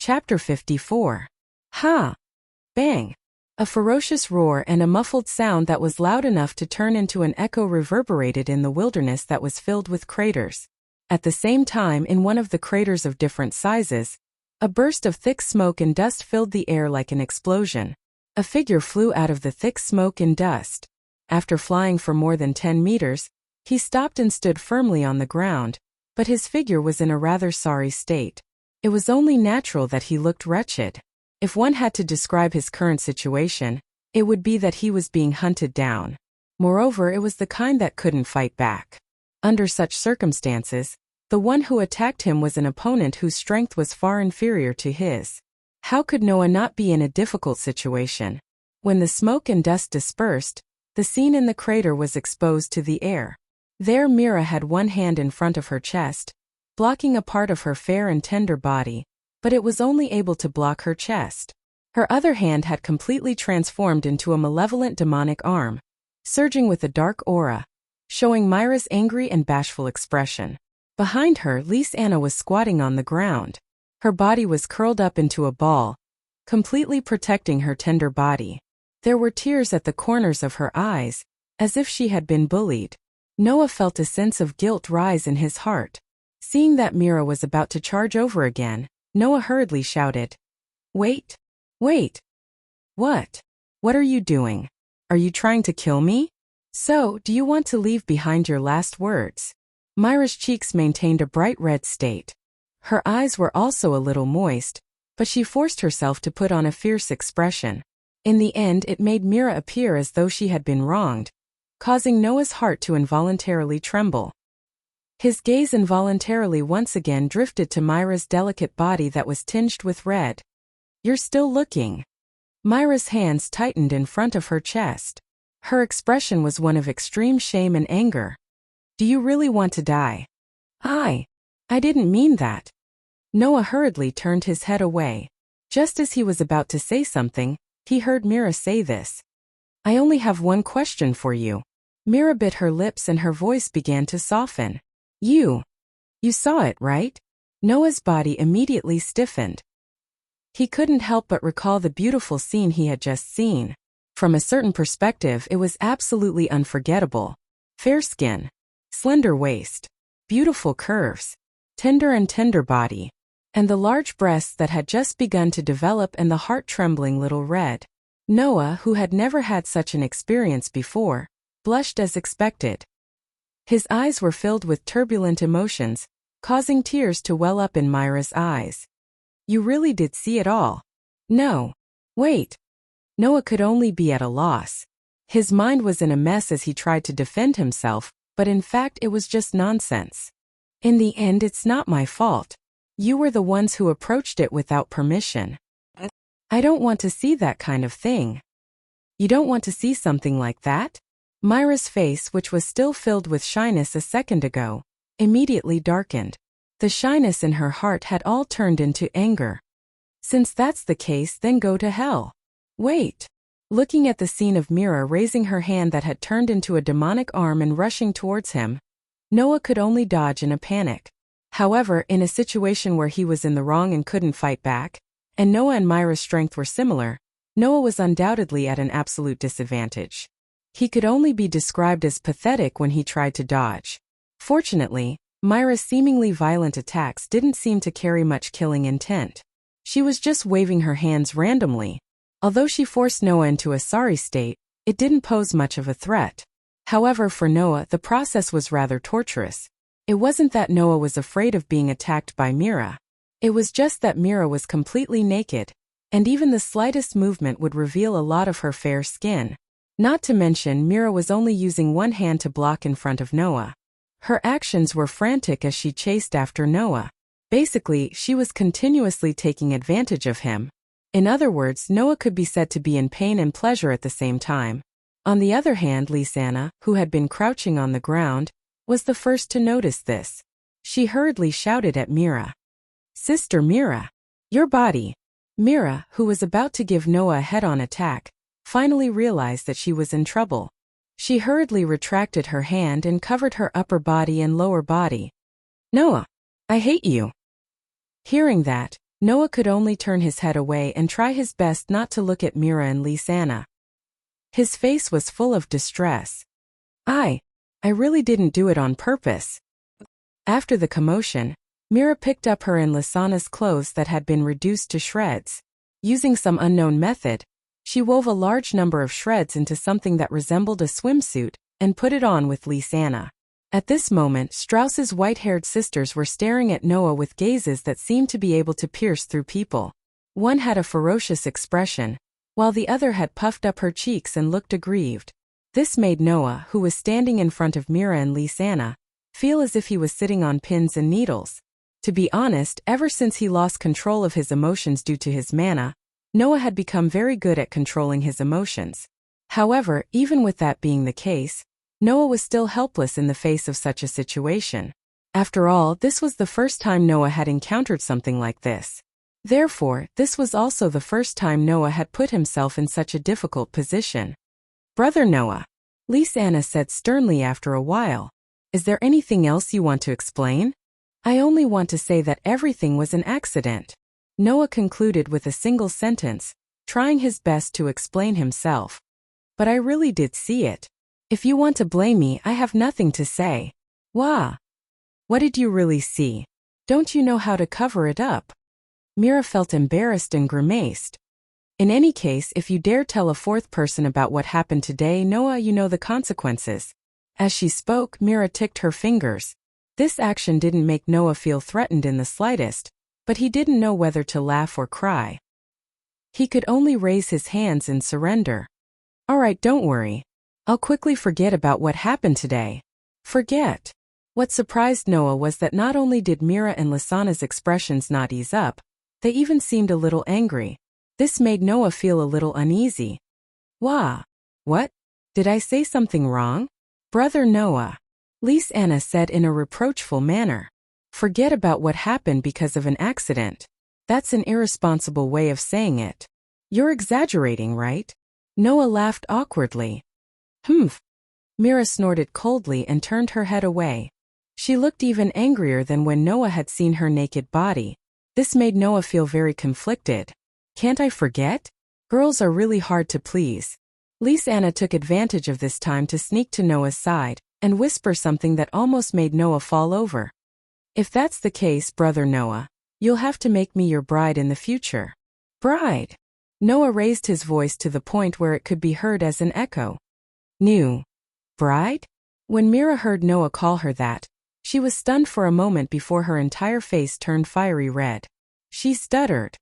Chapter 54. Ha! Bang! A ferocious roar and a muffled sound that was loud enough to turn into an echo reverberated in the wilderness that was filled with craters. At the same time, in one of the craters of different sizes, a burst of thick smoke and dust filled the air like an explosion. A figure flew out of the thick smoke and dust. After flying for more than 10 meters, he stopped and stood firmly on the ground, but his figure was in a rather sorry state. It was only natural that he looked wretched. If one had to describe his current situation, it would be that he was being hunted down. Moreover, it was the kind that couldn't fight back. Under such circumstances, the one who attacked him was an opponent whose strength was far inferior to his. How could Noah not be in a difficult situation? When the smoke and dust dispersed, the scene in the crater was exposed to the air. There Mira had one hand in front of her chest, blocking a part of her fair and tender body, but it was only able to block her chest. Her other hand had completely transformed into a malevolent demonic arm, surging with a dark aura, showing Myra's angry and bashful expression. Behind her, Lysanna was squatting on the ground. Her body was curled up into a ball, completely protecting her tender body. There were tears at the corners of her eyes, as if she had been bullied. Noah felt a sense of guilt rise in his heart. Seeing that Mira was about to charge over again, Noah hurriedly shouted, "Wait! Wait! What? What are you doing? Are you trying to kill me? So, do you want to leave behind your last words?" Myra's cheeks maintained a bright red state. Her eyes were also a little moist, but she forced herself to put on a fierce expression. In the end, it made Mira appear as though she had been wronged, causing Noah's heart to involuntarily tremble. His gaze involuntarily once again drifted to Myra's delicate body that was tinged with red. "You're still looking." Myra's hands tightened in front of her chest. Her expression was one of extreme shame and anger. "Do you really want to die?" I didn't mean that." Noah hurriedly turned his head away. Just as he was about to say something, he heard Mira say this. "I only have one question for you." Mira bit her lips and her voice began to soften. You saw it, right?" Noah's body immediately stiffened. He couldn't help but recall the beautiful scene he had just seen. From a certain perspective, it was absolutely unforgettable. Fair skin, slender waist, beautiful curves, tender body, and the large breasts that had just begun to develop and the heart-trembling little red. Noah, who had never had such an experience before, blushed as expected. His eyes were filled with turbulent emotions, causing tears to well up in Myra's eyes. "You really did see it all?" "No. Wait." Noah could only be at a loss. His mind was in a mess as he tried to defend himself, but in fact it was just nonsense. "In the end, it's not my fault. You were the ones who approached it without permission. I don't want to see that kind of thing." "You don't want to see something like that?" Myra's face, which was still filled with shyness a second ago, immediately darkened. The shyness in her heart had all turned into anger. "Since that's the case, then go to hell." "Wait." Looking at the scene of Mira raising her hand that had turned into a demonic arm and rushing towards him, Noah could only dodge in a panic. However, in a situation where he was in the wrong and couldn't fight back, and Noah and Myra's strength were similar, Noah was undoubtedly at an absolute disadvantage. He could only be described as pathetic when he tried to dodge. Fortunately, Myra's seemingly violent attacks didn't seem to carry much killing intent. She was just waving her hands randomly. Although she forced Noah into a sorry state, it didn't pose much of a threat. However, for Noah, the process was rather torturous. It wasn't that Noah was afraid of being attacked by Mira. It was just that Mira was completely naked, and even the slightest movement would reveal a lot of her fair skin. Not to mention, Mira was only using one hand to block in front of Noah. Her actions were frantic as she chased after Noah. Basically, she was continuously taking advantage of him. In other words, Noah could be said to be in pain and pleasure at the same time. On the other hand, Lysanna, who had been crouching on the ground, was the first to notice this. She hurriedly shouted at Mira. "Sister Mira! Your body!" Mira, who was about to give Noah a head-on attack, finally realized that she was in trouble. She hurriedly retracted her hand and covered her upper body and lower body. "Noah, I hate you." Hearing that, Noah could only turn his head away and try his best not to look at Mira and Lisanna. His face was full of distress. I really didn't do it on purpose. After the commotion, Mira picked up her and Lisanna's clothes that had been reduced to shreds. Using some unknown method, she wove a large number of shreds into something that resembled a swimsuit and put it on with Lisanna. At this moment, Strauss's white-haired sisters were staring at Noah with gazes that seemed to be able to pierce through people. One had a ferocious expression, while the other had puffed up her cheeks and looked aggrieved. This made Noah, who was standing in front of Mira and Lisanna, feel as if he was sitting on pins and needles. To be honest, ever since he lost control of his emotions due to his mana, Noah had become very good at controlling his emotions. However, even with that being the case, Noah was still helpless in the face of such a situation. After all, this was the first time Noah had encountered something like this. Therefore, this was also the first time Noah had put himself in such a difficult position. "Brother Noah," Lisanna said sternly after a while, "is there anything else you want to explain?" "I only want to say that everything was an accident," Noah concluded with a single sentence, trying his best to explain himself. "But I really did see it. If you want to blame me, I have nothing to say." "Wah! What did you really see? Don't you know how to cover it up?" Mira felt embarrassed and grimaced. "In any case, if you dare tell a fourth person about what happened today, Noah, you know the consequences." As she spoke, Mira ticked her fingers. This action didn't make Noah feel threatened in the slightest, but he didn't know whether to laugh or cry. He could only raise his hands in surrender. "All right, don't worry. I'll quickly forget about what happened today." Forget? What surprised Noah was that not only did Mira and Lisanna's expressions not ease up, they even seemed a little angry. This made Noah feel a little uneasy. "Wah! What? Did I say something wrong?" "Brother Noah," Lisanna said in a reproachful manner. "Forget about what happened because of an accident. That's an irresponsible way of saying it. You're exaggerating, right?" Noah laughed awkwardly. "Humph." Mira snorted coldly and turned her head away. She looked even angrier than when Noah had seen her naked body. This made Noah feel very conflicted. "Can't I forget? Girls are really hard to please." Lisanna took advantage of this time to sneak to Noah's side and whisper something that almost made Noah fall over. "If that's the case, brother Noah, you'll have to make me your bride in the future." "Bride?" Noah raised his voice to the point where it could be heard as an echo. "New bride?" When Mira heard Noah call her that, she was stunned for a moment before her entire face turned fiery red. She stuttered.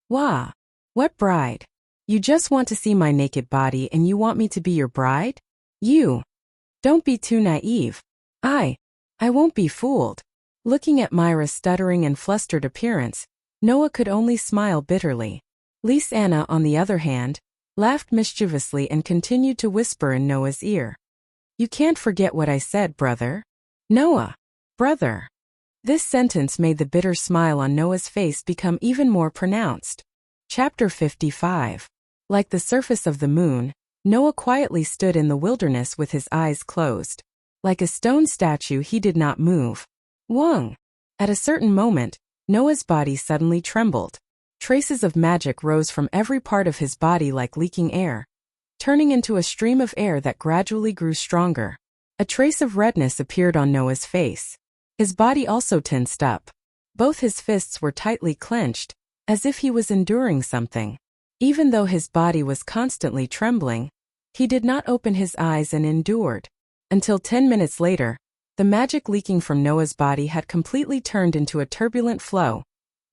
"Wah! What bride? You just want to see my naked body and you want me to be your bride? You! Don't be too naive. I won't be fooled." Looking at Mira's stuttering and flustered appearance, Noah could only smile bitterly. Lisanna, on the other hand, laughed mischievously and continued to whisper in Noah's ear. "You can't forget what I said, brother." "Noah! Brother!" This sentence made the bitter smile on Noah's face become even more pronounced. Chapter 55. Like the surface of the moon, Noah quietly stood in the wilderness with his eyes closed. Like a stone statue, he did not move. Wong! At a certain moment, Noah's body suddenly trembled. Traces of magic rose from every part of his body like leaking air, turning into a stream of air that gradually grew stronger. A trace of redness appeared on Noah's face. His body also tensed up. Both his fists were tightly clenched, as if he was enduring something. Even though his body was constantly trembling, he did not open his eyes and endured. Until 10 minutes later, the magic leaking from Noah's body had completely turned into a turbulent flow,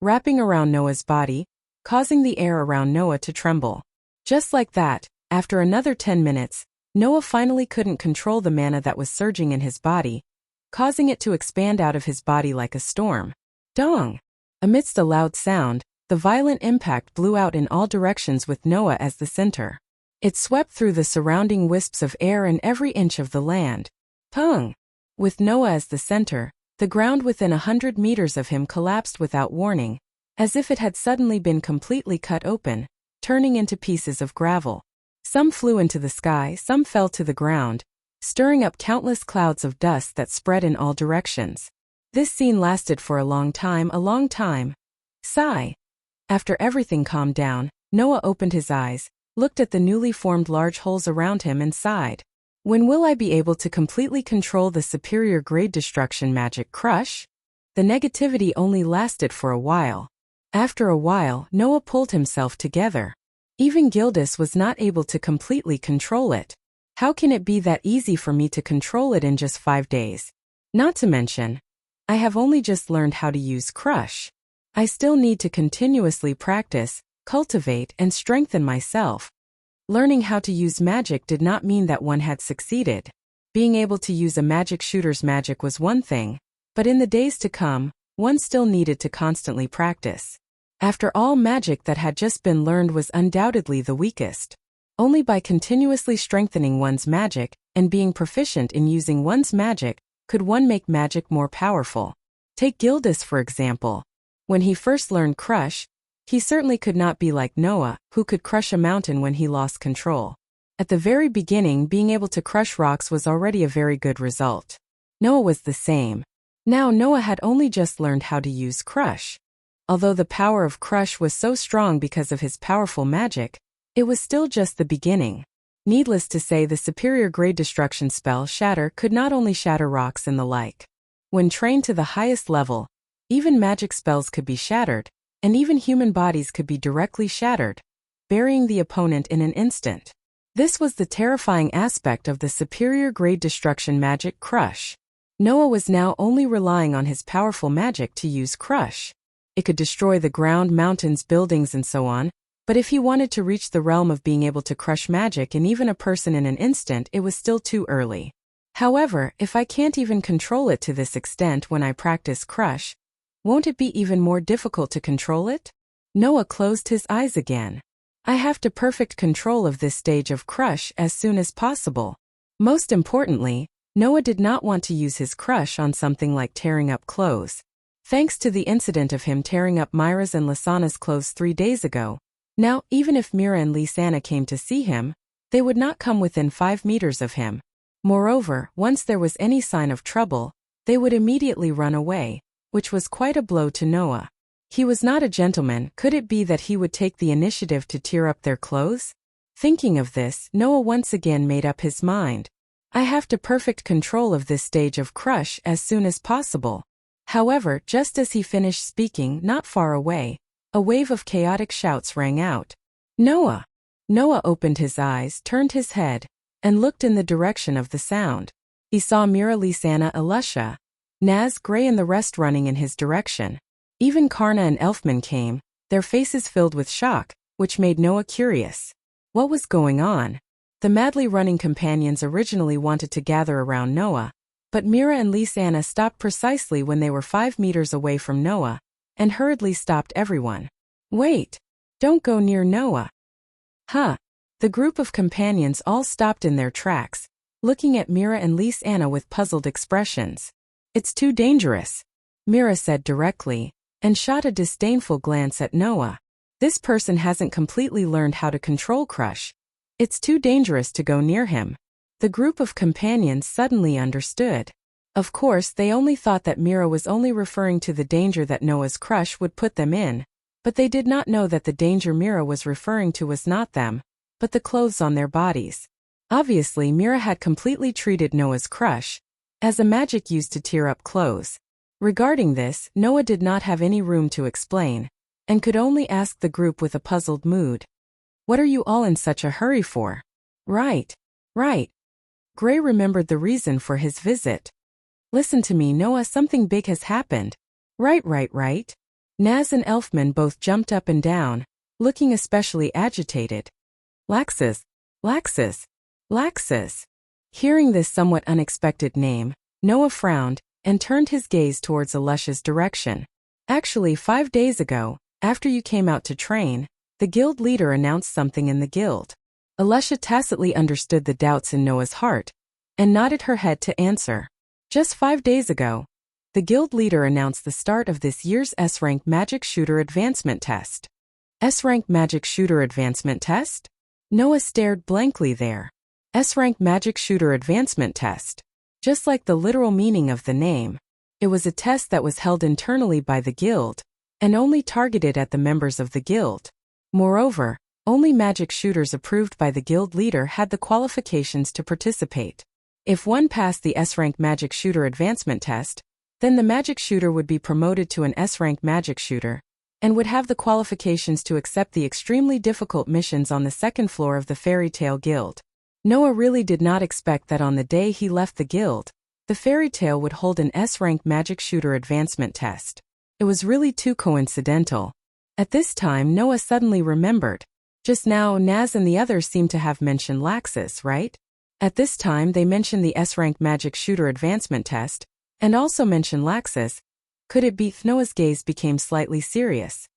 wrapping around Noah's body, causing the air around Noah to tremble. Just like that, after another 10 minutes, Noah finally couldn't control the mana that was surging in his body, causing it to expand out of his body like a storm. Dong! Amidst a loud sound, the violent impact blew out in all directions with Noah as the center. It swept through the surrounding wisps of air and every inch of the land. Pung! With Noah as the center, the ground within 100 meters of him collapsed without warning, as if it had suddenly been completely cut open, turning into pieces of gravel. Some flew into the sky, some fell to the ground, stirring up countless clouds of dust that spread in all directions. This scene lasted for a long time. Sigh. After everything calmed down, Noah opened his eyes, looked at the newly formed large holes around him and sighed. When will I be able to completely control the superior grade destruction magic crush? The negativity only lasted for a while. After a while, Noah pulled himself together. Even Gildas was not able to completely control it. How can it be that easy for me to control it in just 5 days? Not to mention, I have only just learned how to use crush. I still need to continuously practice, cultivate, and strengthen myself. Learning how to use magic did not mean that one had succeeded. Being able to use a magic shooter's magic was one thing, but in the days to come, one still needed to constantly practice. After all, magic that had just been learned was undoubtedly the weakest. Only by continuously strengthening one's magic and being proficient in using one's magic could one make magic more powerful. Take Gildas for example. When he first learned crush, he certainly could not be like Noah, who could crush a mountain when he lost control. At the very beginning, being able to crush rocks was already a very good result. Noah was the same. Now Noah had only just learned how to use crush. Although the power of crush was so strong because of his powerful magic, it was still just the beginning. Needless to say, the superior grade destruction spell Shatter could not only shatter rocks and the like. When trained to the highest level, even magic spells could be shattered, and even human bodies could be directly shattered, burying the opponent in an instant. This was the terrifying aspect of the superior grade destruction magic crush. Noah was now only relying on his powerful magic to use crush. It could destroy the ground, mountains, buildings, and so on, but if he wanted to reach the realm of being able to crush magic and even a person in an instant, it was still too early. However, if I can't even control it to this extent when I practice crush, won't it be even more difficult to control it? Noah closed his eyes again. I have to perfect control of this stage of crush as soon as possible. Most importantly, Noah did not want to use his crush on something like tearing up clothes. Thanks to the incident of him tearing up Myra's and Lysana's clothes 3 days ago, now even if Mira and Lysana came to see him, they would not come within 5 meters of him. Moreover, once there was any sign of trouble, they would immediately run away, which was quite a blow to Noah. He was not a gentleman. Could it be that he would take the initiative to tear up their clothes? Thinking of this, Noah once again made up his mind. I have to perfect control of this stage of crush as soon as possible. However, just as he finished speaking, not far away, a wave of chaotic shouts rang out. Noah! Noah opened his eyes, turned his head, and looked in the direction of the sound. He saw Mira, Lysana, Elisha, Naz, Gray, and the rest running in his direction. Even Karna and Elfman came, their faces filled with shock, which made Noah curious. What was going on? The madly running companions originally wanted to gather around Noah, but Mira and Lysana stopped precisely when they were 5 meters away from Noah, and hurriedly stopped everyone. Wait! Don't go near Noah! Huh! The group of companions all stopped in their tracks, looking at Mira and Lysana with puzzled expressions. It's too dangerous, Mira said directly, and shot a disdainful glance at Noah. This person hasn't completely learned how to control crush. It's too dangerous to go near him. The group of companions suddenly understood. Of course, they only thought that Mira was only referring to the danger that Noah's crush would put them in, but they did not know that the danger Mira was referring to was not them, but the clothes on their bodies. Obviously, Mira had completely treated Noah's crush as a magic used to tear up clothes. Regarding this, Noah did not have any room to explain, and could only ask the group with a puzzled mood. What are you all in such a hurry for? Right. Gray remembered the reason for his visit. Listen to me, Noah, something big has happened. Right. Naz and Elfman both jumped up and down, looking especially agitated. Laxus. Hearing this somewhat unexpected name, Noah frowned and turned his gaze towards Elisha's direction. Actually, 5 days ago, after you came out to train, the guild leader announced something in the guild. Elisha tacitly understood the doubts in Noah's heart, and nodded her head to answer. Just 5 days ago, the guild leader announced the start of this year's S-Rank Magic Shooter Advancement Test. S-Rank Magic Shooter Advancement Test? Noah stared blankly there. S-Rank Magic Shooter Advancement Test. Just like the literal meaning of the name, it was a test that was held internally by the guild, and only targeted at the members of the guild. Moreover, only magic shooters approved by the guild leader had the qualifications to participate. If one passed the S-rank magic shooter advancement test, then the magic shooter would be promoted to an S-rank magic shooter, and would have the qualifications to accept the extremely difficult missions on the second floor of the Fairy Tale Guild. Noah really did not expect that on the day he left the guild, the Fairy Tale would hold an S-rank magic shooter advancement test. It was really too coincidental. At this time Noah suddenly remembered. Just now Naz and the others seemed to have mentioned Laxus, right? At this time they mentioned the S-rank magic shooter advancement test, and also mentioned Laxus. Could it be? Noah's gaze became slightly serious.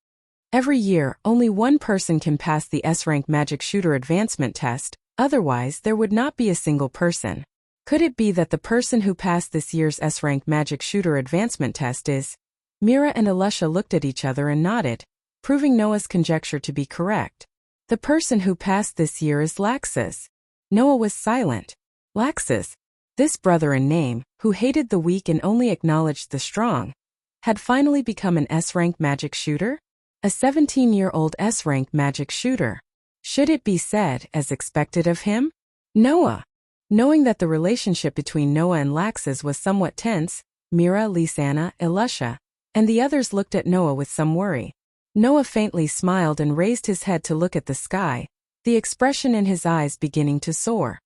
Every year, only one person can pass the S-rank magic shooter advancement test, otherwise there would not be a single person. Could it be that the person who passed this year's S-rank magic shooter advancement test is? Mira and Elisha looked at each other and nodded, proving Noah's conjecture to be correct. The person who passed this year is Laxus. Noah was silent. Laxus, this brother in name, who hated the weak and only acknowledged the strong, had finally become an S-rank magic shooter? A 17-year-old S-rank magic shooter. Should it be said, as expected of him? Noah. Knowing that the relationship between Noah and Laxus was somewhat tense, Mira, Lisanna, Elisha, and the others looked at Noah with some worry. Noah faintly smiled and raised his head to look at the sky, the expression in his eyes beginning to soar.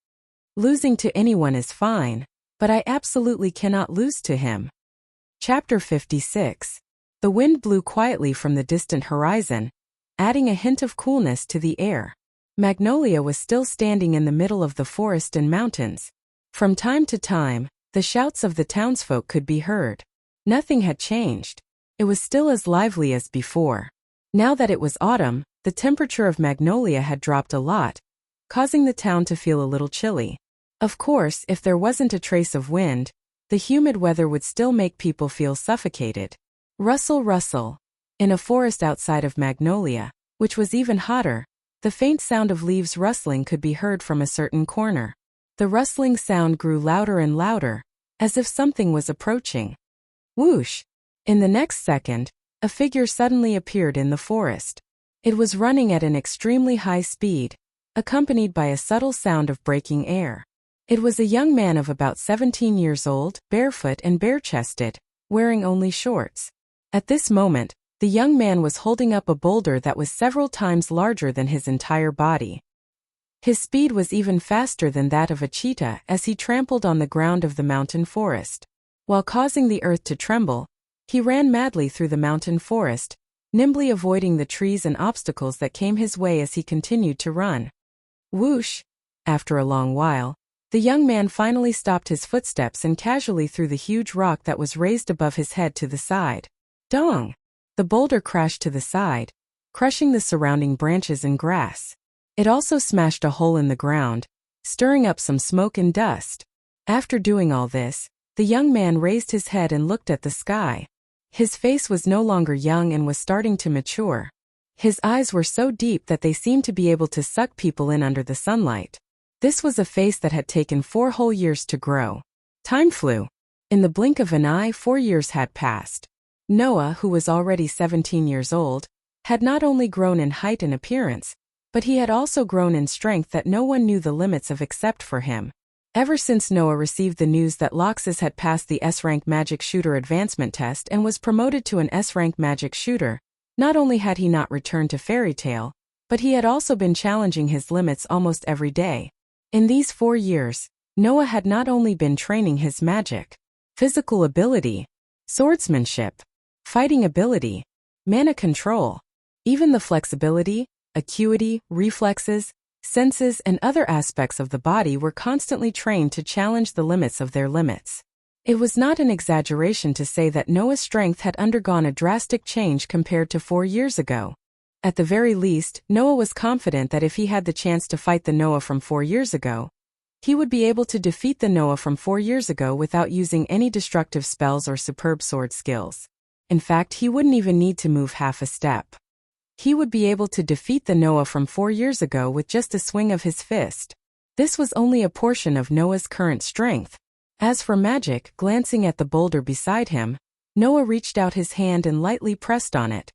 Losing to anyone is fine, but I absolutely cannot lose to him. Chapter 56. The wind blew quietly from the distant horizon, adding a hint of coolness to the air. Magnolia was still standing in the middle of the forest and mountains. From time to time, the shouts of the townsfolk could be heard. Nothing had changed. It was still as lively as before. Now that it was autumn, the temperature of Magnolia had dropped a lot, causing the town to feel a little chilly. Of course, if there wasn't a trace of wind, the humid weather would still make people feel suffocated. Rustle, rustle. In a forest outside of Magnolia, which was even hotter, the faint sound of leaves rustling could be heard from a certain corner. The rustling sound grew louder and louder, as if something was approaching. Whoosh! In the next second, a figure suddenly appeared in the forest. It was running at an extremely high speed, accompanied by a subtle sound of breaking air. It was a young man of about 17 years old, barefoot and bare-chested, wearing only shorts. At this moment, the young man was holding up a boulder that was several times larger than his entire body. His speed was even faster than that of a cheetah as he trampled on the ground of the mountain forest. While causing the earth to tremble, he ran madly through the mountain forest, nimbly avoiding the trees and obstacles that came his way as he continued to run. Whoosh! After a long while, the young man finally stopped his footsteps and casually threw the huge rock that was raised above his head to the side. Dong! The boulder crashed to the side, crushing the surrounding branches and grass. It also smashed a hole in the ground, stirring up some smoke and dust. After doing all this, the young man raised his head and looked at the sky. His face was no longer young and was starting to mature. His eyes were so deep that they seemed to be able to suck people in under the sunlight. This was a face that had taken 4 whole years to grow. Time flew. In the blink of an eye, 4 years had passed. Noah, who was already 17 years old, had not only grown in height and appearance, but he had also grown in strength that no one knew the limits of except for him. Ever since Noah received the news that Laxus had passed the S-rank magic shooter advancement test and was promoted to an S-rank magic shooter, not only had he not returned to Fairy Tale, but he had also been challenging his limits almost every day. In these 4 years, Noah had not only been training his magic, physical ability, swordsmanship, fighting ability, mana control, even the flexibility, acuity, reflexes, senses and other aspects of the body were constantly trained to challenge the limits of their limits. It was not an exaggeration to say that Noah's strength had undergone a drastic change compared to 4 years ago. At the very least, Noah was confident that if he had the chance to fight the Noah from 4 years ago, he would be able to defeat the Noah from 4 years ago without using any destructive spells or superb sword skills. In fact, he wouldn't even need to move half a step. He would be able to defeat the Noah from 4 years ago with just a swing of his fist. This was only a portion of Noah's current strength. As for magic, glancing at the boulder beside him, Noah reached out his hand and lightly pressed on it.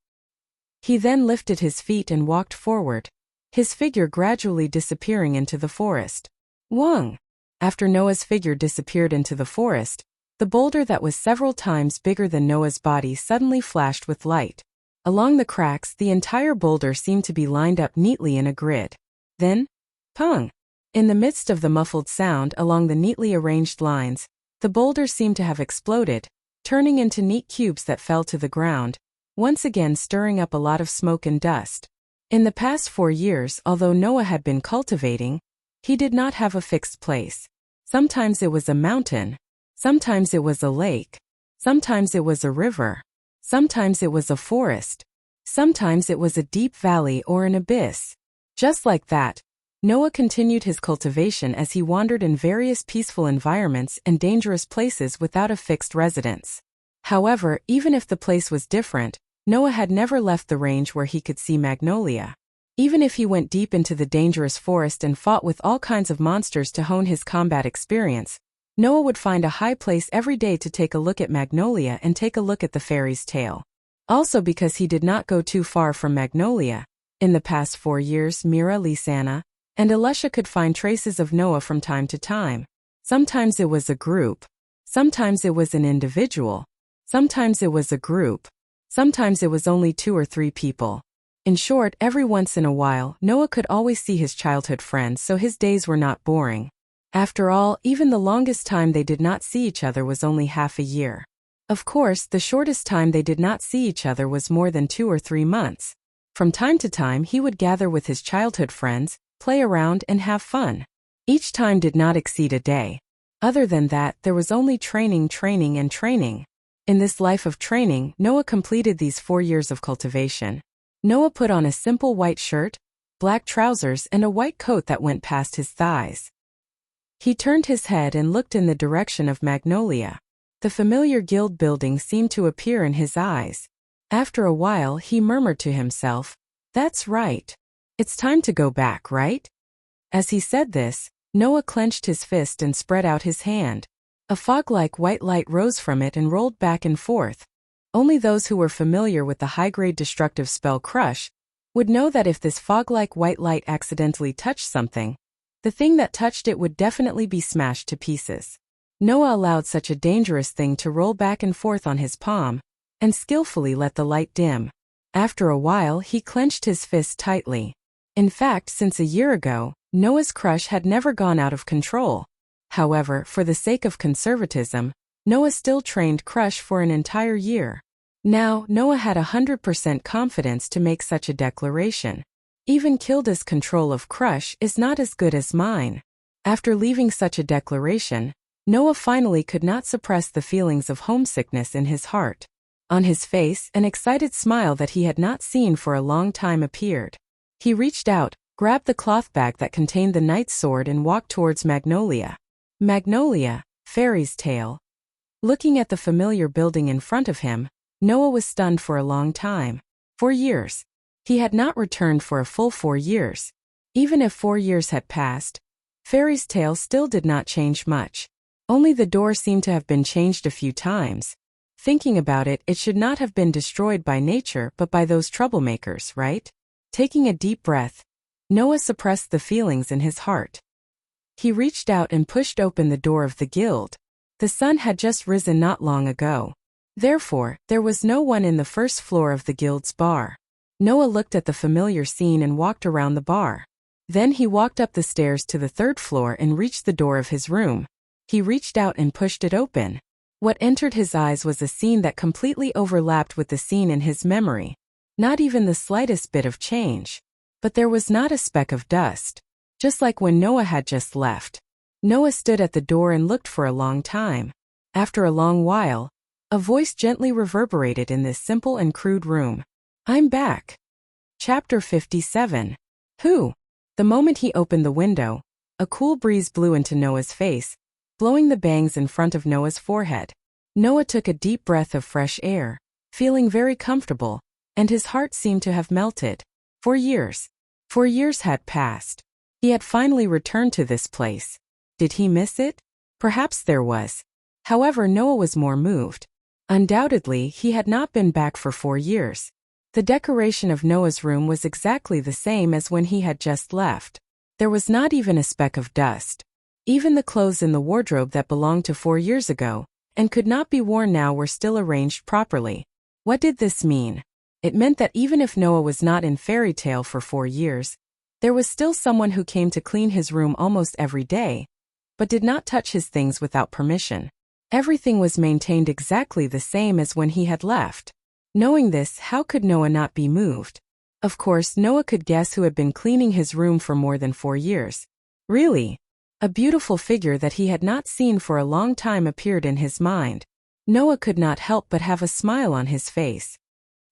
He then lifted his feet and walked forward, his figure gradually disappearing into the forest. Wang! After Noah's figure disappeared into the forest, the boulder that was several times bigger than Noah's body suddenly flashed with light. Along the cracks, the entire boulder seemed to be lined up neatly in a grid. Then, pong! In the midst of the muffled sound along the neatly arranged lines, the boulder seemed to have exploded, turning into neat cubes that fell to the ground, once again stirring up a lot of smoke and dust. In the past 4 years, although Noah had been cultivating, he did not have a fixed place. Sometimes it was a mountain, sometimes it was a lake, sometimes it was a river, sometimes it was a forest, sometimes it was a deep valley or an abyss. Just like that, Noah continued his cultivation as he wandered in various peaceful environments and dangerous places without a fixed residence. However, even if the place was different, Noah had never left the range where he could see Magnolia. Even if he went deep into the dangerous forest and fought with all kinds of monsters to hone his combat experience, Noah would find a high place every day to take a look at Magnolia and take a look at the fairy's tale. Also, because he did not go too far from Magnolia, in the past 4 years Mira, Lisanna, and Alicia could find traces of Noah from time to time. Sometimes it was a group, sometimes it was an individual, sometimes it was a group, sometimes it was only 2 or 3 people. In short, every once in a while, Noah could always see his childhood friends, so his days were not boring. After all, even the longest time they did not see each other was only half a year. Of course, the shortest time they did not see each other was more than 2 or 3 months. From time to time he would gather with his childhood friends, play around and have fun. Each time did not exceed a day. Other than that, there was only training and training. In this life of training, Noah completed these 4 years of cultivation. Noah put on a simple white shirt, black trousers and a white coat that went past his thighs. He turned his head and looked in the direction of Magnolia. The familiar guild building seemed to appear in his eyes. After a while he murmured to himself, "That's right. It's time to go back, right?" As he said this, Noah clenched his fist and spread out his hand. A fog-like white light rose from it and rolled back and forth. Only those who were familiar with the high-grade destructive spell Crush would know that if this fog-like white light accidentally touched something, the thing that touched it would definitely be smashed to pieces. Noah allowed such a dangerous thing to roll back and forth on his palm, and skillfully let the light dim. After a while he clenched his fist tightly. In fact, since a year ago, Noah's crush had never gone out of control. However, for the sake of conservatism, Noah still trained Crush for an entire year. Now, Noah had 100% confidence to make such a declaration. Even Kilda's control of Crush is not as good as mine. After leaving such a declaration, Noah finally could not suppress the feelings of homesickness in his heart. On his face, an excited smile that he had not seen for a long time appeared. He reached out, grabbed the cloth bag that contained the knight's sword and walked towards Magnolia. Magnolia, fairy's tale. Looking at the familiar building in front of him, Noah was stunned for a long time. 4 years. He had not returned for a full 4 years. Even if 4 years had passed, Fairy's Tale still did not change much. Only the door seemed to have been changed a few times. Thinking about it, it should not have been destroyed by nature but by those troublemakers, right? Taking a deep breath, Noah suppressed the feelings in his heart. He reached out and pushed open the door of the guild. The sun had just risen not long ago. Therefore, there was no one in the first floor of the guild's bar. Noah looked at the familiar scene and walked around the bar. Then he walked up the stairs to the 3rd floor and reached the door of his room. He reached out and pushed it open. What entered his eyes was a scene that completely overlapped with the scene in his memory. Not even the slightest bit of change. But there was not a speck of dust. Just like when Noah had just left. Noah stood at the door and looked for a long time. After a long while, a voice gently reverberated in this simple and crude room. "I'm back." Chapter 57. Who? The moment he opened the window, a cool breeze blew into Noah's face, blowing the bangs in front of Noah's forehead. Noah took a deep breath of fresh air, feeling very comfortable, and his heart seemed to have melted. 4 years. 4 years had passed. He had finally returned to this place. Did he miss it? Perhaps there was. However, Noah was more moved. Undoubtedly, he had not been back for 4 years. The decoration of Noah's room was exactly the same as when he had just left. There was not even a speck of dust. Even the clothes in the wardrobe that belonged to 4 years ago, and could not be worn now, were still arranged properly. What did this mean? It meant that even if Noah was not in fairy tale for 4 years, there was still someone who came to clean his room almost every day, but did not touch his things without permission. Everything was maintained exactly the same as when he had left. Knowing this, how could Noah not be moved? Of course, Noah could guess who had been cleaning his room for more than 4 years. Really? A beautiful figure that he had not seen for a long time appeared in his mind. Noah could not help but have a smile on his face.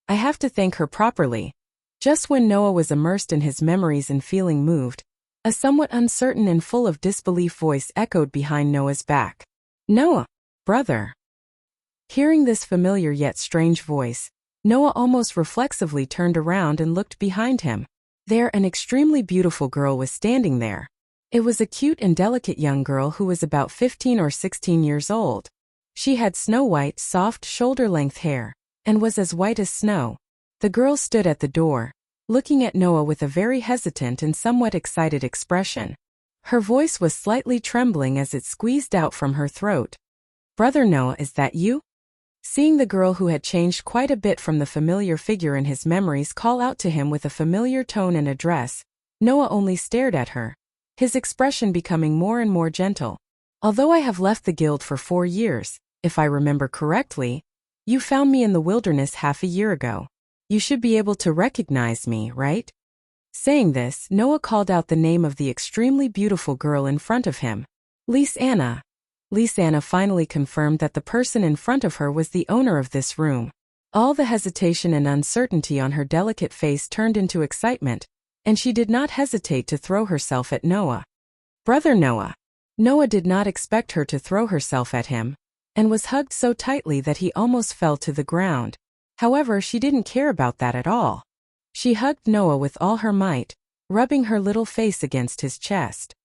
I have to thank her properly. Just when Noah was immersed in his memories and feeling moved, a somewhat uncertain and full of disbelief voice echoed behind Noah's back. Noah, brother. Hearing this familiar yet strange voice, Noah almost reflexively turned around and looked behind him. There, an extremely beautiful girl was standing there. It was a cute and delicate young girl who was about 15 or 16 years old. She had snow-white, soft, shoulder-length hair, and was as white as snow. The girl stood at the door, looking at Noah with a very hesitant and somewhat excited expression. Her voice was slightly trembling as it squeezed out from her throat. Brother Noah, is that you? Seeing the girl who had changed quite a bit from the familiar figure in his memories call out to him with a familiar tone and address, Noah only stared at her, his expression becoming more and more gentle. Although I have left the guild for 4 years, if I remember correctly, you found me in the wilderness half a year ago. You should be able to recognize me, right? Saying this, Noah called out the name of the extremely beautiful girl in front of him. Lysanna. Lysanna finally confirmed that the person in front of her was the owner of this room. All the hesitation and uncertainty on her delicate face turned into excitement, and she did not hesitate to throw herself at Noah. Brother Noah. Noah did not expect her to throw herself at him, and was hugged so tightly that he almost fell to the ground. However, she didn't care about that at all. She hugged Noah with all her might, rubbing her little face against his chest.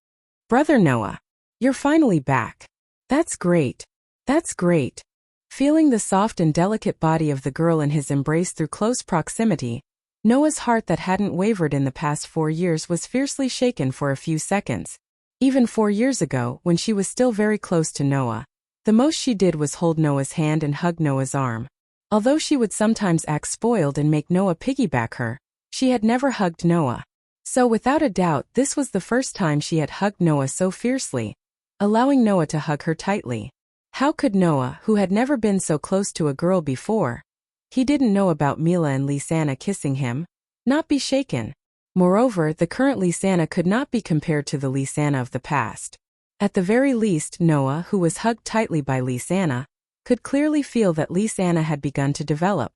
Brother Noah, you're finally back. That's great. That's great. Feeling the soft and delicate body of the girl in his embrace through close proximity, Noah's heart that hadn't wavered in the past 4 years was fiercely shaken for a few seconds. Even 4 years ago, when she was still very close to Noah, the most she did was hold Noah's hand and hug Noah's arm. Although she would sometimes act spoiled and make Noah piggyback her, she had never hugged Noah. So without a doubt, this was the first time she had hugged Noah so fiercely, allowing Noah to hug her tightly. How could Noah, who had never been so close to a girl before, he didn't know about Mila and Lysanna kissing him, not be shaken? Moreover, the current Lysanna could not be compared to the Lysanna of the past. At the very least, Noah, who was hugged tightly by Lysanna, could clearly feel that Lysanna had begun to develop.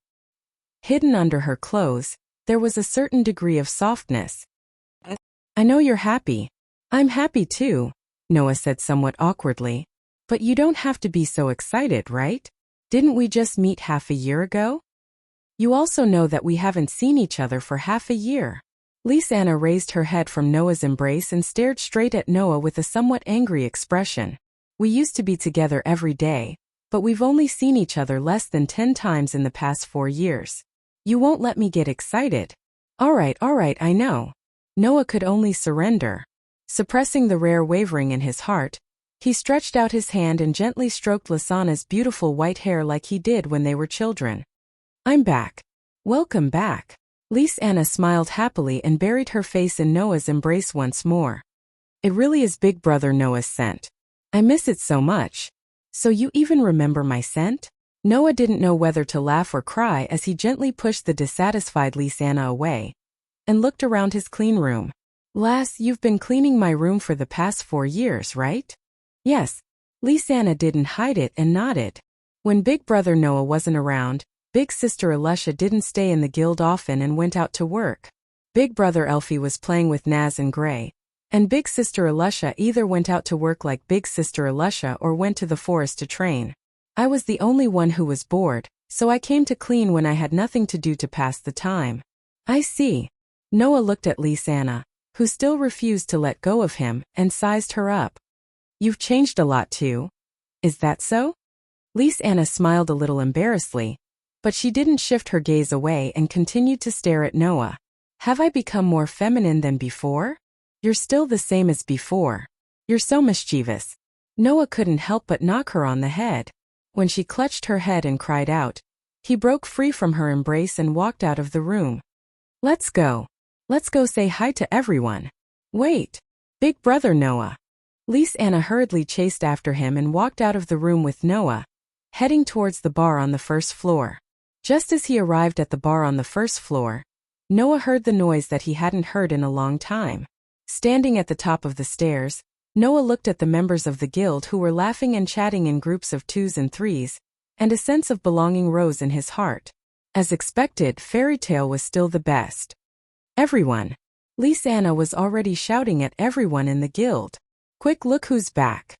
Hidden under her clothes, there was a certain degree of softness. I know you're happy. I'm happy too, Noah said somewhat awkwardly. But you don't have to be so excited, right? Didn't we just meet half a year ago? You also know that we haven't seen each other for half a year. Lysanna raised her head from Noah's embrace and stared straight at Noah with a somewhat angry expression. We used to be together every day, but we've only seen each other less than 10 times in the past 4 years. You won't let me get excited. All right, I know. Noah could only surrender. Suppressing the rare wavering in his heart, he stretched out his hand and gently stroked Lysanna's beautiful white hair like he did when they were children. I'm back. Welcome back. Lysanna smiled happily and buried her face in Noah's embrace once more. It really is Big Brother Noah's scent. I miss it so much. So you even remember my scent? Noah didn't know whether to laugh or cry as he gently pushed the dissatisfied Lysanna away and looked around his clean room. Lass, you've been cleaning my room for the past 4 years, right? Yes. Lysanna didn't hide it and nodded. When Big Brother Noah wasn't around, Big Sister Alusha didn't stay in the guild often and went out to work. Big Brother Elfie was playing with Naz and Gray, and Big Sister Alusha either went out to work like Big Sister Alusha or went to the forest to train. I was the only one who was bored, so I came to clean when I had nothing to do to pass the time. I see. Noah looked at Lysanna, who still refused to let go of him, and sized her up. You've changed a lot too. Is that so? Lise Anna smiled a little embarrassedly, but she didn't shift her gaze away and continued to stare at Noah. Have I become more feminine than before? You're still the same as before. You're so mischievous. Noah couldn't help but knock her on the head. When she clutched her head and cried out, he broke free from her embrace and walked out of the room. Let's go. Let's go say hi to everyone. Wait. Big brother Noah. Lise Anna hurriedly chased after him and walked out of the room with Noah, heading towards the bar on the first floor. Just as he arrived at the bar on the first floor, Noah heard the noise that he hadn't heard in a long time. Standing at the top of the stairs, Noah looked at the members of the guild who were laughing and chatting in groups of 2s and 3s, and a sense of belonging rose in his heart. As expected, Fairy Tale was still the best. Everyone. Lise Anna was already shouting at everyone in the guild. Quick, look who's back.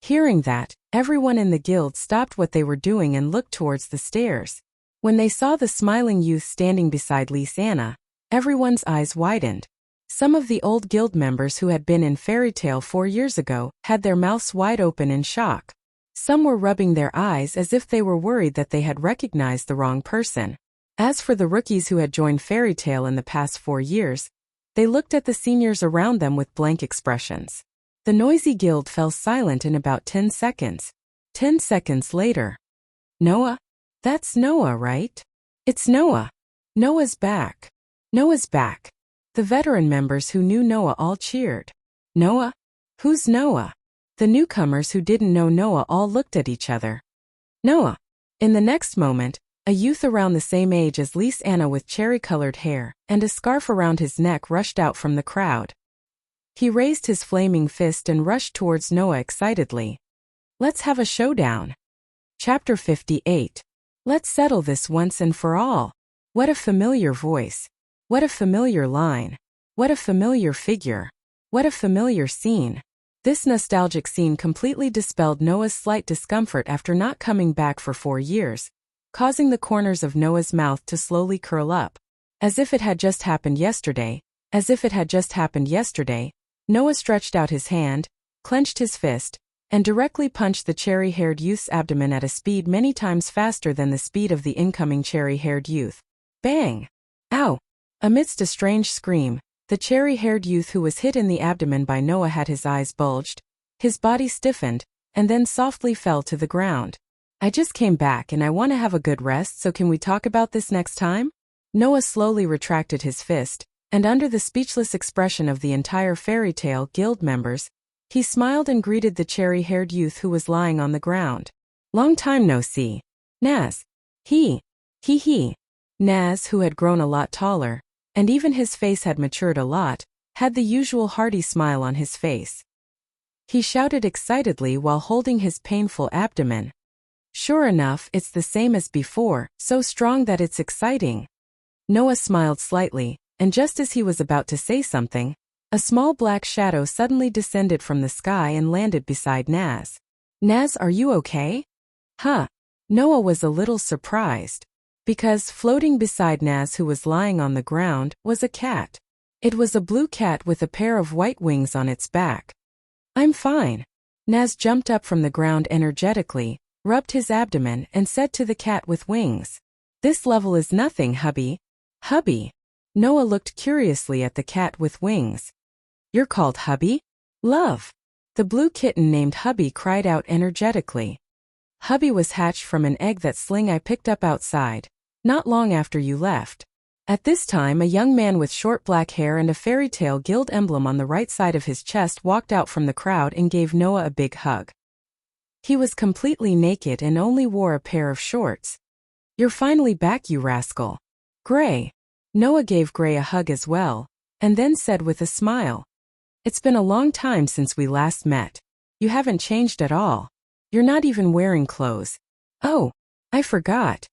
Hearing that, everyone in the guild stopped what they were doing and looked towards the stairs. When they saw the smiling youth standing beside Lise Anna, everyone's eyes widened. Some of the old guild members who had been in Fairy Tale 4 years ago had their mouths wide open in shock. Some were rubbing their eyes as if they were worried that they had recognized the wrong person. As for the rookies who had joined Fairy Tale in the past 4 years, they looked at the seniors around them with blank expressions. The noisy guild fell silent in about 10 seconds. 10 seconds later. Noah? That's Noah, right? It's Noah. Noah's back. Noah's back. The veteran members who knew Noah all cheered. Noah? Who's Noah? The newcomers who didn't know Noah all looked at each other. Noah. In the next moment, a youth around the same age as Lise Anna with cherry-colored hair and a scarf around his neck rushed out from the crowd. He raised his flaming fist and rushed towards Noah excitedly. Let's have a showdown. Chapter 58. Let's settle this once and for all. What a familiar voice. What a familiar line. What a familiar figure. What a familiar scene. This nostalgic scene completely dispelled Noah's slight discomfort after not coming back for 4 years, causing the corners of Noah's mouth to slowly curl up. As if it had just happened yesterday, Noah stretched out his hand, clenched his fist, and directly punched the cherry-haired youth's abdomen at a speed many times faster than the speed of the incoming cherry-haired youth. Bang! Ow! Amidst a strange scream, the cherry-haired youth who was hit in the abdomen by Noah had his eyes bulged, his body stiffened, and then softly fell to the ground. I just came back and I want to have a good rest, so can we talk about this next time? Noah slowly retracted his fist, and under the speechless expression of the entire Fairy Tale guild members, he smiled and greeted the cherry-haired youth who was lying on the ground. Long time no see. Naz. He. Naz, who had grown a lot taller, and even his face had matured a lot, had the usual hearty smile on his face. He shouted excitedly while holding his painful abdomen. Sure enough, it's the same as before, so strong that it's exciting. Noah smiled slightly, and just as he was about to say something, a small black shadow suddenly descended from the sky and landed beside Naz. Naz, are you okay? Huh. Noah was a little surprised. Because floating beside Naz, who was lying on the ground, was a cat. It was a blue cat with a pair of white wings on its back. I'm fine. Naz jumped up from the ground energetically, rubbed his abdomen, and said to the cat with wings, This level is nothing, hubby. Hubby. Noah looked curiously at the cat with wings. You're called hubby? Love. The blue kitten named Hubby cried out energetically. Hubby was hatched from an egg that sling I picked up outside, not long after you left. At this time, a young man with short black hair and a Fairy Tale guild emblem on the right side of his chest walked out from the crowd and gave Noah a big hug. He was completely naked and only wore a pair of shorts. You're finally back, you rascal. Gray. Noah gave Gray a hug as well, and then said with a smile, It's been a long time since we last met. You haven't changed at all. You're not even wearing clothes. Oh, I forgot.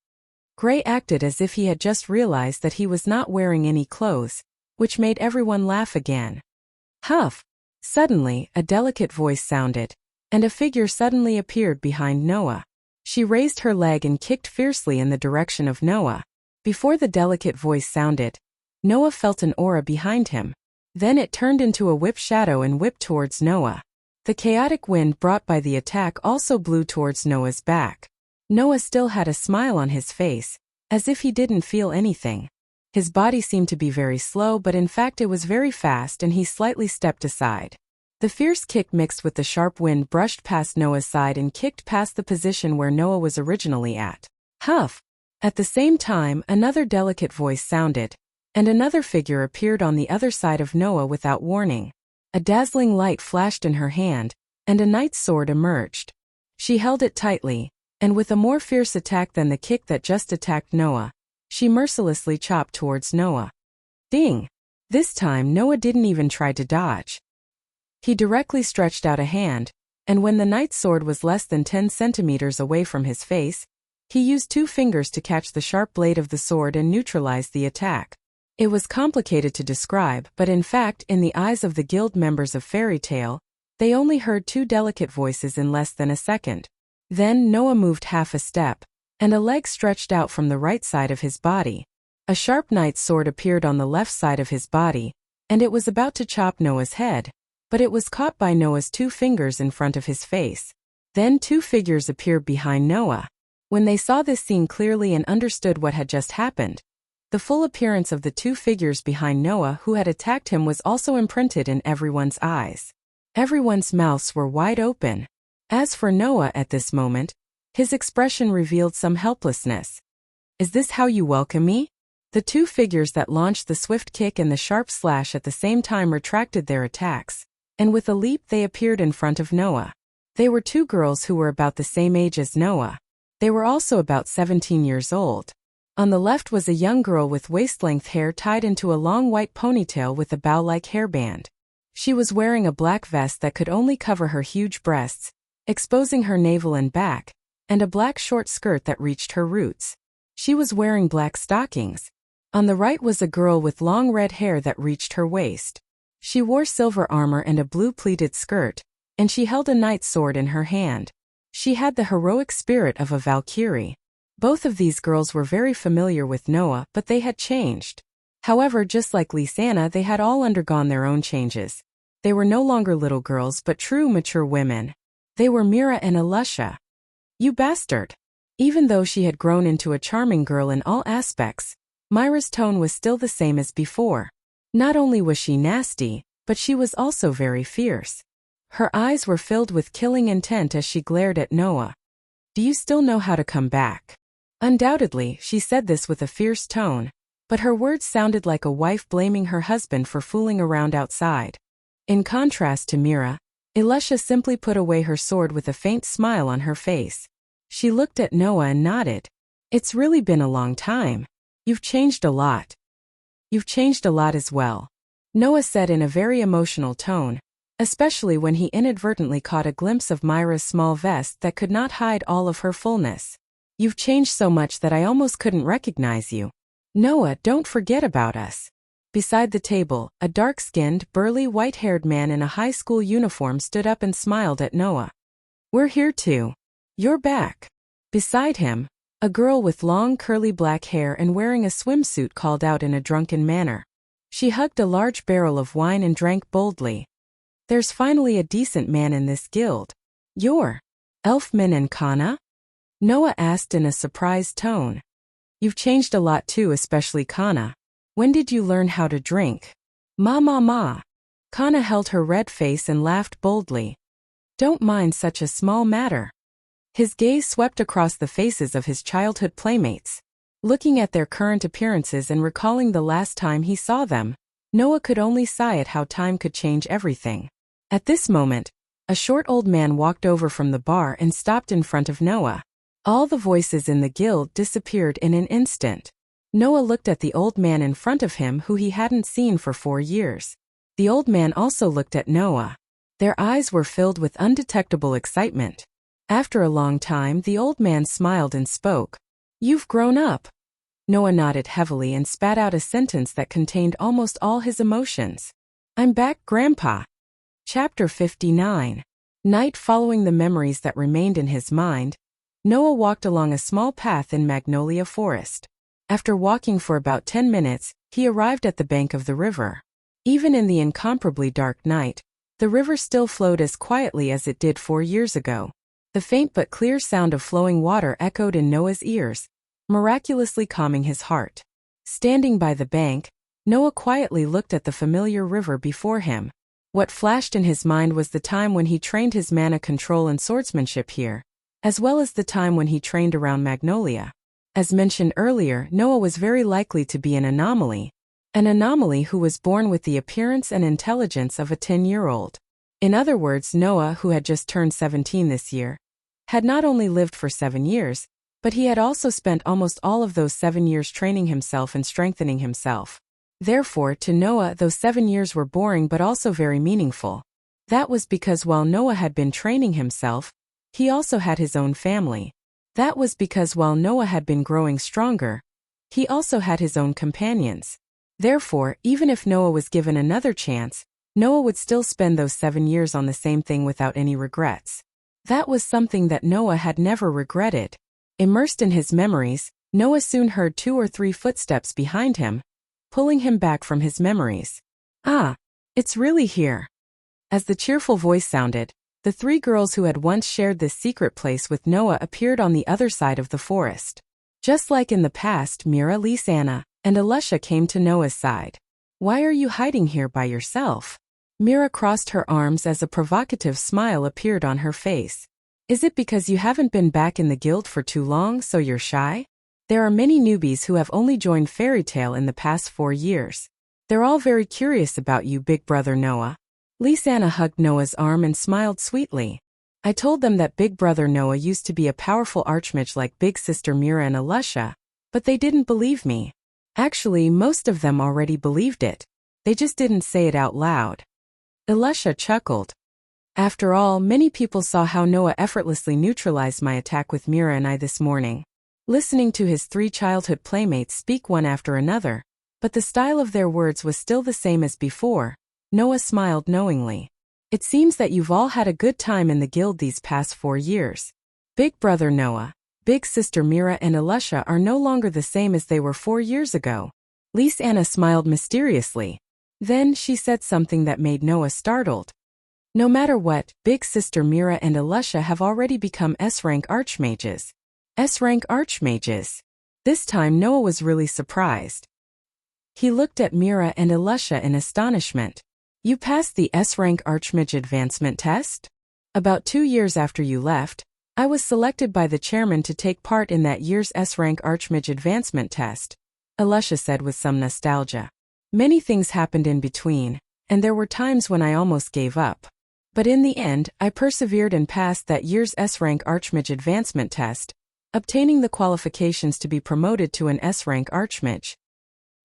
Gray acted as if he had just realized that he was not wearing any clothes, which made everyone laugh again. Huff! Suddenly, a delicate voice sounded, and a figure suddenly appeared behind Noah. She raised her leg and kicked fiercely in the direction of Noah. Before the delicate voice sounded, Noah felt an aura behind him. Then it turned into a whip shadow and whipped towards Noah. The chaotic wind brought by the attack also blew towards Noah's back. Noah still had a smile on his face, as if he didn't feel anything. His body seemed to be very slow, but in fact it was very fast, and he slightly stepped aside. The fierce kick mixed with the sharp wind brushed past Noah's side and kicked past the position where Noah was originally at. Huff! At the same time, another delicate voice sounded, and another figure appeared on the other side of Noah without warning. A dazzling light flashed in her hand, and a knight's sword emerged. She held it tightly, and with a more fierce attack than the kick that just attacked Noah, she mercilessly chopped towards Noah. Ding! This time Noah didn't even try to dodge. He directly stretched out a hand, and when the knight's sword was less than 10 centimeters away from his face, he used 2 fingers to catch the sharp blade of the sword and neutralize the attack. It was complicated to describe, but in fact, in the eyes of the guild members of Fairy Tale, they only heard 2 delicate voices in less than a second. Then Noah moved half a step, and a leg stretched out from the right side of his body. A sharp knight's sword appeared on the left side of his body, and it was about to chop Noah's head, but it was caught by Noah's 2 fingers in front of his face. Then 2 figures appeared behind Noah. When they saw this scene clearly and understood what had just happened, the full appearance of the 2 figures behind Noah who had attacked him was also imprinted in everyone's eyes. Everyone's mouths were wide open. As for Noah at this moment, his expression revealed some helplessness. Is this how you welcome me? The 2 figures that launched the swift kick and the sharp slash at the same time retracted their attacks, and with a leap they appeared in front of Noah. They were 2 girls who were about the same age as Noah. They were also about 17 years old. On the left was a young girl with waist-length hair tied into a long white ponytail with a bow-like hairband. She was wearing a black vest that could only cover her huge breasts, exposing her navel and back, and a black short skirt that reached her roots. She was wearing black stockings. On the right was a girl with long red hair that reached her waist. She wore silver armor and a blue pleated skirt, and she held a knight's sword in her hand. She had the heroic spirit of a Valkyrie. Both of these girls were very familiar with Noah, but they had changed. However, just like Lisanna, they had all undergone their own changes. They were no longer little girls but true mature women. They were Mira and Elisha. You bastard! Even though she had grown into a charming girl in all aspects, Myra's tone was still the same as before. Not only was she nasty, but she was also very fierce. Her eyes were filled with killing intent as she glared at Noah. Do you still know how to come back? Undoubtedly, she said this with a fierce tone, but her words sounded like a wife blaming her husband for fooling around outside. In contrast to Mira, Elisha simply put away her sword with a faint smile on her face. She looked at Noah and nodded. It's really been a long time. You've changed a lot. You've changed a lot as well, Noah said in a very emotional tone, especially when he inadvertently caught a glimpse of Myra's small vest that could not hide all of her fullness. You've changed so much that I almost couldn't recognize you. Noah, don't forget about us. Beside the table, a dark-skinned, burly, white-haired man in a high school uniform stood up and smiled at Noah. We're here too. You're back. Beside him, a girl with long curly black hair and wearing a swimsuit called out in a drunken manner. She hugged a large barrel of wine and drank boldly. There's finally a decent man in this guild. You're Elfman and Kana? Noah asked in a surprised tone. You've changed a lot too, especially Kana. When did you learn how to drink? Ma. Kana held her red face and laughed boldly. Don't mind such a small matter. His gaze swept across the faces of his childhood playmates. Looking at their current appearances and recalling the last time he saw them, Noah could only sigh at how time could change everything. At this moment, a short old man walked over from the bar and stopped in front of Noah. All the voices in the guild disappeared in an instant. Noah looked at the old man in front of him who he hadn't seen for 4 years. The old man also looked at Noah. Their eyes were filled with undetectable excitement. After a long time, the old man smiled and spoke. You've grown up. Noah nodded heavily and spat out a sentence that contained almost all his emotions. I'm back, Grandpa. Chapter 59. Night. Following the memories that remained in his mind, Noah walked along a small path in Magnolia Forest. After walking for about 10 minutes, he arrived at the bank of the river. Even in the incomparably dark night, The river still flowed as quietly as it did 4 years ago. The faint but clear sound of flowing water echoed in Noah's ears, miraculously calming his heart. Standing by the bank, Noah quietly looked at the familiar river before him. What flashed in his mind was the time when he trained his mana control and swordsmanship here, as well as the time when he trained around Magnolia. As mentioned earlier, Noah was very likely to be an anomaly who was born with the appearance and intelligence of a 10-year-old. In other words, Noah, who had just turned 17 this year, had not only lived for 7 years, but he had also spent almost all of those 7 years training himself and strengthening himself. Therefore, to Noah, those 7 years were boring but also very meaningful. That was because while Noah had been training himself, he also had his own family. That was because while Noah had been growing stronger, he also had his own companions. Therefore, even if Noah was given another chance, Noah would still spend those 7 years on the same thing without any regrets. That was something that Noah had never regretted. Immersed in his memories, Noah soon heard 2 or 3 footsteps behind him, pulling him back from his memories. "Ah, it's really here." As the cheerful voice sounded, the 3 girls who had once shared this secret place with Noah appeared on the other side of the forest. Just like in the past, Mira, Lisanna, and Alusha came to Noah's side. "Why are you hiding here by yourself?" Mira crossed her arms as a provocative smile appeared on her face. "Is it because you haven't been back in the guild for too long, so you're shy? There are many newbies who have only joined Fairy Tail in the past 4 years. They're all very curious about you, big brother Noah." Lisanna hugged Noah's arm and smiled sweetly. "I told them that big brother Noah used to be a powerful archmage like big sister Mira and Alusha, but they didn't believe me. Actually, most of them already believed it. They just didn't say it out loud." Alusha chuckled. "After all, many people saw how Noah effortlessly neutralized my attack with Mira and I this morning." Listening to his 3 childhood playmates speak one after another, but the style of their words was still the same as before, Noah smiled knowingly. "It seems that you've all had a good time in the guild these past 4 years. Big brother Noah, big sister Mira and Alusha are no longer the same as they were 4 years ago." Lisanna smiled mysteriously. Then she said something that made Noah startled. "No matter what, big sister Mira and Alusha have already become S-rank archmages." S-rank archmages? This time Noah was really surprised. He looked at Mira and Alusha in astonishment. "You passed the S-rank archmage advancement test? About 2 years after you left, I was selected by the chairman to take part in that year's S-rank archmage advancement test," Alusha said with some nostalgia. "Many things happened in between, and there were times when I almost gave up. But in the end, I persevered and passed that year's S-rank archmage advancement test, obtaining the qualifications to be promoted to an S-rank archmage.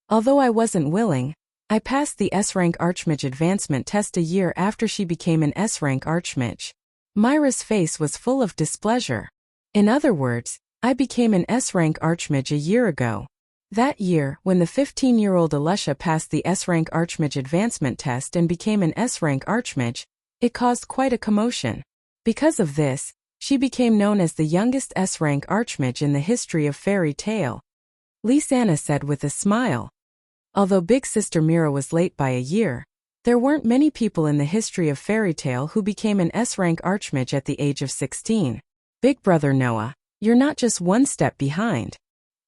Although I wasn't willing, I passed the S-rank archmage advancement test a year after she became an S-rank archmage." Myra's face was full of displeasure. "In other words, I became an S-rank archmage a year ago. That year, when the 15-year-old Alusha passed the S-rank archmage advancement test and became an S-rank archmage, it caused quite a commotion. Because of this, she became known as the youngest S-rank archmage in the history of Fairy Tail," Lisanna said with a smile. Although big sister Mira was late by a year, there weren't many people in the history of Fairy Tail who became an S-rank archmage at the age of 16. "Big brother Noah, you're not just one step behind."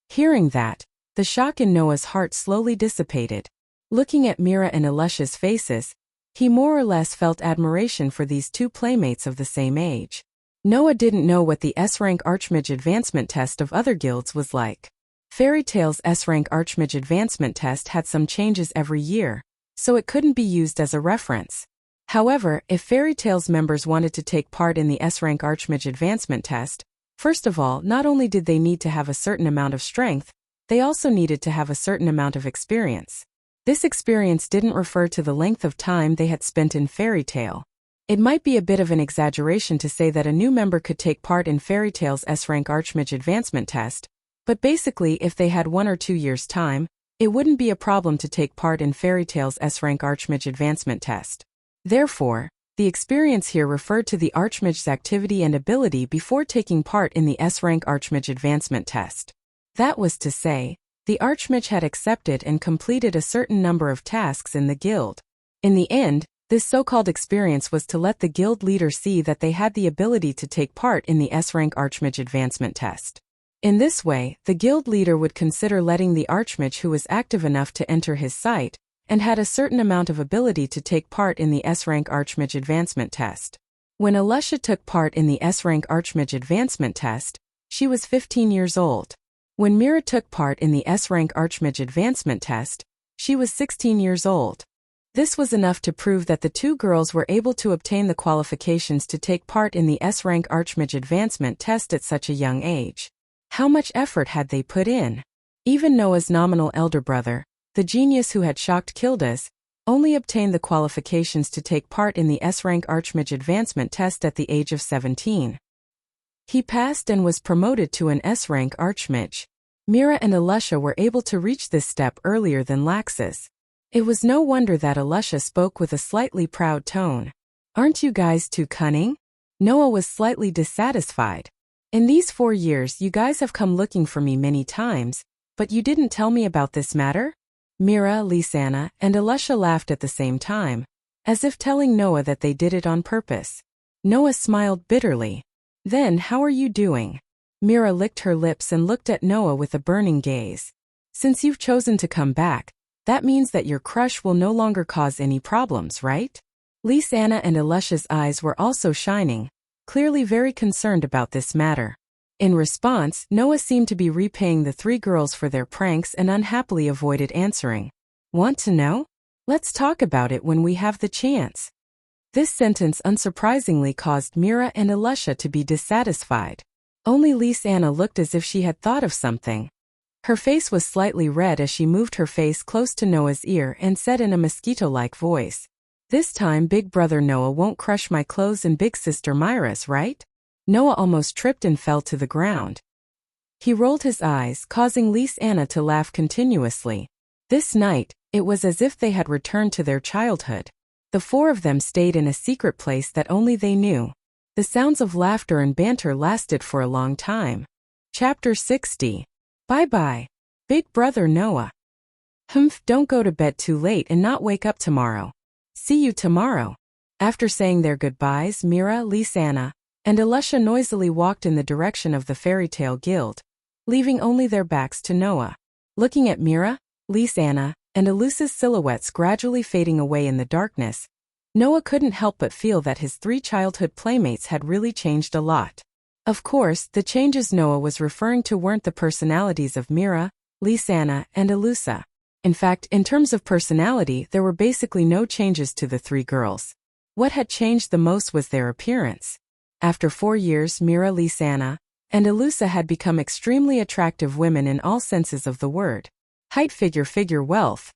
Hearing that, the shock in Noah's heart slowly dissipated. Looking at Mira and Alusha's faces, he more or less felt admiration for these 2 playmates of the same age. Noah didn't know what the S-rank archmage advancement test of other guilds was like. Fairy Tail's S-rank archmage advancement test had some changes every year, so it couldn't be used as a reference. However, if Fairy Tail's members wanted to take part in the S-rank archmage advancement test, first of all, not only did they need to have a certain amount of strength, they also needed to have a certain amount of experience. This experience didn't refer to the length of time they had spent in Fairy Tail. It might be a bit of an exaggeration to say that a new member could take part in Fairy Tail's S-rank archmage advancement test, but basically if they had 1 or 2 years' time, it wouldn't be a problem to take part in Fairy Tail's S-rank archmage advancement test. Therefore, the experience here referred to the archmage's activity and ability before taking part in the S-rank archmage advancement test. That was to say, the archmage had accepted and completed a certain number of tasks in the guild. In the end, This so-called experience was to let the guild leader see that they had the ability to take part in the S-rank Archmage advancement test. In this way, the guild leader would consider letting the Archmage who was active enough to enter his site, and had a certain amount of ability to take part in the S-rank Archmage advancement test. When Alusha took part in the S-rank Archmage advancement test, she was 15 years old. When Mira took part in the S-rank Archmage advancement test, she was 16 years old. This was enough to prove that the two girls were able to obtain the qualifications to take part in the S-rank Archmage advancement test at such a young age. How much effort had they put in? Even Noah's nominal elder brother, the genius who had shocked Kildas, only obtained the qualifications to take part in the S-rank Archmage advancement test at the age of 17. He passed and was promoted to an S-rank Archmage. Mira and Alusha were able to reach this step earlier than Laxus. It was no wonder that Alusha spoke with a slightly proud tone. "Aren't you guys too cunning?" Noah was slightly dissatisfied. "In these 4 years you guys have come looking for me many times, but you didn't tell me about this matter?" Mira, Lisanna, and Alusha laughed at the same time, as if telling Noah that they did it on purpose. Noah smiled bitterly. "Then how are you doing?" Mira licked her lips and looked at Noah with a burning gaze. "Since you've chosen to come back, that means that your crush will no longer cause any problems, right?" Lisanna and Alusha's eyes were also shining, clearly very concerned about this matter. In response, Noah seemed to be repaying the 3 girls for their pranks and unhappily avoided answering. "Want to know? Let's talk about it when we have the chance." This sentence unsurprisingly caused Mira and Alusha to be dissatisfied. Only Lisanna looked as if she had thought of something. Her face was slightly red as she moved her face close to Noah's ear and said in a mosquito-like voice, "This time Big Brother Noah won't crush my clothes and Big Sister Myra's, right?" Noah almost tripped and fell to the ground. He rolled his eyes, causing Lisanna to laugh continuously. This night, it was as if they had returned to their childhood. The 4 of them stayed in a secret place that only they knew. The sounds of laughter and banter lasted for a long time. Chapter 60. Bye-bye, Big Brother Noah. Don't go to bed too late and not wake up tomorrow. See you tomorrow. After saying their goodbyes, Mira, Lisanna, and Alusha noisily walked in the direction of the Fairy Tale Guild, leaving only their backs to Noah. Looking at Mira, Lisanna, and Alusa's silhouettes gradually fading away in the darkness, Noah couldn't help but feel that his 3 childhood playmates had really changed a lot. Of course, the changes Noah was referring to weren't the personalities of Mira, Lisanna, and Alusa. In fact, in terms of personality, there were basically no changes to the 3 girls. What had changed the most was their appearance. After 4 years, Mira, Lisanna, and Alusa had become extremely attractive women in all senses of the word. Height, figure, wealth.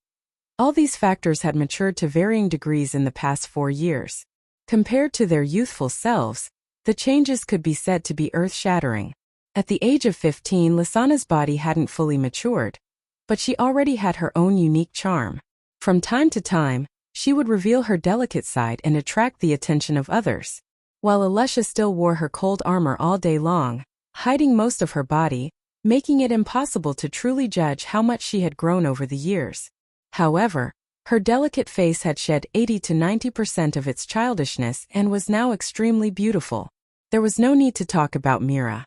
All these factors had matured to varying degrees in the past 4 years. Compared to their youthful selves, the changes could be said to be earth-shattering. At the age of 15, Lisanna's body hadn't fully matured, but she already had her own unique charm. From time to time, she would reveal her delicate side and attract the attention of others. While Alusha still wore her cold armor all day long, hiding most of her body, making it impossible to truly judge how much she had grown over the years. However, her delicate face had shed 80 to 90% of its childishness and was now extremely beautiful. There was no need to talk about Mira.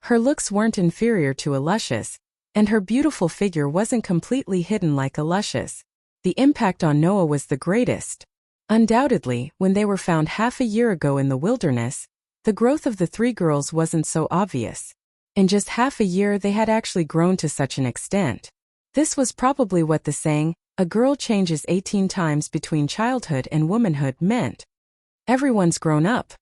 Her looks weren't inferior to Alusha's, and her beautiful figure wasn't completely hidden like Alusha's. The impact on Noah was the greatest. Undoubtedly, when they were found half a year ago in the wilderness, the growth of the 3 girls wasn't so obvious. In just half a year they had actually grown to such an extent. This was probably what the saying, "A girl changes 18 times between childhood and womanhood" meant. Everyone's grown up.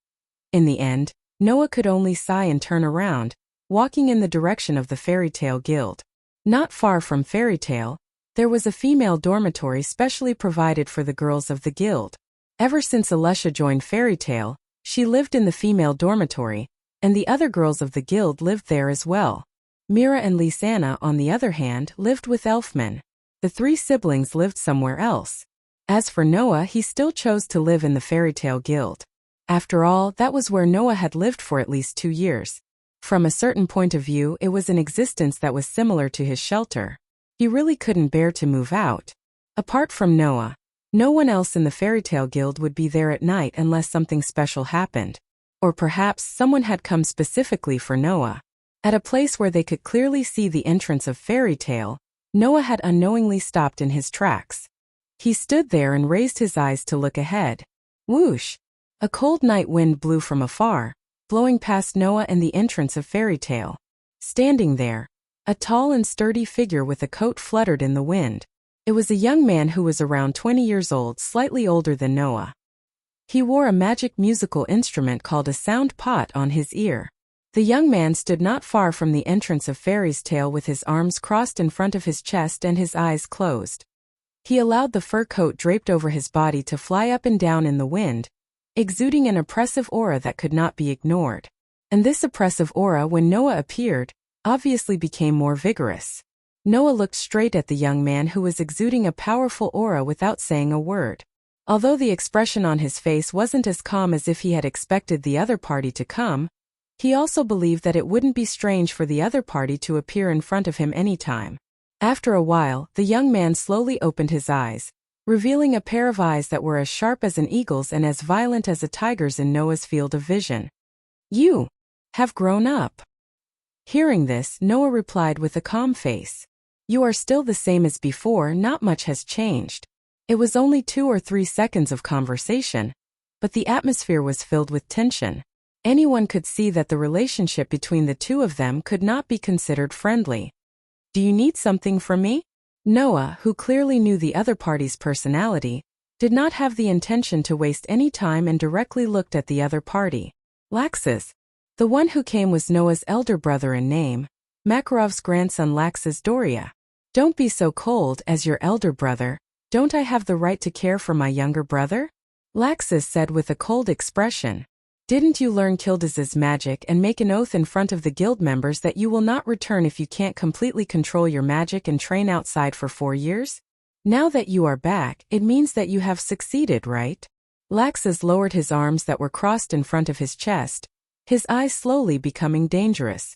In the end, Noah could only sigh and turn around, walking in the direction of the Fairy Tale Guild. Not far from Fairy Tale, there was a female dormitory specially provided for the girls of the guild. Ever since Alusha joined Fairy Tale, she lived in the female dormitory, and the other girls of the guild lived there as well. Mira and Lisanna, on the other hand, lived with Elfman. The 3 siblings lived somewhere else. As for Noah, he still chose to live in the Fairy Tale Guild. After all, that was where Noah had lived for at least 2 years. From a certain point of view, it was an existence that was similar to his shelter. He really couldn't bear to move out. Apart from Noah, No one else in the fairy tale guild would be there at night unless something special happened. Or perhaps someone had come specifically for Noah. At a place where they could clearly see the entrance of fairy tale, Noah had unknowingly stopped in his tracks. He stood there and raised his eyes to look ahead. Whoosh! A cold night wind blew from afar, blowing past Noah and the entrance of fairy tale. Standing there, a tall and sturdy figure with a coat fluttered in the wind. It was a young man who was around 20 years old, slightly older than Noah. He wore a magic musical instrument called a sound pot on his ear. The young man stood not far from the entrance of fairy's tale with his arms crossed in front of his chest and his eyes closed. He allowed the fur coat draped over his body to fly up and down in the wind, exuding an oppressive aura that could not be ignored. And this oppressive aura, when Noah appeared, obviously became more vigorous. Noah looked straight at the young man who was exuding a powerful aura without saying a word. Although the expression on his face wasn't as calm as if he had expected the other party to come, he also believed that it wouldn't be strange for the other party to appear in front of him anytime. After a while, the young man slowly opened his eyes, revealing a pair of eyes that were as sharp as an eagle's and as violent as a tiger's in Noah's field of vision. "You have grown up." Hearing this, Noah replied with a calm face. "You are still the same as before, not much has changed." It was only 2 or 3 seconds of conversation, but the atmosphere was filled with tension. Anyone could see that the relationship between the two of them could not be considered friendly. "Do you need something from me?" Noah, who clearly knew the other party's personality, did not have the intention to waste any time and directly looked at the other party. Laxus. The one who came was Noah's elder brother in name, Makarov's grandson Laxus Doria. "Don't be so cold. As your elder brother, don't I have the right to care for my younger brother?" Laxus said with a cold expression. "Didn't you learn Kildiz's magic and make an oath in front of the guild members that you will not return if you can't completely control your magic and train outside for 4 years? Now that you are back, it means that you have succeeded, right?" Laxus lowered his arms that were crossed in front of his chest, his eyes slowly becoming dangerous.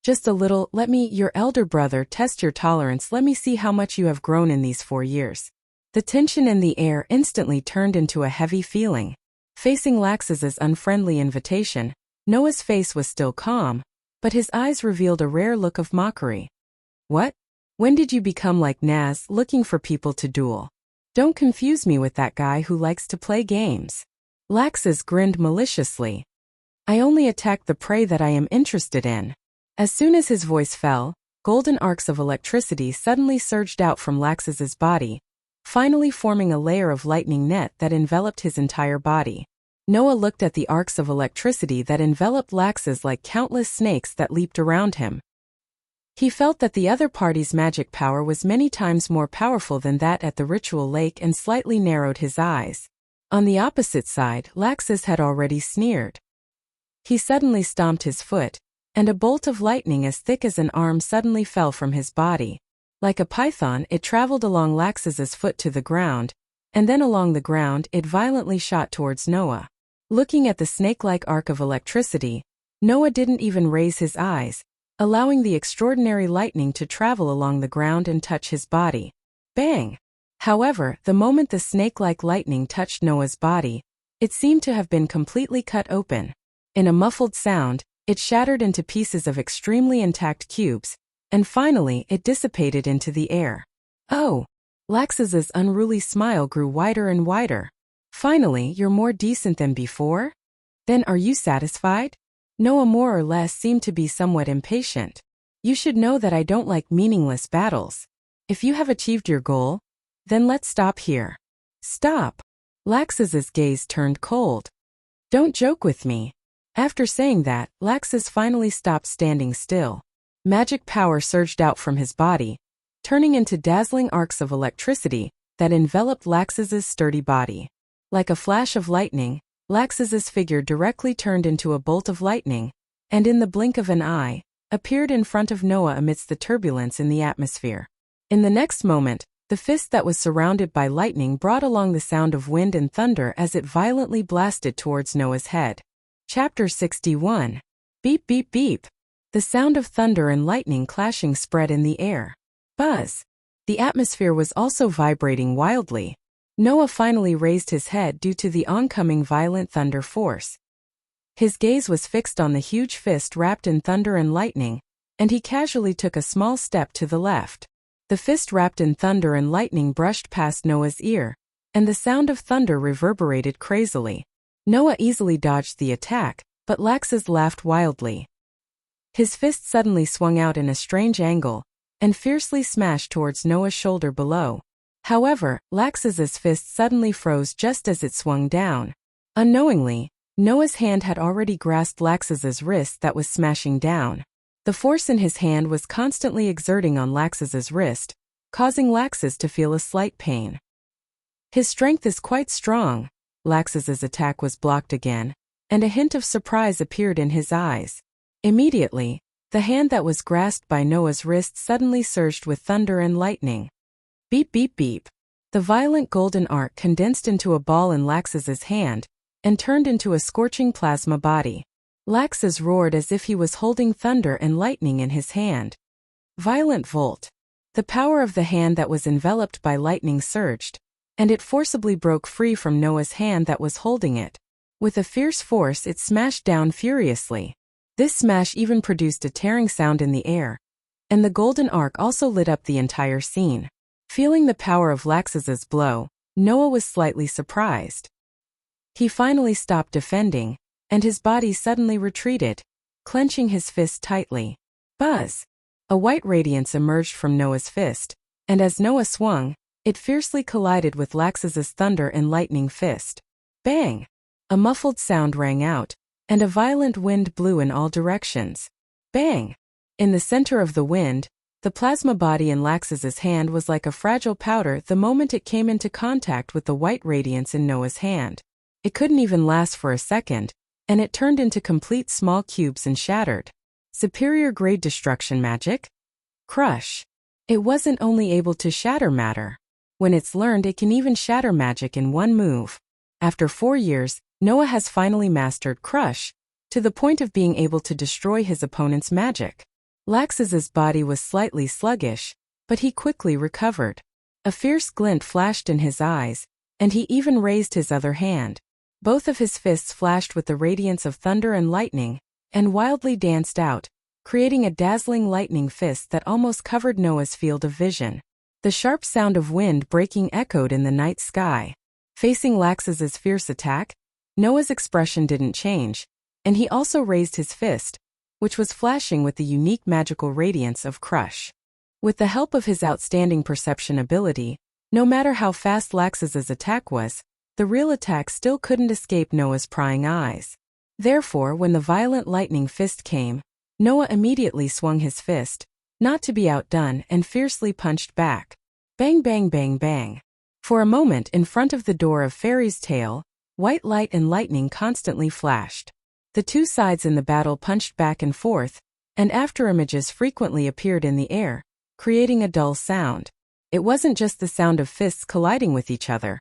"Just a little. Let me, your elder brother, test your tolerance. Let me see how much you have grown in these 4 years. The tension in the air instantly turned into a heavy feeling. Facing Laxus's unfriendly invitation, Noah's face was still calm, but his eyes revealed a rare look of mockery. "What? When did you become like Naz, looking for people to duel? Don't confuse me with that guy who likes to play games." Laxus grinned maliciously. "I only attack the prey that I am interested in." As soon as his voice fell, golden arcs of electricity suddenly surged out from Laxus's body, finally forming a layer of lightning net that enveloped his entire body. Noah looked at the arcs of electricity that enveloped Laxus like countless snakes that leaped around him. He felt that the other party's magic power was many times more powerful than that at the ritual lake and slightly narrowed his eyes. On the opposite side, Laxus had already sneered. He suddenly stomped his foot, and a bolt of lightning as thick as an arm suddenly fell from his body. Like a python, it traveled along Laxus's foot to the ground, and then along the ground it violently shot towards Noah. Looking at the snake-like arc of electricity, Noah didn't even raise his eyes, allowing the extraordinary lightning to travel along the ground and touch his body. Bang! However, the moment the snake-like lightning touched Noah's body, it seemed to have been completely cut open. In a muffled sound, it shattered into pieces of extremely intact cubes, and finally it dissipated into the air. "Oh!" Laxus's unruly smile grew wider and wider. "Finally, you're more decent than before? Then are you satisfied?" Noah more or less seemed to be somewhat impatient. "You should know that I don't like meaningless battles. If you have achieved your goal, then let's stop here." "Stop!" Laxus's gaze turned cold. "Don't joke with me." After saying that, Laxus finally stopped standing still. Magic power surged out from his body, turning into dazzling arcs of electricity that enveloped Laxus's sturdy body. Like a flash of lightning, Laxus's figure directly turned into a bolt of lightning, and in the blink of an eye, appeared in front of Noah amidst the turbulence in the atmosphere. In the next moment, the fist that was surrounded by lightning brought along the sound of wind and thunder as it violently blasted towards Noah's head. Chapter 61. Beep beep beep. The sound of thunder and lightning clashing spread in the air. Buzz. The atmosphere was also vibrating wildly. Noah finally raised his head due to the oncoming violent thunder force. His gaze was fixed on the huge fist wrapped in thunder and lightning, and he casually took a small step to the left. The fist wrapped in thunder and lightning brushed past Noah's ear, and the sound of thunder reverberated crazily. Noah easily dodged the attack, but Laxus laughed wildly. His fist suddenly swung out in a strange angle, and fiercely smashed towards Noah's shoulder below. However, Laxus's fist suddenly froze just as it swung down. Unknowingly, Noah's hand had already grasped Laxus's wrist that was smashing down. The force in his hand was constantly exerting on Laxus's wrist, causing Laxus to feel a slight pain. His strength is quite strong. Laxus's attack was blocked again, and a hint of surprise appeared in his eyes. Immediately, the hand that was grasped by Noah's wrist suddenly surged with thunder and lightning. Beep beep beep. The violent golden arc condensed into a ball in Laxus's hand, and turned into a scorching plasma body. Laxus roared as if he was holding thunder and lightning in his hand. Violent volt. The power of the hand that was enveloped by lightning surged, and it forcibly broke free from Noah's hand that was holding it. With a fierce force it smashed down furiously. This smash even produced a tearing sound in the air, and the golden arc also lit up the entire scene. Feeling the power of Laxus's blow, Noah was slightly surprised. He finally stopped defending, and his body suddenly retreated, clenching his fist tightly. Buzz! A white radiance emerged from Noah's fist, and as Noah swung, it fiercely collided with Laxus's thunder and lightning fist. Bang! A muffled sound rang out, and a violent wind blew in all directions. Bang! In the center of the wind, the plasma body in Laxus's hand was like a fragile powder the moment it came into contact with the white radiance in Noah's hand. It couldn't even last for a second, and it turned into complete small cubes and shattered. Superior grade destruction magic? Crush. It wasn't only able to shatter matter. When it's learned, it can even shatter magic in one move. After 4 years, Noah has finally mastered Crush, to the point of being able to destroy his opponent's magic. Laxus's body was slightly sluggish, but he quickly recovered. A fierce glint flashed in his eyes, and he even raised his other hand. Both of his fists flashed with the radiance of thunder and lightning, and wildly danced out, creating a dazzling lightning fist that almost covered Noah's field of vision. The sharp sound of wind breaking echoed in the night sky. Facing Laxus's fierce attack, Noah's expression didn't change, and he also raised his fist, which was flashing with the unique magical radiance of Crush. With the help of his outstanding perception ability, no matter how fast Laxus's attack was, the real attack still couldn't escape Noah's prying eyes. Therefore, when the violent lightning fist came, Noah immediately swung his fist, not to be outdone, and fiercely punched back. Bang bang bang bang. For a moment in front of the door of Fairy's Tale, white light and lightning constantly flashed. The two sides in the battle punched back and forth, and afterimages frequently appeared in the air, creating a dull sound. It wasn't just the sound of fists colliding with each other,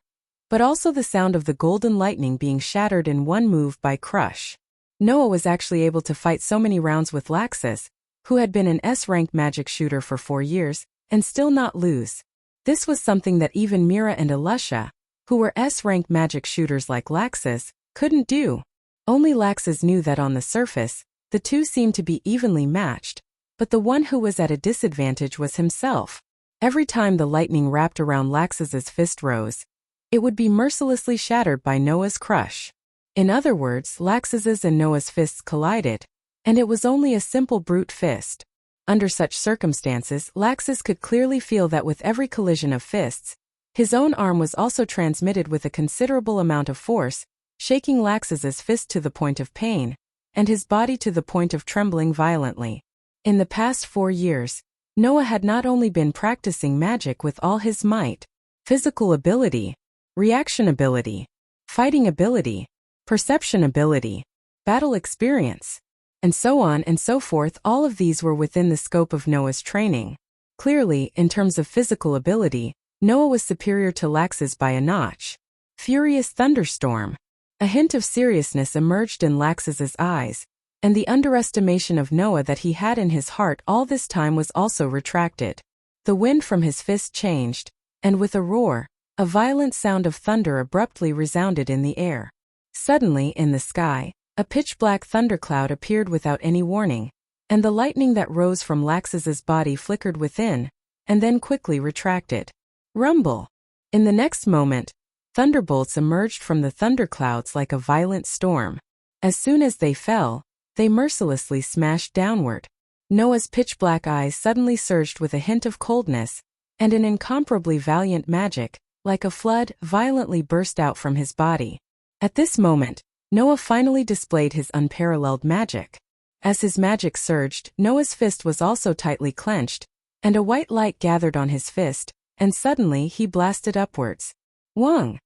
but also the sound of the golden lightning being shattered in one move by Crush. Noah was actually able to fight so many rounds with Laxus, who had been an S-rank magic shooter for 4 years, and still not lose. This was something that even Mira and Alusha, who were S-rank magic shooters like Laxus, couldn't do. Only Laxus knew that on the surface, the two seemed to be evenly matched, but the one who was at a disadvantage was himself. Every time the lightning wrapped around Laxus's fist rose, it would be mercilessly shattered by Noah's Crush. In other words, Laxus's and Noah's fists collided, and it was only a simple brute fist. Under such circumstances, Laxus could clearly feel that with every collision of fists, his own arm was also transmitted with a considerable amount of force, shaking Laxus's fist to the point of pain, and his body to the point of trembling violently. In the past 4 years, Noah had not only been practicing magic with all his might, physical ability, reaction ability, fighting ability, perception ability, battle experience, and so on and so forth. All of these were within the scope of Noah's training. Clearly, in terms of physical ability, Noah was superior to Laxus by a notch. Furious thunderstorm. A hint of seriousness emerged in Laxus's eyes, and the underestimation of Noah that he had in his heart all this time was also retracted. The wind from his fist changed, and with a roar, a violent sound of thunder abruptly resounded in the air. Suddenly, in the sky, a pitch-black thundercloud appeared without any warning, and the lightning that rose from Laxus's body flickered within, and then quickly retracted. Rumble! In the next moment, thunderbolts emerged from the thunderclouds like a violent storm. As soon as they fell, they mercilessly smashed downward. Noah's pitch-black eyes suddenly surged with a hint of coldness, and an incomparably valiant magic, like a flood, violently burst out from his body. At this moment, Noah finally displayed his unparalleled magic. As his magic surged, Noah's fist was also tightly clenched, and a white light gathered on his fist, and suddenly he blasted upwards. Wong!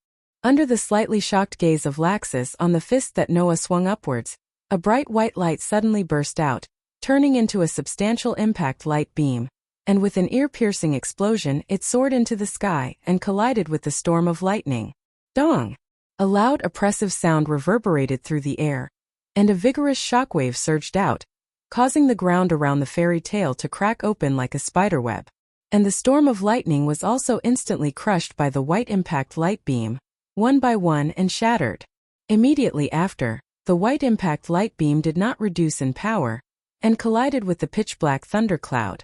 Under the slightly shocked gaze of Laxus on the fist that Noah swung upwards, a bright white light suddenly burst out, turning into a substantial impact light beam, and with an ear-piercing explosion it soared into the sky and collided with the storm of lightning. Dong! A loud oppressive sound reverberated through the air, and a vigorous shockwave surged out, causing the ground around the fairy tale to crack open like a spiderweb. And the storm of lightning was also instantly crushed by the white impact light beam, one by one, and shattered. Immediately after, the white impact light beam did not reduce in power, and collided with the pitch-black thundercloud.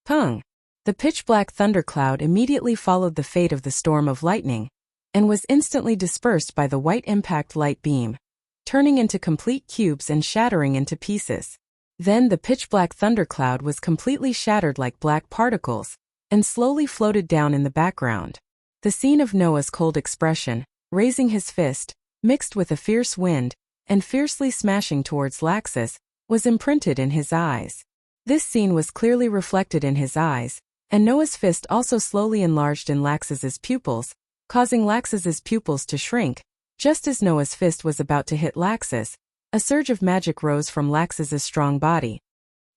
Pung! The pitch-black thundercloud immediately followed the fate of the storm of lightning, and was instantly dispersed by the white impact light beam, turning into complete cubes and shattering into pieces. Then the pitch-black thundercloud was completely shattered like black particles, and slowly floated down in the background. The scene of Noah's cold expression, raising his fist, mixed with a fierce wind, and fiercely smashing towards Laxus, was imprinted in his eyes. This scene was clearly reflected in his eyes, and Noah's fist also slowly enlarged in Laxus's pupils, causing Laxus's pupils to shrink. Just as Noah's fist was about to hit Laxus, a surge of magic rose from Laxus's strong body.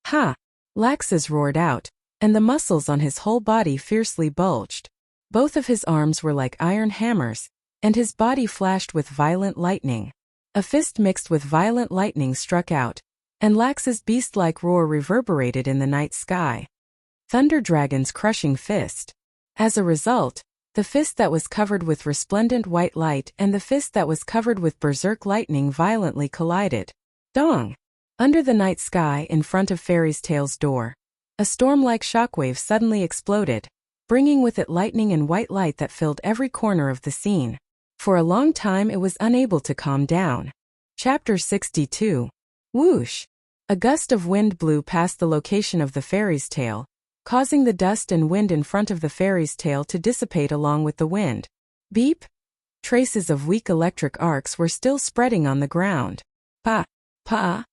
Ha! Laxus roared out, and the muscles on his whole body fiercely bulged. Both of his arms were like iron hammers, and his body flashed with violent lightning. A fist mixed with violent lightning struck out, and Lax's beast-like roar reverberated in the night sky. Thunder Dragon's crushing fist. As a result, the fist that was covered with resplendent white light and the fist that was covered with berserk lightning violently collided. Dong! Under the night sky in front of Fairy's Tale's door, a storm-like shockwave suddenly exploded, bringing with it lightning and white light that filled every corner of the scene. For a long time it was unable to calm down. Chapter 62. Whoosh! A gust of wind blew past the location of the Fairy's Tale, causing the dust and wind in front of the Fairy's Tale to dissipate along with the wind. Beep! Traces of weak electric arcs were still spreading on the ground. Pa! Pa!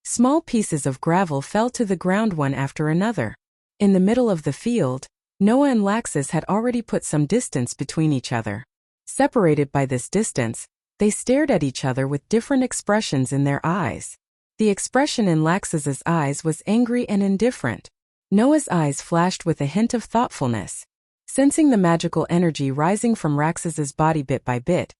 Small pieces of gravel fell to the ground one after another. In the middle of the field, Noah and Laxus had already put some distance between each other. Separated by this distance, they stared at each other with different expressions in their eyes. The expression in Laxus's eyes was angry and indifferent. Noah's eyes flashed with a hint of thoughtfulness. Sensing the magical energy rising from Laxus's body bit by bit,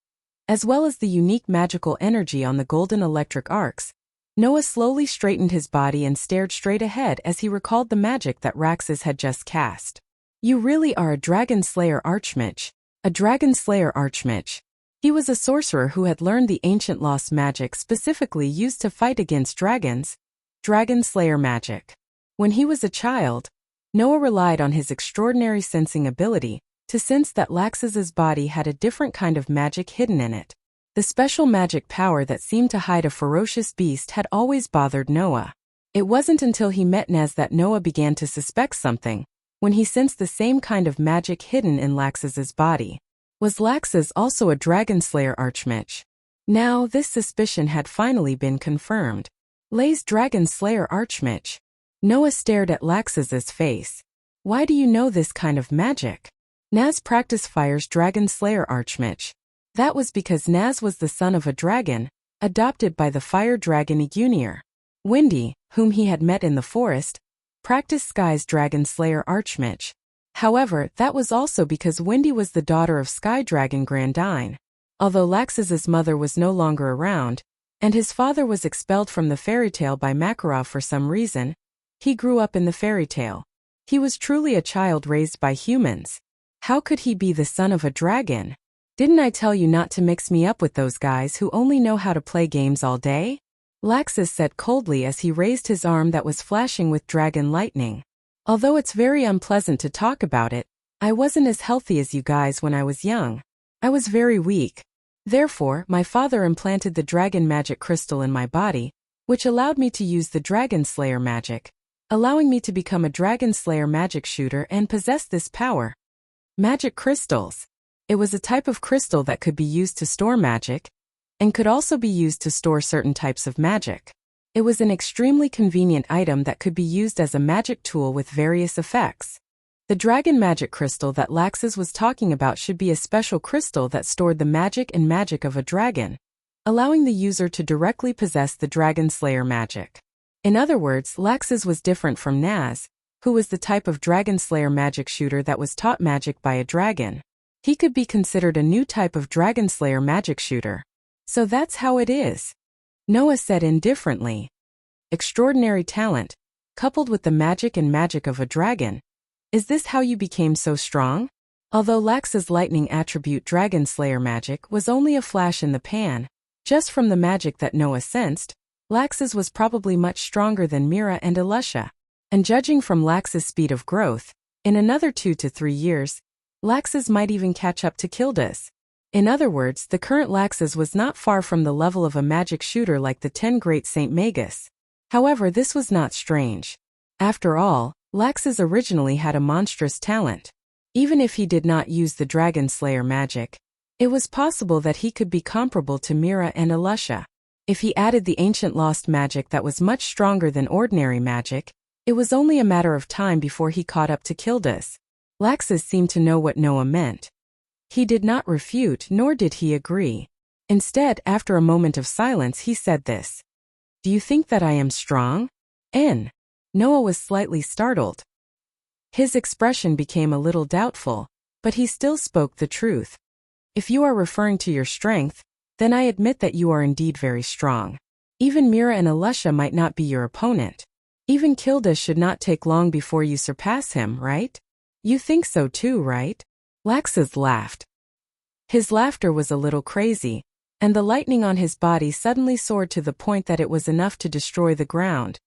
as well as the unique magical energy on the golden electric arcs, Noah slowly straightened his body and stared straight ahead as he recalled the magic that Laxus had just cast. You really are a Dragon Slayer Archmage. A Dragon Slayer Archmage. He was a sorcerer who had learned the ancient lost magic specifically used to fight against dragons, Dragon Slayer magic. When he was a child, Noah relied on his extraordinary sensing ability to sense that Laxus's body had a different kind of magic hidden in it. The special magic power that seemed to hide a ferocious beast had always bothered Noah. It wasn't until he met Naz that Noah began to suspect something, when he sensed the same kind of magic hidden in Laxus's body. Was Laxus also a Dragon Slayer Archmage? Now this suspicion had finally been confirmed. Lay's Dragon Slayer Archmage. Noah stared at Laxus's face. Why do you know this kind of magic? Naz practiced Fire's Dragon Slayer Archmage. That was because Naz was the son of a dragon, adopted by the fire dragon Egunir. Windy, whom he had met in the forest, practiced Sky's Dragon Slayer Archmage. However, that was also because Windy was the daughter of Sky Dragon Grandine. Although Laxus's mother was no longer around, and his father was expelled from the fairy tale by Makarov for some reason, he grew up in the fairy tale. He was truly a child raised by humans. How could he be the son of a dragon? Didn't I tell you not to mix me up with those guys who only know how to play games all day? Laxus said coldly as he raised his arm that was flashing with dragon lightning. Although it's very unpleasant to talk about it, I wasn't as healthy as you guys when I was young. I was very weak. Therefore, my father implanted the dragon magic crystal in my body, which allowed me to use the dragon slayer magic, allowing me to become a dragon slayer magic shooter and possess this power. Magic crystals. It was a type of crystal that could be used to store magic, and could also be used to store certain types of magic. It was an extremely convenient item that could be used as a magic tool with various effects. The dragon magic crystal that Laxus was talking about should be a special crystal that stored the magic and magic of a dragon, allowing the user to directly possess the dragon slayer magic. In other words, Laxus was different from Naz, who was the type of dragon slayer magic shooter that was taught magic by a dragon. He could be considered a new type of dragon slayer magic shooter. So that's how it is. Noah said indifferently. Extraordinary talent, coupled with the magic and magic of a dragon. Is this how you became so strong? Although Lax's lightning attribute dragon slayer magic was only a flash in the pan, just from the magic that Noah sensed, Lax's was probably much stronger than Mira and Elusha. And judging from Lax's speed of growth, in another 2 to 3 years, Lax's might even catch up to Kilda's. In other words, the current Lax's was not far from the level of a magic shooter like the 10 Great Saint Magus. However, this was not strange. After all, Lax's originally had a monstrous talent. Even if he did not use the Dragon Slayer magic, it was possible that he could be comparable to Mira and Elusha. If he added the ancient lost magic that was much stronger than ordinary magic, it was only a matter of time before he caught up to Kilda's. Laxus seemed to know what Noah meant. He did not refute, nor did he agree. Instead, after a moment of silence, he said this. Do you think that I am strong? Noah was slightly startled. His expression became a little doubtful, but he still spoke the truth. If you are referring to your strength, then I admit that you are indeed very strong. Even Mira and Elusha might not be your opponent. Even Kilda should not take long before you surpass him, right? You think so too, right? Laxus laughed. His laughter was a little crazy, and the lightning on his body suddenly soared to the point that it was enough to destroy the ground.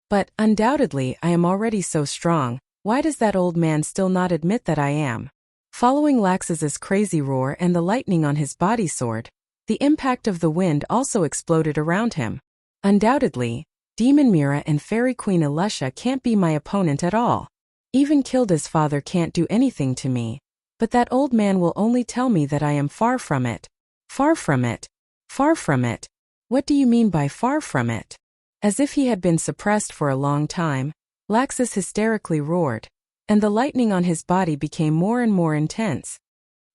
But, undoubtedly, I am already so strong. Why does that old man still not admit that I am? Following Laxus's crazy roar and the lightning on his body soared, the impact of the wind also exploded around him. Undoubtedly, Demon Mira and Fairy Queen Elusha can't be my opponent at all. Even Kilda's father can't do anything to me. But that old man will only tell me that I am far from it. Far from it. Far from it. What do you mean by far from it? As if he had been suppressed for a long time, Laxus hysterically roared, and the lightning on his body became more and more intense.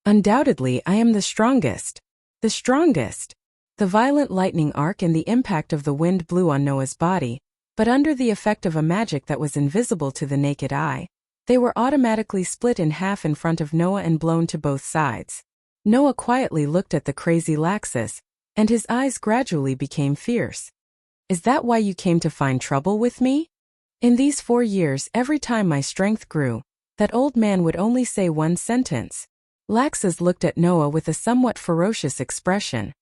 Undoubtedly, I am the strongest. The strongest. The violent lightning arc and the impact of the wind blew on Noah's body, but under the effect of a magic that was invisible to the naked eye, they were automatically split in half in front of Noah and blown to both sides. Noah quietly looked at the crazy Laxus, and his eyes gradually became fierce. Is that why you came to find trouble with me? In these 4 years, every time my strength grew, that old man would only say one sentence. Laxus looked at Noah with a somewhat ferocious expression.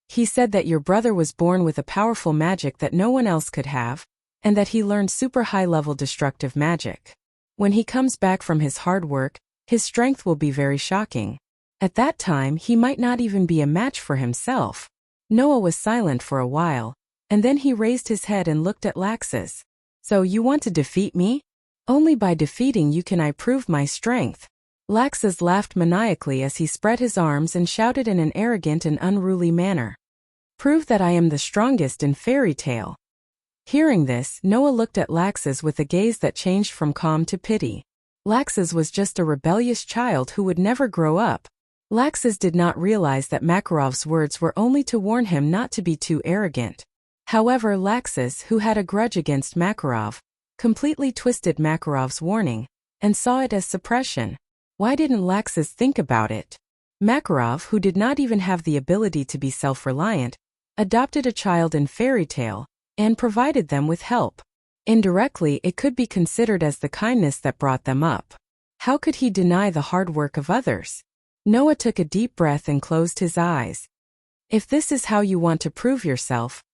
He said that your brother was born with a powerful magic that no one else could have, and that he learned super high-level destructive magic. When he comes back from his hard work, his strength will be very shocking. At that time, he might not even be a match for himself. Noah was silent for a while, and then he raised his head and looked at Laxus. So you want to defeat me? Only by defeating you can I prove my strength. Laxus laughed maniacally as he spread his arms and shouted in an arrogant and unruly manner. Prove that I am the strongest in fairy tale. Hearing this, Noah looked at Laxus with a gaze that changed from calm to pity. Laxus was just a rebellious child who would never grow up. Laxus did not realize that Makarov's words were only to warn him not to be too arrogant. However, Laxus, who had a grudge against Makarov, completely twisted Makarov's warning, and saw it as suppression. Why didn't Laxus think about it? Makarov, who did not even have the ability to be self-reliant, adopted a child in fairy tale, and provided them with help. Indirectly, it could be considered as the kindness that brought them up. How could he deny the hard work of others? Noah took a deep breath and closed his eyes. If this is how you want to prove yourself.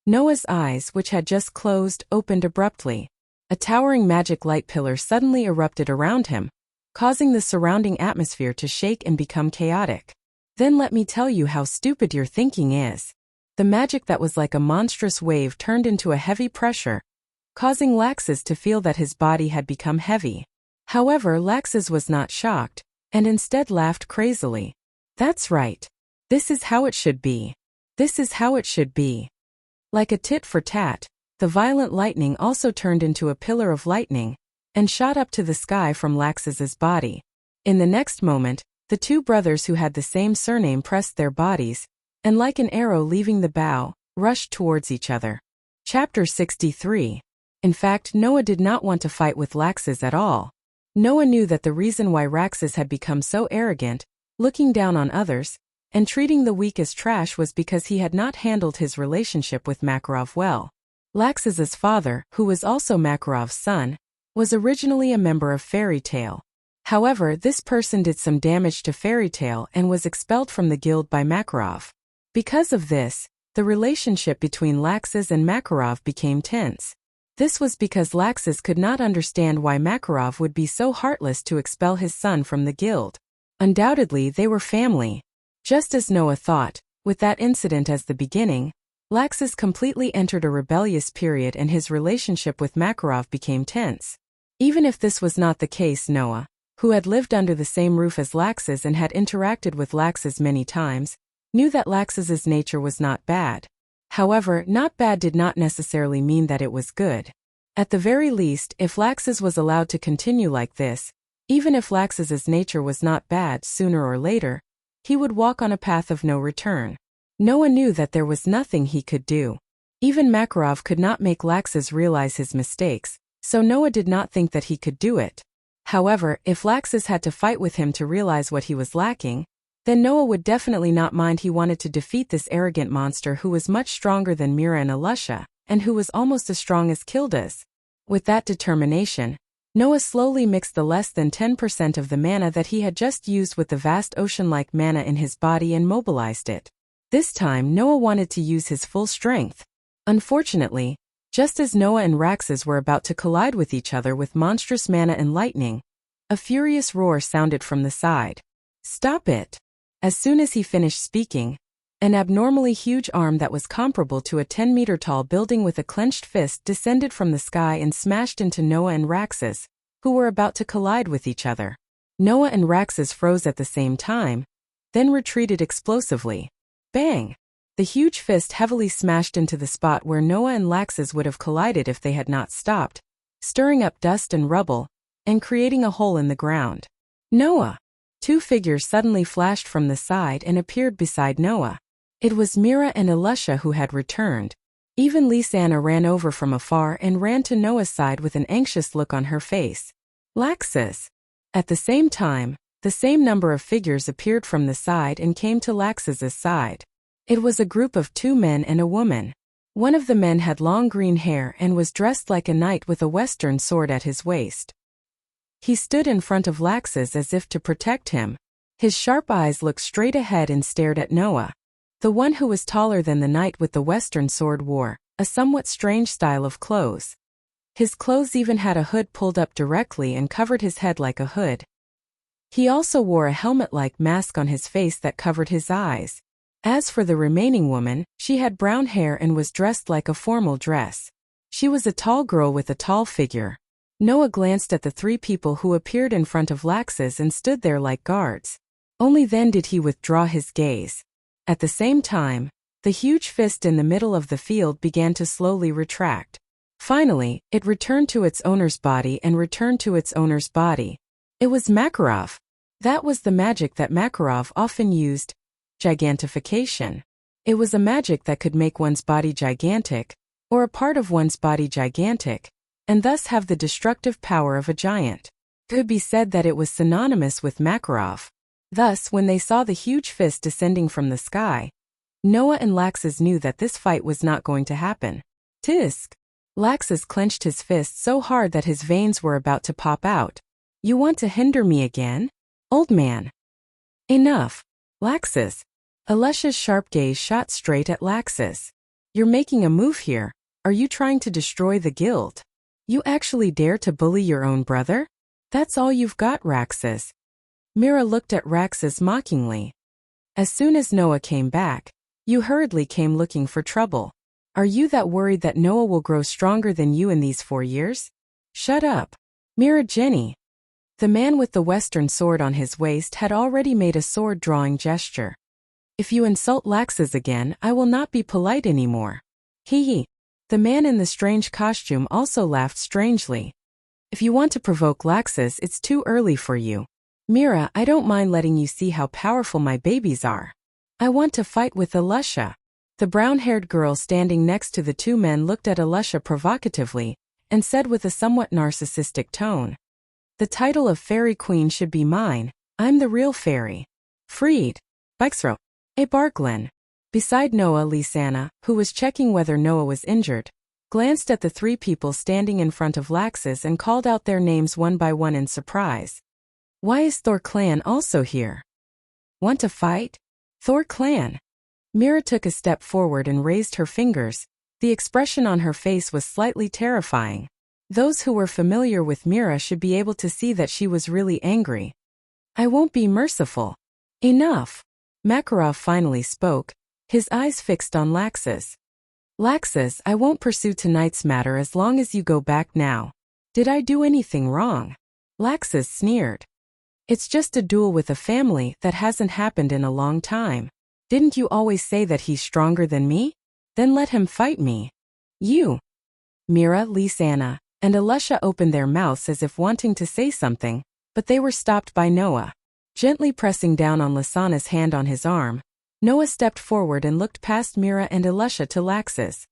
Noah's eyes, which had just closed, opened abruptly. A towering magic light pillar suddenly erupted around him, causing the surrounding atmosphere to shake and become chaotic. Then let me tell you how stupid your thinking is. The magic that was like a monstrous wave turned into a heavy pressure, causing Laxus to feel that his body had become heavy. However, Laxus was not shocked, and instead laughed crazily. That's right. This is how it should be. This is how it should be. Like a tit for tat, the violent lightning also turned into a pillar of lightning, and shot up to the sky from Laxus's body. In the next moment, the two brothers who had the same surname pressed their bodies, and like an arrow leaving the bow, rushed towards each other. Chapter 63. In fact, Noah did not want to fight with Laxus at all. Noah knew that the reason why Laxus had become so arrogant, looking down on others, and treating the weak as trash was because he had not handled his relationship with Makarov well. Laxus's father, who was also Makarov's son, was originally a member of Fairy Tail. However, this person did some damage to Fairy Tail and was expelled from the guild by Makarov. Because of this, the relationship between Laxus and Makarov became tense. This was because Laxus could not understand why Makarov would be so heartless to expel his son from the guild. Undoubtedly, they were family. Just as Noah thought, with that incident as the beginning, Laxus completely entered a rebellious period and his relationship with Makarov became tense. Even if this was not the case, Noah, who had lived under the same roof as Laxus and had interacted with Laxus many times, knew that Laxus's nature was not bad. However, not bad did not necessarily mean that it was good. At the very least, if Laxus was allowed to continue like this, even if Laxus's nature was not bad, sooner or later, he would walk on a path of no return. Noah knew that there was nothing he could do. Even Makarov could not make Laxus realize his mistakes, so Noah did not think that he could do it. However, if Laxus had to fight with him to realize what he was lacking, then Noah would definitely not mind. He wanted to defeat this arrogant monster who was much stronger than Mira and Alusha, and who was almost as strong as Kildas. With that determination, Noah slowly mixed the less than 10% of the mana that he had just used with the vast ocean-like mana in his body and mobilized it. This time Noah wanted to use his full strength. Unfortunately, just as Noah and Laxus were about to collide with each other with monstrous mana and lightning, a furious roar sounded from the side. Stop it! As soon as he finished speaking, an abnormally huge arm that was comparable to a 10-meter-tall building with a clenched fist descended from the sky and smashed into Noah and Laxus, who were about to collide with each other. Noah and Laxus froze at the same time, then retreated explosively. Bang! The huge fist heavily smashed into the spot where Noah and Laxus would have collided if they had not stopped, stirring up dust and rubble, and creating a hole in the ground. Noah! Two figures suddenly flashed from the side and appeared beside Noah. It was Mira and Alusha who had returned. Even Lisanna ran over from afar and ran to Noah's side with an anxious look on her face. Laxus! At the same time, the same number of figures appeared from the side and came to Laxus's side. It was a group of two men and a woman. One of the men had long green hair and was dressed like a knight with a western sword at his waist. He stood in front of Laxus as if to protect him. His sharp eyes looked straight ahead and stared at Noah. The one who was taller than the knight with the western sword wore a somewhat strange style of clothes. His clothes even had a hood pulled up directly and covered his head like a hood. He also wore a helmet-like mask on his face that covered his eyes. As for the remaining woman, she had brown hair and was dressed like a formal dress. She was a tall girl with a tall figure. Noah glanced at the three people who appeared in front of Laxus and stood there like guards. Only then did he withdraw his gaze. At the same time, the huge fist in the middle of the field began to slowly retract. Finally, it returned to its owner's body and returned to its owner's body. It was Makarov. That was the magic that Makarov often used, gigantification. It was a magic that could make one's body gigantic, or a part of one's body gigantic, and thus have the destructive power of a giant. It could be said that it was synonymous with Makarov. Thus, when they saw the huge fist descending from the sky, Noah and Laxus knew that this fight was not going to happen. Tisk! Laxus clenched his fist so hard that his veins were about to pop out. You want to hinder me again? Old man. Enough. Laxus. Alesha's sharp gaze shot straight at Laxus. You're making a move here. Are you trying to destroy the guild? You actually dare to bully your own brother? That's all you've got, Raxus. Mira looked at Raxus mockingly. As soon as Noah came back, you hurriedly came looking for trouble. Are you that worried that Noah will grow stronger than you in these 4 years? Shut up. Mira Jenny. The man with the western sword on his waist had already made a sword-drawing gesture. If you insult Laxus again, I will not be polite anymore. Hee. The man in the strange costume also laughed strangely. If you want to provoke Laxus, it's too early for you. Mira, I don't mind letting you see how powerful my babies are. I want to fight with Alesha. The brown-haired girl standing next to the two men looked at Alesha provocatively and said with a somewhat narcissistic tone, the title of Fairy Queen should be mine. I'm the real fairy. Freed. Bikesro. Barglin. Beside Noah, Lisanna, who was checking whether Noah was injured, glanced at the 3 people standing in front of Laxus and called out their names one by one in surprise. Why is Thor Clan also here? Want to fight? Thor Clan. Mira took a step forward and raised her fingers. The expression on her face was slightly terrifying. Those who were familiar with Mira should be able to see that she was really angry. I won't be merciful. Enough. Makarov finally spoke, his eyes fixed on Laxus. Laxus, I won't pursue tonight's matter as long as you go back now. Did I do anything wrong? Laxus sneered. It's just a duel with a family that hasn't happened in a long time. Didn't you always say that he's stronger than me? Then let him fight me. You. Mira, Lisanna, and Alesha opened their mouths as if wanting to say something, but they were stopped by Noah. Gently pressing down on Lisanna's hand on his arm, Noah stepped forward and looked past Mira and Alesha to Laxus.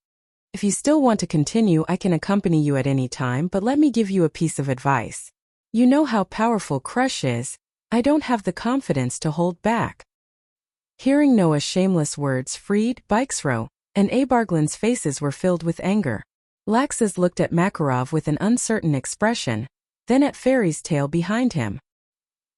If you still want to continue, I can accompany you at any time, but let me give you a piece of advice. You know how powerful Crush is. I don't have the confidence to hold back. Hearing Noah's shameless words, Freed, Bikesro, and Barglin's faces were filled with anger. Laxus looked at Makarov with an uncertain expression, then at Fairy's tail behind him.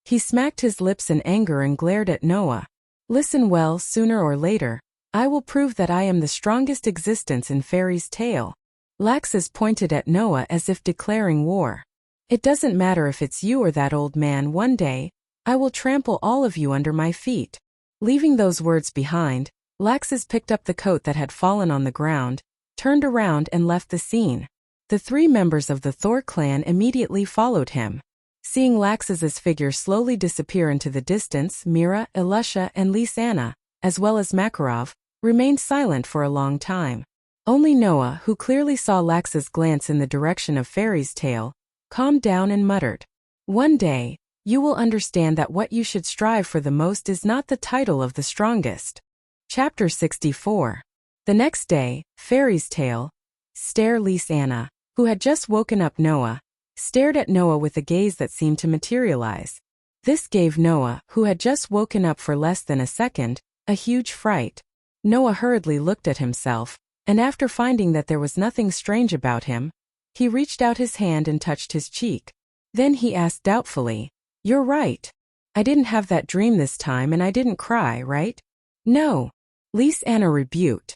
He smacked his lips in anger and glared at Noah. Listen well, sooner or later, I will prove that I am the strongest existence in Fairy's tail. Laxus pointed at Noah as if declaring war. It doesn't matter if it's you or that old man, one day, I will trample all of you under my feet. Leaving those words behind, Laxus picked up the coat that had fallen on the ground, turned around and left the scene. The 3 members of the Thor clan immediately followed him. Seeing Laxus's figure slowly disappear into the distance, Mira, Alesha, and Lisanna, as well as Makarov, remained silent for a long time. Only Noah, who clearly saw Laxus glance in the direction of Fairy's tail, calmed down and muttered, one day, you will understand that what you should strive for the most is not the title of the strongest. Chapter 64. The next day, Fairy's tail. Stare Lisanna, who had just woken up Noah, stared at Noah with a gaze that seemed to materialize. This gave Noah, who had just woken up for less than a second, a huge fright. Noah hurriedly looked at himself, and after finding that there was nothing strange about him, he reached out his hand and touched his cheek. Then he asked doubtfully, You're right. I didn't have that dream this time and I didn't cry, right? No. Lisanna rebuked.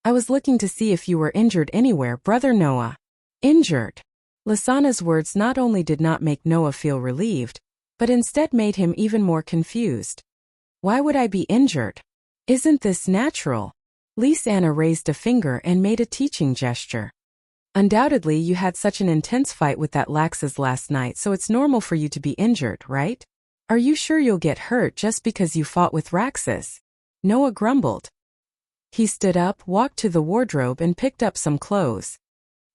I was looking to see if you were injured anywhere, brother Noah. Injured? Lisanna's words not only did not make Noah feel relieved, but instead made him even more confused. Why would I be injured? Isn't this natural? Lisanna raised a finger and made a teaching gesture. Undoubtedly you had such an intense fight with that Laxus last night, so it's normal for you to be injured, right? Are you sure you'll get hurt just because you fought with Raxus? Noah grumbled. He stood up, walked to the wardrobe and picked up some clothes.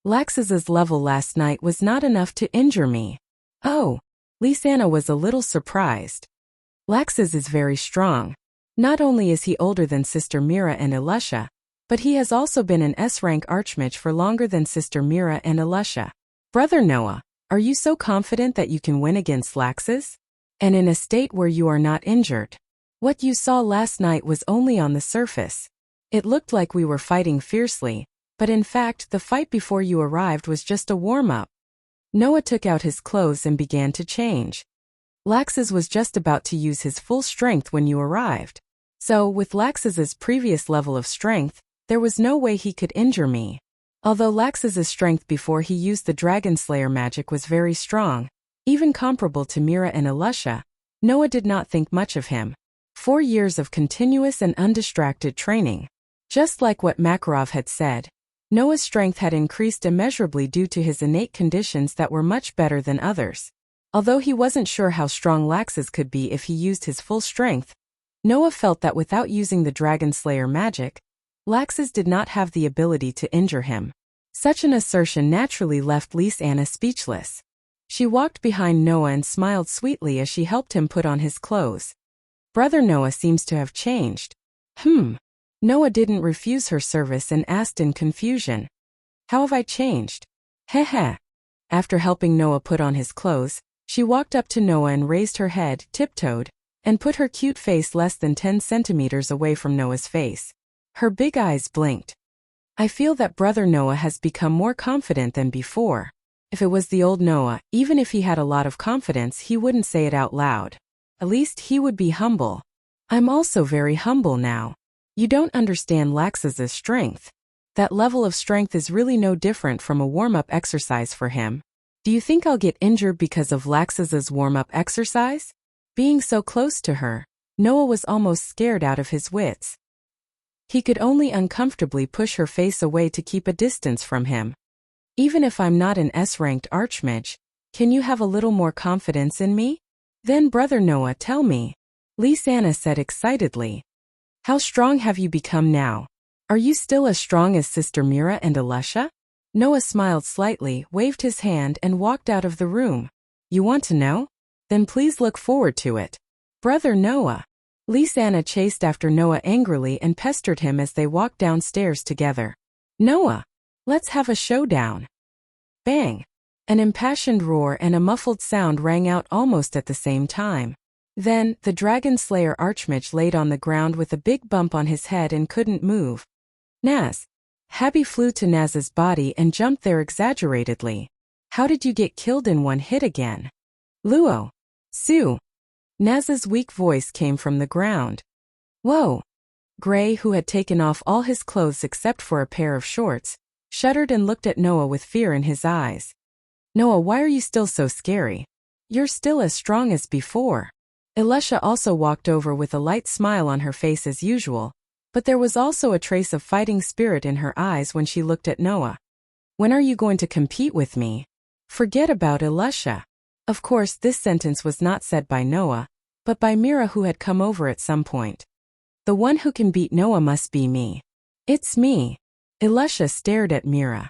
Laxus's level last night was not enough to injure me. Oh. Lisanna was a little surprised. Laxus is very strong. Not only is he older than Sister Mira and Alesha, but he has also been an S-rank archmage for longer than Sister Mira and Alesha. Brother Noah, are you so confident that you can win against Laxus? And in a state where you are not injured? What you saw last night was only on the surface. It looked like we were fighting fiercely, but in fact the fight before you arrived was just a warm-up. Noah took out his clothes and began to change. Laxus was just about to use his full strength when you arrived. So, with Laxus's previous level of strength, there was no way he could injure me. Although Laxus's strength before he used the Dragon Slayer magic was very strong, even comparable to Mira and Elisha, Noah did not think much of him. 4 years of continuous and undistracted training. Just like what Makarov had said, Noah's strength had increased immeasurably due to his innate conditions that were much better than others. Although he wasn't sure how strong Laxus could be if he used his full strength, Noah felt that without using the Dragon Slayer magic, Laxus did not have the ability to injure him. Such an assertion naturally left Lysanna speechless. She walked behind Noah and smiled sweetly as she helped him put on his clothes. Brother Noah seems to have changed. Noah didn't refuse her service and asked in confusion. How have I changed? Heh. After helping Noah put on his clothes, she walked up to Noah and raised her head, tiptoed, and put her cute face less than 10 centimeters away from Noah's face. Her big eyes blinked. I feel that Brother Noah has become more confident than before. If it was the old Noah, even if he had a lot of confidence, he wouldn't say it out loud. At least he would be humble. I'm also very humble now. You don't understand Laxus's strength. That level of strength is really no different from a warm-up exercise for him. Do you think I'll get injured because of Laxus's warm-up exercise? Being so close to her, Noah was almost scared out of his wits. He could only uncomfortably push her face away to keep a distance from him. Even if I'm not an S-ranked archmage, can you have a little more confidence in me? Then Brother Noah, tell me. Lysanna said excitedly. How strong have you become now? Are you still as strong as Sister Mira and Elisha? Noah smiled slightly, waved his hand and walked out of the room. You want to know? Then please look forward to it. Brother Noah. Lysanna chased after Noah angrily and pestered him as they walked downstairs together. Noah, let's have a showdown. Bang! An impassioned roar and a muffled sound rang out almost at the same time. Then, the Dragon Slayer Archmage laid on the ground with a big bump on his head and couldn't move. Naz. Habi flew to Naz's body and jumped there exaggeratedly. How did you get killed in one hit again? Luo. Sue. Naz's weak voice came from the ground. Whoa. Gray, who had taken off all his clothes except for a pair of shorts, shuddered and looked at Noah with fear in his eyes. Noah, why are you still so scary? You're still as strong as before. Elisha also walked over with a light smile on her face as usual, but there was also a trace of fighting spirit in her eyes when she looked at Noah. When are you going to compete with me? Forget about Elisha. Of course, this sentence was not said by Noah, but by Mira, who had come over at some point. The one who can beat Noah must be me. It's me. Elisha stared at Mira.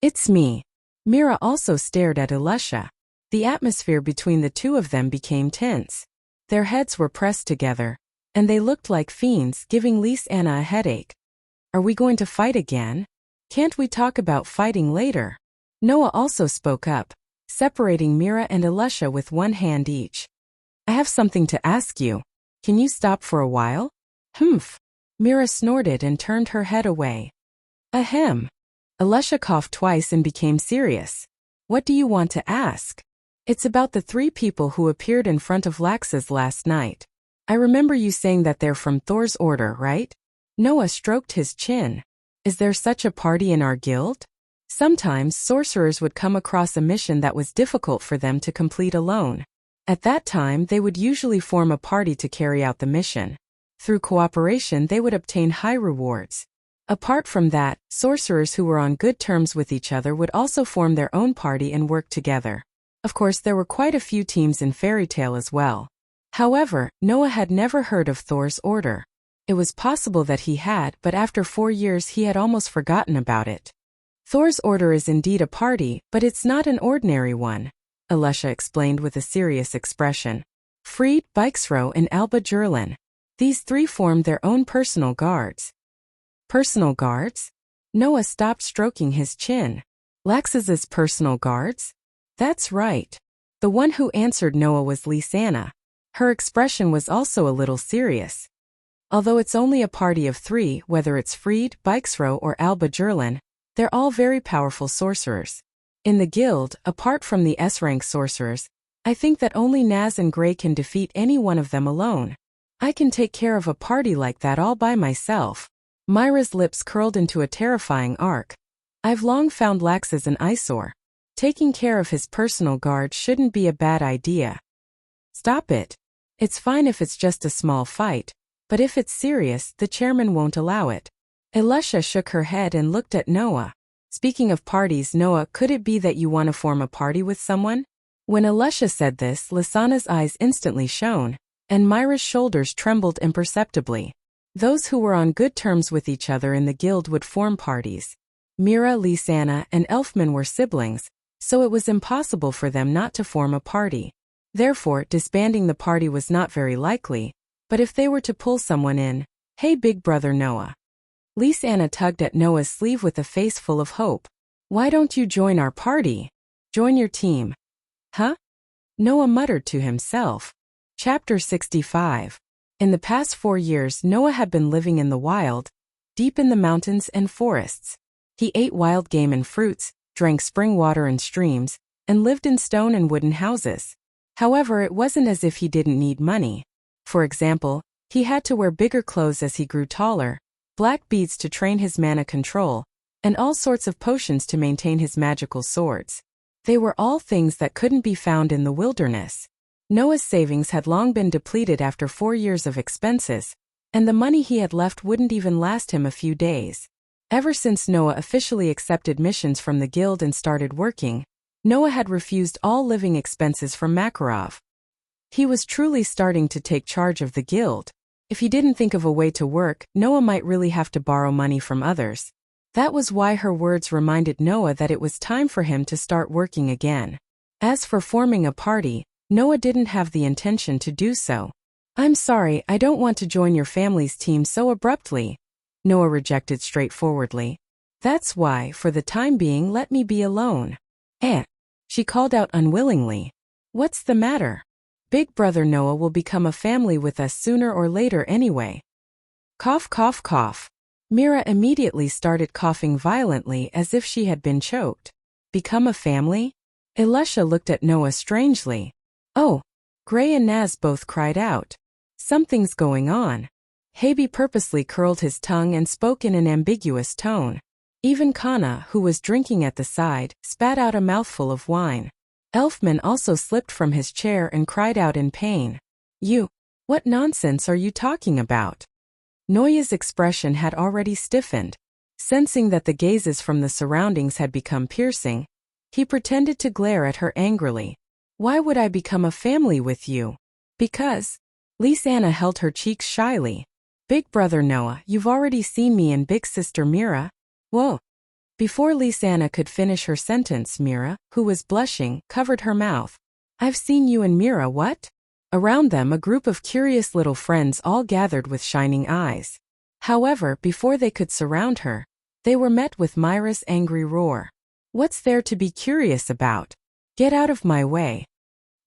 It's me. Mira also stared at Elisha. The atmosphere between the two of them became tense. Their heads were pressed together, and they looked like fiends, giving Lysanna a headache. Are we going to fight again? Can't we talk about fighting later? Noah also spoke up, separating Mira and Elisha with one hand each. I have something to ask you. Can you stop for a while? Humph. Mira snorted and turned her head away. Ahem. Elisha coughed twice and became serious. What do you want to ask? It's about the 3 people who appeared in front of Laxus last night. I remember you saying that they're from Thor's order, right? Noah stroked his chin. Is there such a party in our guild? Sometimes sorcerers would come across a mission that was difficult for them to complete alone. At that time, they would usually form a party to carry out the mission. Through cooperation, they would obtain high rewards. Apart from that, sorcerers who were on good terms with each other would also form their own party and work together. Of course, there were quite a few teams in Fairy Tale as well. However, Noah had never heard of Thor's order. It was possible that he had, but after 4 years he had almost forgotten about it. Thor's order is indeed a party, but it's not an ordinary one, Elisha explained with a serious expression. Fried, Bikesro, and Alba Jurlin. These 3 formed their own personal guards. Personal guards? Noah stopped stroking his chin. Laxus's personal guards? That's right. The one who answered Noah was Lysanna. Her expression was also a little serious. Although it's only a party of 3, whether it's Fried, Bikesro, or Alba Jurlin, they're all very powerful sorcerers. In the guild, apart from the S-rank sorcerers, I think that only Naz and Gray can defeat any one of them alone. I can take care of a party like that all by myself. Myra's lips curled into a terrifying arc. I've long found Lax as an eyesore. Taking care of his personal guard shouldn't be a bad idea. Stop it. It's fine if it's just a small fight, but if it's serious, the chairman won't allow it. Elisha shook her head and looked at Noah. Speaking of parties, Noah, could it be that you want to form a party with someone? When Elisha said this, Lysana's eyes instantly shone, and Myra's shoulders trembled imperceptibly. Those who were on good terms with each other in the guild would form parties. Mira, Lysana, and Elfman were siblings, so it was impossible for them not to form a party. Therefore, disbanding the party was not very likely, but if they were to pull someone in, hey big brother Noah. Lysana tugged at Noah's sleeve with a face full of hope. Why don't you join our party? Join your team. Huh? Noah muttered to himself. Chapter 65. In the past 4 years, Noah had been living in the wild, deep in the mountains and forests. He ate wild game and fruits, drank spring water and streams, and lived in stone and wooden houses. However, it wasn't as if he didn't need money. For example, he had to wear bigger clothes as he grew taller, black beads to train his mana control, and all sorts of potions to maintain his magical swords. They were all things that couldn't be found in the wilderness. Noah's savings had long been depleted after 4 years of expenses, and the money he had left wouldn't even last him a few days. Ever since Noah officially accepted missions from the guild and started working, Noah had refused all living expenses from Makarov. He was truly starting to take charge of the guild. If he didn't think of a way to work, Noah might really have to borrow money from others. That was why her words reminded Noah that it was time for him to start working again. As for forming a party, Noah didn't have the intention to do so. I'm sorry, I don't want to join your family's team so abruptly, Noah rejected straightforwardly. That's why, for the time being, let me be alone. She called out unwillingly. What's the matter? Big brother Noah will become a family with us sooner or later anyway. Cough, cough, cough. Mira immediately started coughing violently as if she had been choked. Become a family? Elisha looked at Noah strangely. Oh! Gray and Naz both cried out. Something's going on. Habi purposely curled his tongue and spoke in an ambiguous tone. Even Kana, who was drinking at the side, spat out a mouthful of wine. Elfman also slipped from his chair and cried out in pain. What nonsense are you talking about? Noya's expression had already stiffened. Sensing that the gazes from the surroundings had become piercing, he pretended to glare at her angrily. Why would I become a family with you? Because. Lysana held her cheeks shyly. Big brother Noah, you've already seen me and big sister Mira. Whoa. Before Lysana could finish her sentence, Mira, who was blushing, covered her mouth. I've seen you and Mira, what? Around them a group of curious little friends all gathered with shining eyes. However, before they could surround her, they were met with Myra's angry roar. What's there to be curious about? Get out of my way.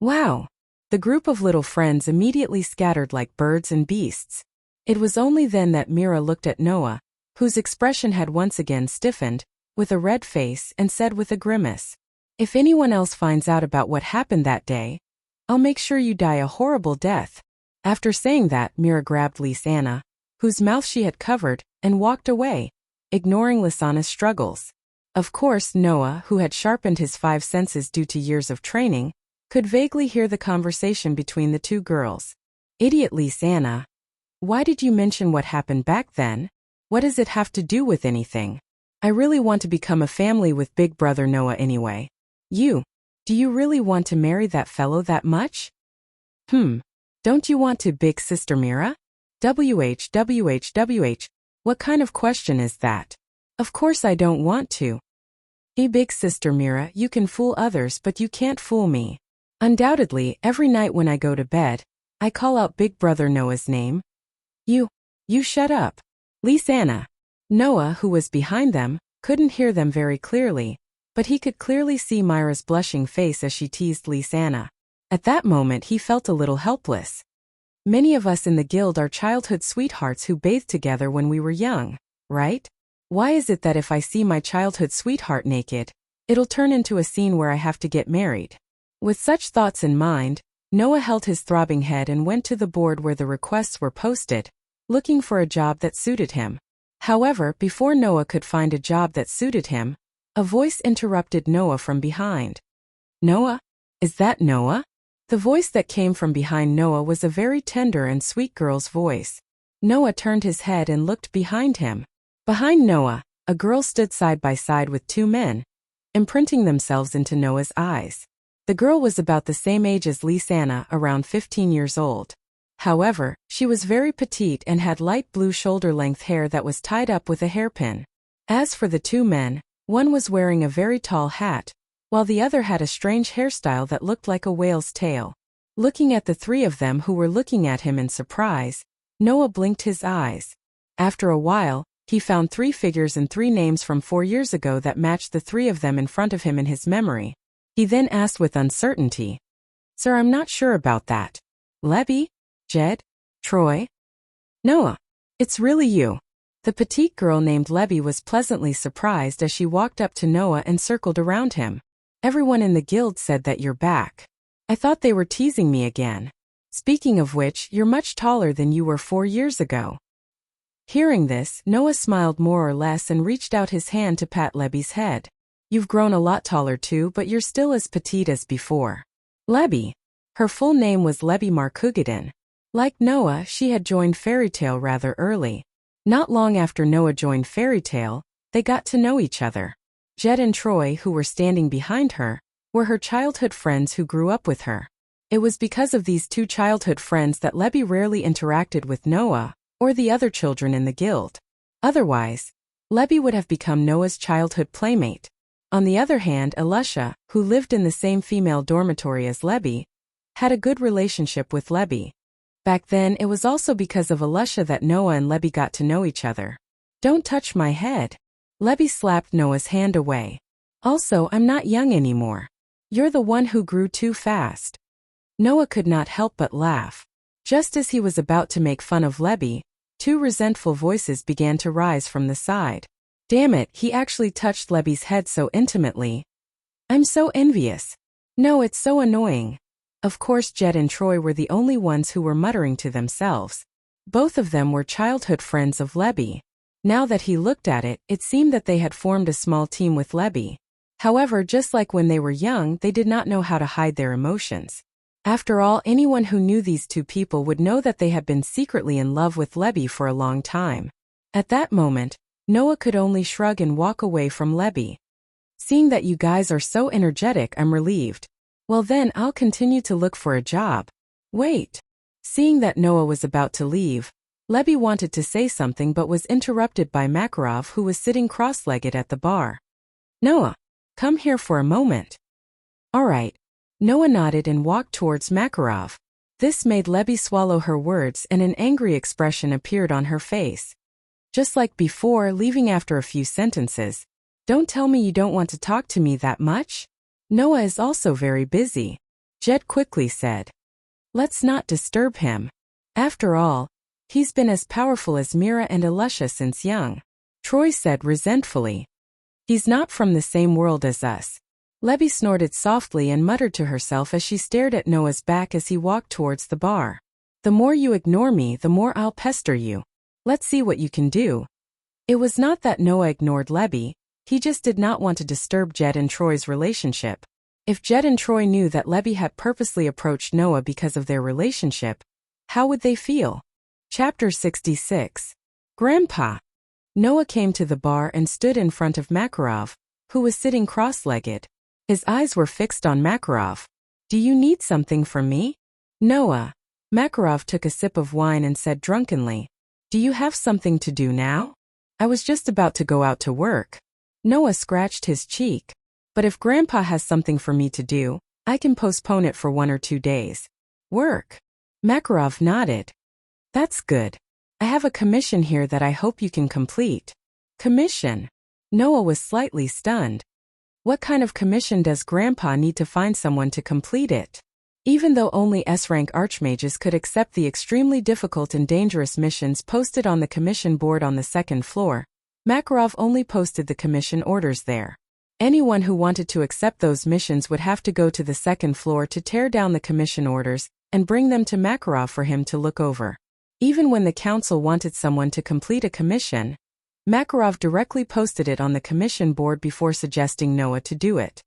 Wow! The group of little friends immediately scattered like birds and beasts. It was only then that Mira looked at Noah, whose expression had once again stiffened, with a red face, and said with a grimace, If anyone else finds out about what happened that day, I'll make sure you die a horrible death. After saying that, Mira grabbed Lysana, whose mouth she had covered, and walked away, ignoring Lysana's struggles. Of course, Noah, who had sharpened his 5 senses due to years of training, could vaguely hear the conversation between the two girls. Idiot Lysana. Why did you mention what happened back then? What does it have to do with anything? I really want to become a family with big brother Noah anyway. Do you really want to marry that fellow that much? Don't you want to, big sister Mira? WH. What kind of question is that? Of course I don't want to. Big sister Mira, you can fool others but you can't fool me. Undoubtedly, every night when I go to bed, I call out big brother Noah's name. You shut up. Lysana. Noah, who was behind them, couldn't hear them very clearly, but he could clearly see Myra's blushing face as she teased Lysana. At that moment he felt a little helpless. Many of us in the guild are childhood sweethearts who bathed together when we were young, right? Why is it that if I see my childhood sweetheart naked, It'll turn into a scene where I have to get married. With such thoughts in mind, Noah held his throbbing head and went to the board where the requests were posted, looking for a job that suited him. However, before Noah could find a job that suited him, a voice interrupted Noah from behind. Noah? Is that Noah? The voice that came from behind Noah was a very tender and sweet girl's voice. Noah turned his head and looked behind him. Behind Noah, a girl stood side by side with two men, imprinting themselves into Noah's eyes. The girl was about the same age as Lisanna, around 15 years old. However, she was very petite and had light blue shoulder-length hair that was tied up with a hairpin. As for the two men, one was wearing a very tall hat, while the other had a strange hairstyle that looked like a whale's tail. Looking at the three of them who were looking at him in surprise, Noah blinked his eyes. After a while, he found 3 figures and 3 names from 4 years ago that matched the 3 of them in front of him in his memory. He then asked with uncertainty, "Sir, I'm not sure about that. Lebby? Jed? Troy? Noah, it's really you." The petite girl named Lebby was pleasantly surprised as she walked up to Noah and circled around him. "Everyone in the guild said that you're back. I thought they were teasing me again. Speaking of which, you're much taller than you were 4 years ago." Hearing this, Noah smiled more or less and reached out his hand to pat Lebby's head. "You've grown a lot taller too, but you're still as petite as before." Lebby. Her full name was Lebby Markugidin. Like Noah, she had joined Fairytale rather early. Not long after Noah joined Fairytale, they got to know each other. Jed and Troy, who were standing behind her, were her childhood friends who grew up with her. It was because of these 2 childhood friends that Lebby rarely interacted with Noah or the other children in the guild. Otherwise, Lebby would have become Noah's childhood playmate. On the other hand, Alusha, who lived in the same female dormitory as Lebby, had a good relationship with Lebby. Back then, it was also because of Alusha that Noah and Lebby got to know each other. "Don't touch my head." Lebby slapped Noah's hand away. "Also, I'm not young anymore. You're the one who grew too fast." Noah could not help but laugh. Just as he was about to make fun of Lebby, 2 resentful voices began to rise from the side. "Damn it, he actually touched Lebby's head so intimately. I'm so envious. No, it's so annoying." Of course, Jed and Troy were the only ones who were muttering to themselves. Both of them were childhood friends of Lebby. Now that he looked at it, it seemed that they had formed a small team with Lebby. However, just like when they were young, they did not know how to hide their emotions. After all, anyone who knew these 2 people would know that they had been secretly in love with Lebby for a long time. At that moment, Noah could only shrug and walk away from Lebby. "Seeing that you guys are so energetic, I'm relieved. Well then, I'll continue to look for a job." "Wait." Seeing that Noah was about to leave, Lebby wanted to say something but was interrupted by Makarov, who was sitting cross-legged at the bar. "Noah, come here for a moment." "All right." Noah nodded and walked towards Makarov. This made Lebby swallow her words and an angry expression appeared on her face. Just like before, leaving after a few sentences. "Don't tell me you don't want to talk to me that much? Noah is also very busy." Jed quickly said. "Let's not disturb him. After all, he's been as powerful as Mira and Alusha since young." Troy said resentfully. "He's not from the same world as us." Lebby snorted softly and muttered to herself as she stared at Noah's back as he walked towards the bar. "The more you ignore me, the more I'll pester you. Let's see what you can do." It was not that Noah ignored Lebby, he just did not want to disturb Jed and Troy's relationship. If Jed and Troy knew that Lebby had purposely approached Noah because of their relationship, how would they feel? Chapter 66. Grandpa. Noah came to the bar and stood in front of Makarov, who was sitting cross-legged. His eyes were fixed on Makarov. "Do you need something from me?" "Noah." Makarov took a sip of wine and said drunkenly, "Do you have something to do now? I was just about to go out to work." Noah scratched his cheek. "But if Grandpa has something for me to do, I can postpone it for 1 or 2 days." "Work?" Makarov nodded. "That's good. I have a commission here that I hope you can complete." "Commission?" Noah was slightly stunned. What kind of commission does Grandpa need to find someone to complete it? Even though only S-rank archmages could accept the extremely difficult and dangerous missions posted on the commission board on the 2nd floor, Makarov only posted the commission orders there. Anyone who wanted to accept those missions would have to go to the second floor to tear down the commission orders and bring them to Makarov for him to look over. Even when the council wanted someone to complete a commission, Makarov directly posted it on the commission board before suggesting Noah to do it.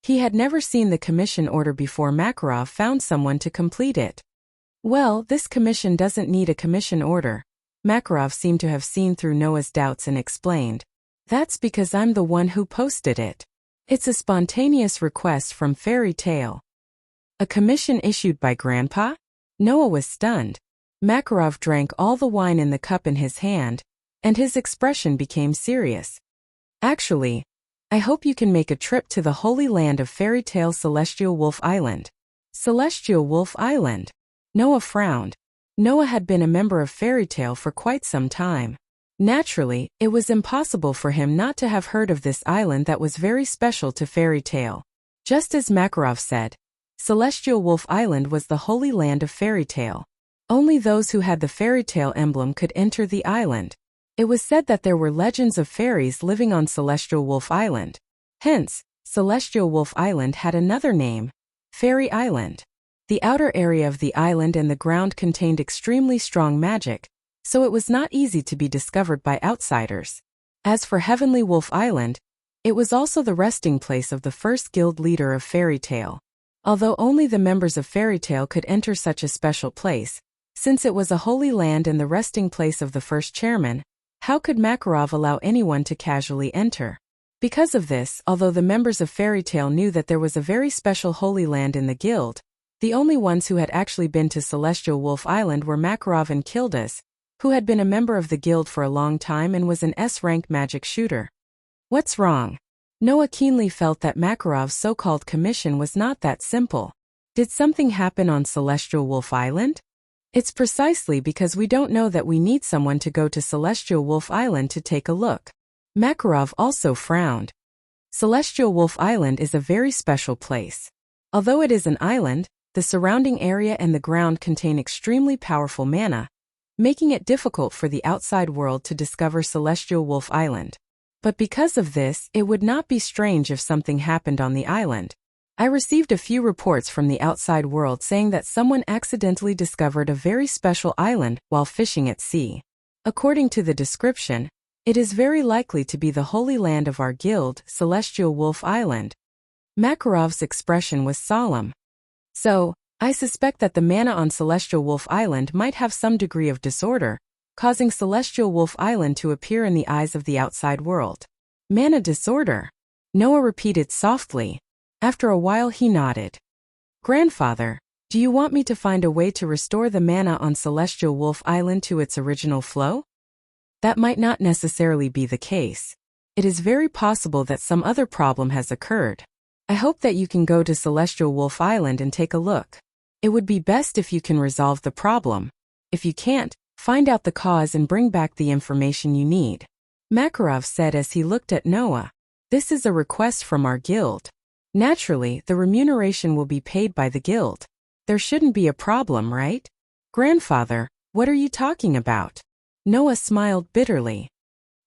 He had never seen the commission order before Makarov found someone to complete it. Well, this commission doesn't need a commission order. Makarov seemed to have seen through Noah's doubts and explained, "That's because I'm the one who posted it. It's a spontaneous request from Fairy Tale." A commission issued by Grandpa? Noah was stunned. Makarov drank all the wine in the cup in his hand, and his expression became serious. "Actually, I hope you can make a trip to the holy land of Fairy Tale Celestial Wolf Island." Celestial Wolf Island? Noah frowned. Noah had been a member of Fairy Tale for quite some time. Naturally, it was impossible for him not to have heard of this island that was very special to Fairy Tale. Just as Makarov said, Celestial Wolf Island was the holy land of Fairy Tale. Only those who had the Fairy Tale emblem could enter the island. It was said that there were legends of fairies living on Celestial Wolf Island. Hence, Celestial Wolf Island had another name, Fairy Island. The outer area of the island and the ground contained extremely strong magic, so it was not easy to be discovered by outsiders. As for Heavenly Wolf Island, it was also the resting place of the first guild leader of Fairy Tale. Although only the members of Fairy Tale could enter such a special place, since it was a holy land and the resting place of the first chairman, how could Makarov allow anyone to casually enter? Because of this, although the members of Fairy Tale knew that there was a very special holy land in the guild, the only ones who had actually been to Celestial Wolf Island were Makarov and Kildas, who had been a member of the guild for a long time and was an S-rank magic shooter. What's wrong? Noah keenly felt that Makarov's so-called commission was not that simple. Did something happen on Celestial Wolf Island? It's precisely because we don't know that we need someone to go to Celestial Wolf Island to take a look. Makarov also frowned. Celestial Wolf Island is a very special place. Although it is an island, the surrounding area and the ground contain extremely powerful mana, making it difficult for the outside world to discover Celestial Wolf Island. But because of this, it would not be strange if something happened on the island. I received a few reports from the outside world saying that someone accidentally discovered a very special island while fishing at sea. According to the description, it is very likely to be the holy land of our guild, Celestial Wolf Island. Makarov's expression was solemn. So, I suspect that the mana on Celestial Wolf Island might have some degree of disorder, causing Celestial Wolf Island to appear in the eyes of the outside world. Mana disorder? Noah repeated softly. After a while he nodded. Grandfather, do you want me to find a way to restore the mana on Celestial Wolf Island to its original flow? That might not necessarily be the case. It is very possible that some other problem has occurred. I hope that you can go to Celestial Wolf Island and take a look. It would be best if you can resolve the problem. If you can't, find out the cause and bring back the information you need. Makarov said as he looked at Noah. This is a request from our guild. Naturally, the remuneration will be paid by the guild. There shouldn't be a problem, right? Grandfather, what are you talking about? Noah smiled bitterly.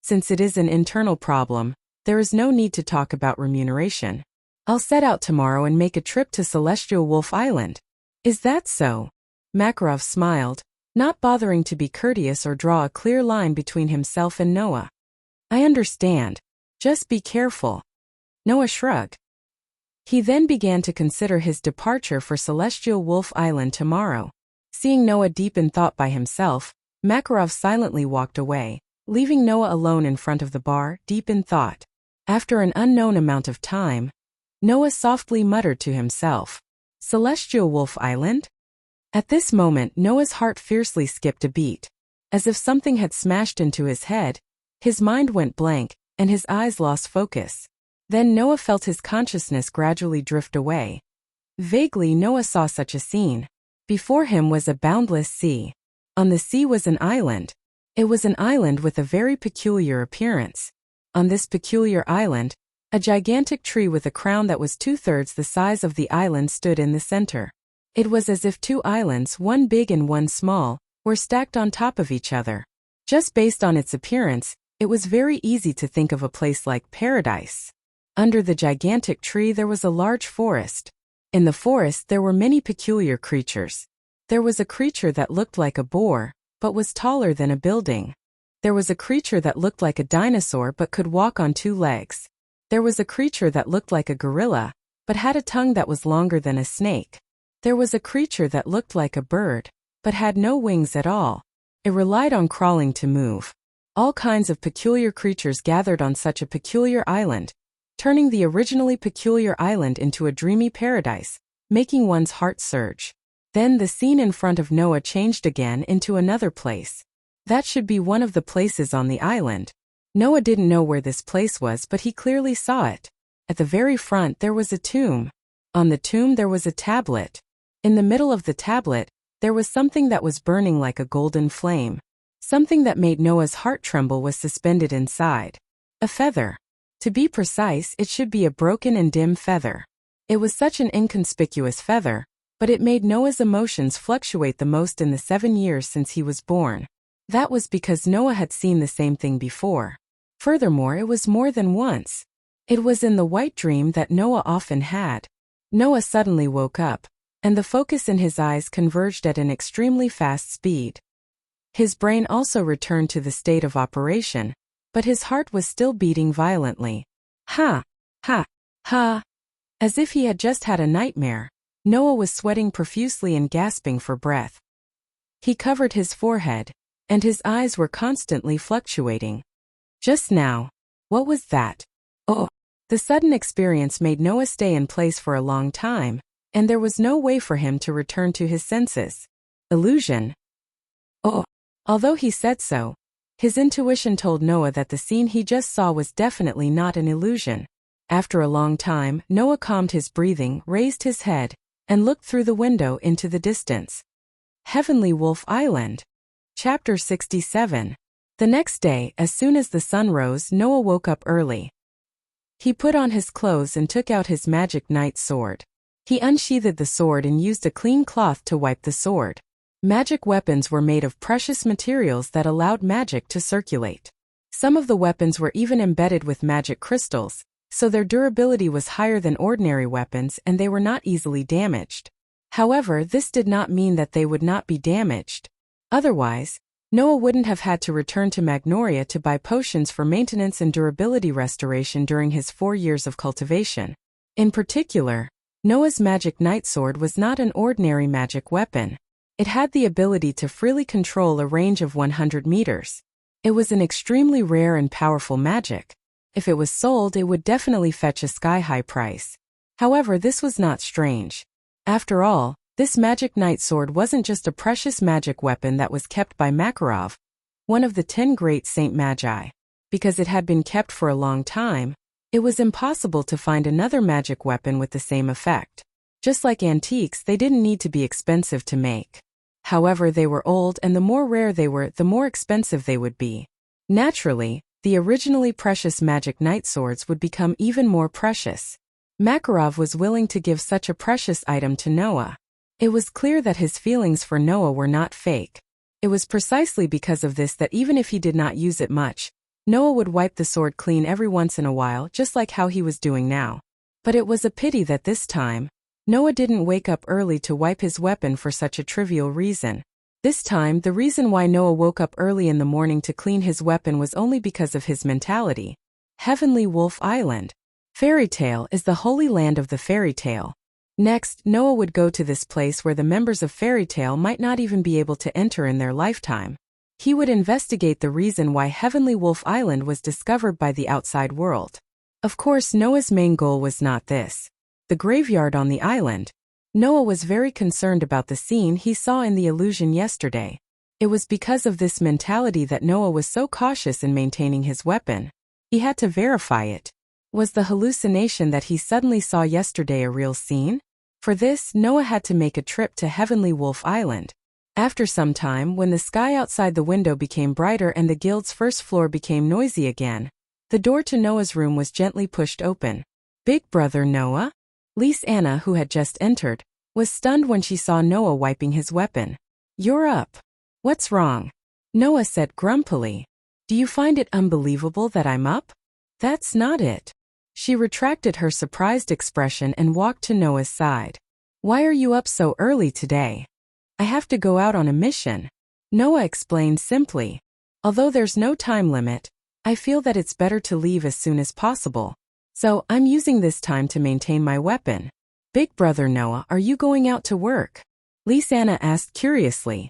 Since it is an internal problem, there is no need to talk about remuneration. I'll set out tomorrow and make a trip to Celestial Wolf Island. Is that so? Makarov smiled, not bothering to be courteous or draw a clear line between himself and Noah. I understand. Just be careful. Noah shrugged. He then began to consider his departure for Celestial Wolf Island tomorrow. Seeing Noah deep in thought by himself, Makarov silently walked away, leaving Noah alone in front of the bar, deep in thought. After an unknown amount of time, Noah softly muttered to himself, Celestial Wolf Island? At this moment, Noah's heart fiercely skipped a beat. As if something had smashed into his head, his mind went blank, and his eyes lost focus. Then Noah felt his consciousness gradually drift away. Vaguely, Noah saw such a scene. Before him was a boundless sea. On the sea was an island. It was an island with a very peculiar appearance. On this peculiar island, a gigantic tree with a crown that was 2/3 the size of the island stood in the center. It was as if two islands, one big and one small, were stacked on top of each other. Just based on its appearance, it was very easy to think of a place like paradise. Under the gigantic tree there was a large forest. In the forest there were many peculiar creatures. There was a creature that looked like a boar, but was taller than a building. There was a creature that looked like a dinosaur but could walk on 2 legs. There was a creature that looked like a gorilla, but had a tongue that was longer than a snake. There was a creature that looked like a bird, but had no wings at all. It relied on crawling to move. All kinds of peculiar creatures gathered on such a peculiar island, turning the originally peculiar island into a dreamy paradise, making one's heart surge. Then the scene in front of Noah changed again into another place. That should be one of the places on the island. Noah didn't know where this place was, but he clearly saw it. At the very front there was a tomb. On the tomb there was a tablet. In the middle of the tablet, there was something that was burning like a golden flame. Something that made Noah's heart tremble was suspended inside. A feather. To be precise, it should be a broken and dim feather. It was such an inconspicuous feather, but it made Noah's emotions fluctuate the most in the 7 years since he was born. That was because Noah had seen the same thing before. Furthermore, it was more than once. It was in the white dream that Noah often had. Noah suddenly woke up, and the focus in his eyes converged at an extremely fast speed. His brain also returned to the state of operation, but his heart was still beating violently. Ha! Ha! Ha! As if he had just had a nightmare, Noah was sweating profusely and gasping for breath. He covered his forehead, and his eyes were constantly fluctuating. Just now. What was that? Oh! The sudden experience made Noah stay in place for a long time, and there was no way for him to return to his senses. Illusion? Oh! Although he said so, his intuition told Noah that the scene he just saw was definitely not an illusion. After a long time, Noah calmed his breathing, raised his head, and looked through the window into the distance. Heavenly Wolf Island. Chapter 67. The next day, as soon as the sun rose, Noah woke up early. He put on his clothes and took out his magic knight sword. He unsheathed the sword and used a clean cloth to wipe the sword. Magic weapons were made of precious materials that allowed magic to circulate. Some of the weapons were even embedded with magic crystals, so their durability was higher than ordinary weapons and they were not easily damaged. However, this did not mean that they would not be damaged. Otherwise, Noah wouldn't have had to return to Magnolia to buy potions for maintenance and durability restoration during his 4 years of cultivation. In particular, Noah's magic knight sword was not an ordinary magic weapon. It had the ability to freely control a range of 100 meters. It was an extremely rare and powerful magic. If it was sold, it would definitely fetch a sky-high price. However, this was not strange. After all, this magic knight sword wasn't just a precious magic weapon that was kept by Makarov, one of the 10 great Saint Magi. Because it had been kept for a long time, it was impossible to find another magic weapon with the same effect. Just like antiques, they didn't need to be expensive to make. However, they were old, and the more rare they were, the more expensive they would be. Naturally, the originally precious magic knight swords would become even more precious. Makarov was willing to give such a precious item to Noah. It was clear that his feelings for Noah were not fake. It was precisely because of this that even if he did not use it much, Noah would wipe the sword clean every once in a while, just like how he was doing now. But it was a pity that this time, Noah didn't wake up early to wipe his weapon for such a trivial reason. This time, the reason why Noah woke up early in the morning to clean his weapon was only because of his mentality. Heavenly Wolf Island. Fairy Tale is the holy land of the fairy tale. Next, Noah would go to this place where the members of Fairy Tale might not even be able to enter in their lifetime. He would investigate the reason why Heavenly Wolf Island was discovered by the outside world. Of course, Noah's main goal was not this. The graveyard on the island. Noah was very concerned about the scene he saw in the illusion yesterday. It was because of this mentality that Noah was so cautious in maintaining his weapon. He had to verify it. Was the hallucination that he suddenly saw yesterday a real scene? For this, Noah had to make a trip to Heavenly Wolf Island. After some time, when the sky outside the window became brighter and the guild's first floor became noisy again, the door to Noah's room was gently pushed open. Big brother Noah? Lise Anna, who had just entered, was stunned when she saw Noah wiping his weapon. "You're up. What's wrong?" Noah said grumpily. "Do you find it unbelievable that I'm up?" "That's not it." She retracted her surprised expression and walked to Noah's side. Why are you up so early today? I have to go out on a mission. Noah explained simply. Although there's no time limit, I feel that it's better to leave as soon as possible. So, I'm using this time to maintain my weapon. Big brother Noah, are you going out to work? Lisanna asked curiously.